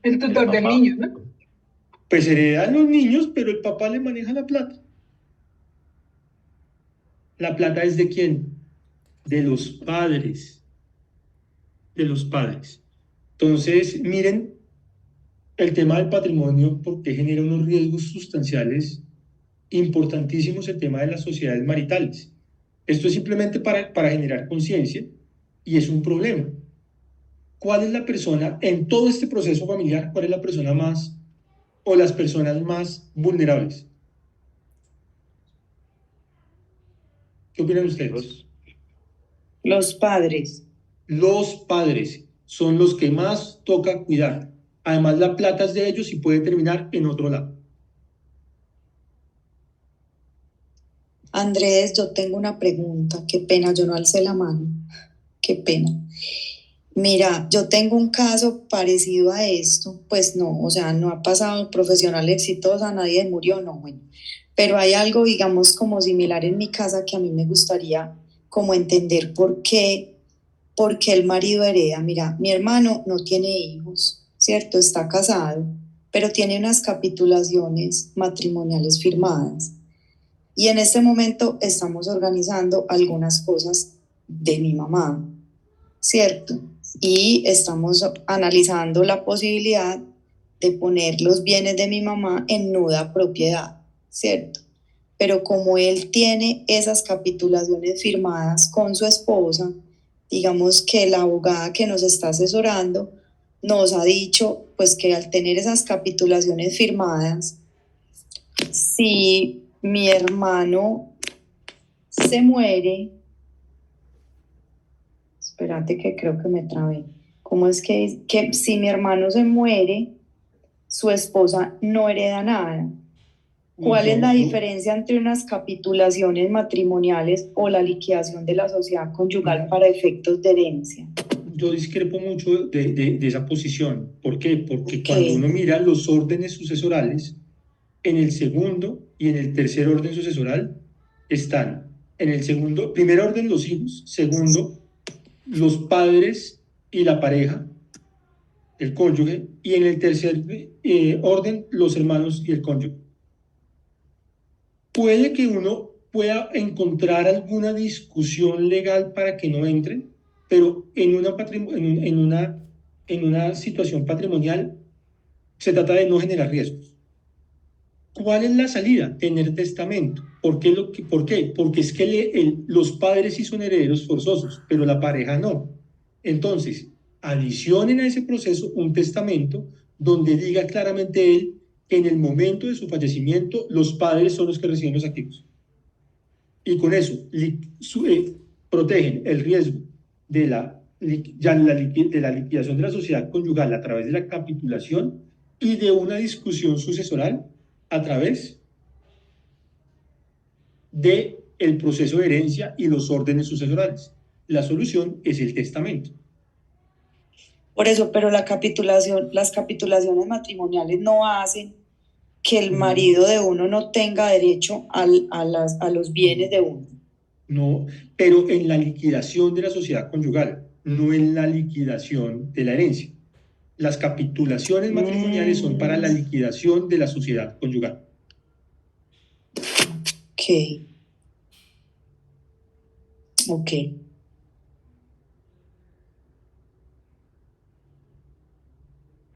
El tutor del papá. niño, ¿no? Pues heredan los niños, pero el papá le maneja la plata. ¿La plata es de quién? De los padres. De los padres. Entonces, miren el tema del patrimonio, porque genera unos riesgos sustanciales importantísimos, el tema de las sociedades maritales. Esto es simplemente para generar conciencia y es un problema. ¿Cuál es la persona en todo este proceso familiar? ¿Cuál es la persona más o las personas más vulnerables? ¿Qué opinan ustedes? Los padres. Los padres son los que más toca cuidar. Además, la plata es de ellos y puede terminar en otro lado. Andrés, yo tengo una pregunta. Qué pena, yo no alcé la mano. Qué pena. Mira, yo tengo un caso parecido a esto. Pues no, o sea, no ha pasado profesional exitosa, nadie murió, no, bueno. Pero hay algo, digamos, como similar en mi casa que a mí me gustaría como entender por qué el marido hereda. Mira, mi hermano no tiene hijos, ¿cierto? Está casado, pero tiene unas capitulaciones matrimoniales firmadas. Y en este momento estamos organizando algunas cosas de mi mamá, ¿cierto? Y estamos analizando la posibilidad de poner los bienes de mi mamá en nuda propiedad, ¿cierto? Pero como él tiene esas capitulaciones firmadas con su esposa, digamos que la abogada que nos está asesorando nos ha dicho pues que al tener esas capitulaciones firmadas, si mi hermano se muere, espérate que creo que me trabé, ¿cómo es que si mi hermano se muere, su esposa no hereda nada? ¿Cuál es la diferencia entre unas capitulaciones matrimoniales o la liquidación de la sociedad conyugal para efectos de herencia? Yo discrepo mucho de esa posición. ¿Por qué? Porque cuando uno mira los órdenes sucesorales, en el segundo y en el tercer orden sucesoral están, en el segundo, primer orden los hijos, segundo los padres y la pareja, el cónyuge, y en el tercer orden los hermanos y el cónyuge. Puede que uno pueda encontrar alguna discusión legal para que no entre, pero en una situación patrimonial se trata de no generar riesgos. ¿Cuál es la salida? Tener testamento. ¿Por qué? Porque es que los padres sí son herederos forzosos, pero la pareja no. Entonces, adicionen a ese proceso un testamento donde diga claramente él que en el momento de su fallecimiento los padres son los que reciben los activos. Y con eso protegen el riesgo de la liquidación de la sociedad conyugal a través de la capitulación y de una discusión sucesoral a través del proceso de herencia y los órdenes sucesorales. La solución es el testamento. Por eso, pero las capitulaciones matrimoniales no hacen que el marido de uno no tenga derecho a los bienes de uno. No, pero en la liquidación de la sociedad conyugal, no en la liquidación de la herencia. Las capitulaciones matrimoniales son para la liquidación de la sociedad conyugal. Ok.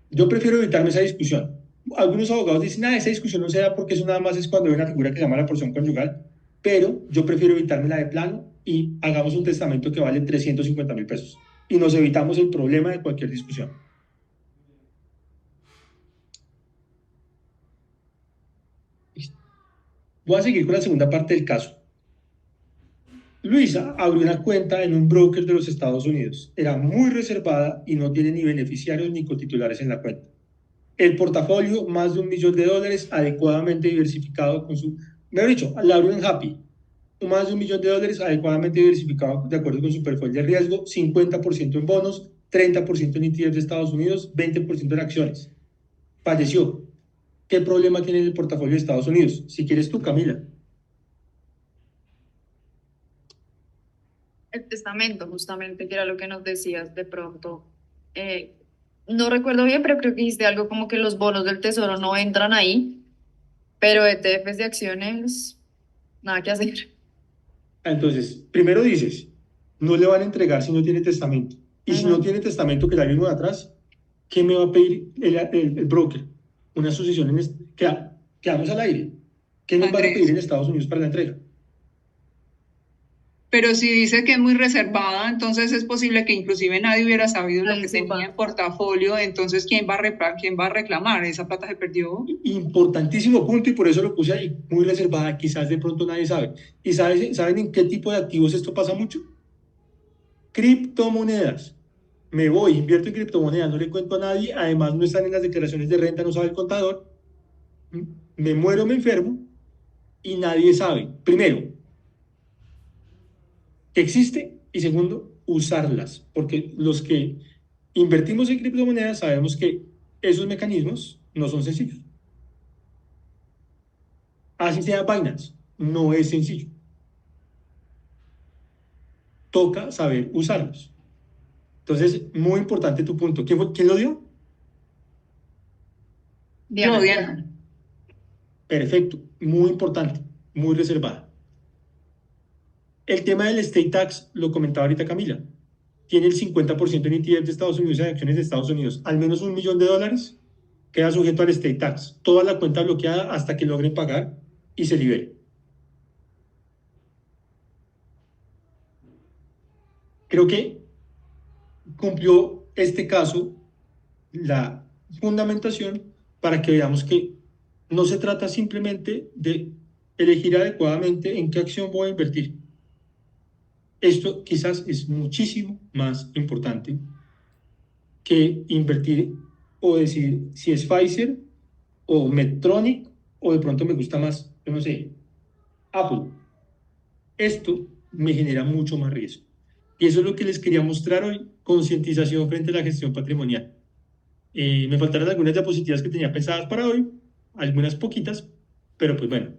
Yo prefiero evitarme esa discusión. Algunos abogados dicen, esa discusión no se da porque eso nada más es cuando hay una figura que se llama la porción conyugal, pero yo prefiero evitarme la de plano y hagamos un testamento que vale 350.000 pesos y nos evitamos el problema de cualquier discusión. Voy a seguir con la segunda parte del caso. Luisa abrió una cuenta en un broker de los Estados Unidos. Era muy reservada y no tiene ni beneficiarios ni cotitulares en la cuenta. El portafolio, más de $1 millón, adecuadamente diversificado con su... Mejor dicho, la abrió en Happy. Más de $1 millón, adecuadamente diversificado de acuerdo con su perfil de riesgo, 50% en bonos, 30% en ETF de Estados Unidos, 20% en acciones. Falleció. ¿Qué problema tiene el portafolio de Estados Unidos? Si quieres tú, Camila. El testamento, justamente, que era lo que nos decías de pronto. No recuerdo bien, pero creo que dijiste algo como que los bonos del tesoro no entran ahí, pero ETFs de acciones, nada que hacer. Entonces, primero dices, no le van a entregar si no tiene testamento. Y si no tiene testamento, que el año de atrás, ¿qué me va a pedir el broker? Una asociación quedamos al aire. ¿Qué nos van a pedir en Estados Unidos para la entrega? Pero si dice que es muy reservada, entonces es posible que inclusive nadie hubiera sabido lo que tenía en portafolio, entonces ¿quién va a reclamar? ¿Esa plata se perdió? Importantísimo punto y por eso lo puse ahí, muy reservada, quizás de pronto nadie sabe. ¿Y saben en qué tipo de activos esto pasa mucho? Criptomonedas. Me voy, invierto en criptomonedas, no le cuento a nadie, además no están en las declaraciones de renta, no sabe el contador, me muero, me enfermo y nadie sabe. Primero, que existe y segundo, usarlas, porque los que invertimos en criptomonedas sabemos que esos mecanismos no son sencillos. Así sea Binance, no es sencillo. Toca saber usarlos. Entonces, muy importante tu punto. ¿Quién lo dio? Diana. Perfecto, muy importante, muy reservada. El tema del estate tax, lo comentaba ahorita Camila, tiene el 50% en ETF de Estados Unidos y en acciones de Estados Unidos. Al menos $1 millón queda sujeto al estate tax. Toda la cuenta bloqueada hasta que logren pagar y se libere. Creo que cumplió este caso la fundamentación para que veamos que no se trata simplemente de elegir adecuadamente en qué acción voy a invertir. Esto quizás es muchísimo más importante que invertir o decidir si es Pfizer o Medtronic o de pronto me gusta más, yo no sé, Apple. Esto me genera mucho más riesgo. Y eso es lo que les quería mostrar hoy, concientización frente a la gestión patrimonial. Me faltaron algunas diapositivas que tenía pensadas para hoy, algunas poquitas, pero pues bueno,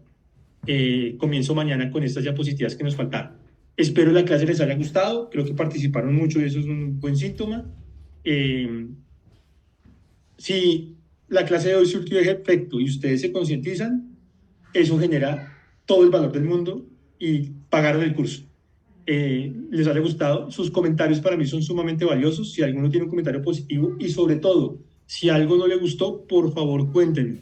comienzo mañana con estas diapositivas que nos faltaron. Espero la clase les haya gustado, creo que participaron mucho y eso es un buen síntoma. Si la clase de hoy surtió efecto y ustedes se concientizan, eso genera todo el valor del mundo y pagaron el curso. Les haya gustado, sus comentarios para mí son sumamente valiosos. Si alguno tiene un comentario positivo y sobre todo, si algo no le gustó, por favor cuéntenme,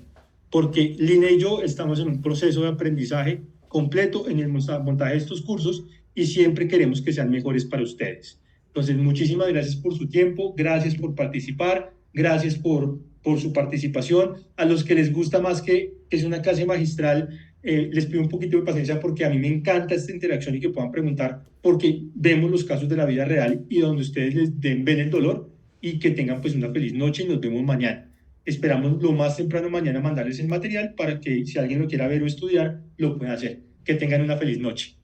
porque Lina y yo estamos en un proceso de aprendizaje completo en el montaje de estos cursos y siempre queremos que sean mejores para ustedes. Entonces, muchísimas gracias por su tiempo, gracias por participar, gracias por su participación. A los que les gusta más que es una clase magistral, les pido un poquito de paciencia porque a mí me encanta esta interacción y que puedan preguntar, porque vemos los casos de la vida real y donde ustedes ven el dolor, y que tengan pues una feliz noche y nos vemos mañana. Esperamos lo más temprano mañana mandarles el material para que si alguien lo quiera ver o estudiar, lo pueda hacer. Que tengan una feliz noche.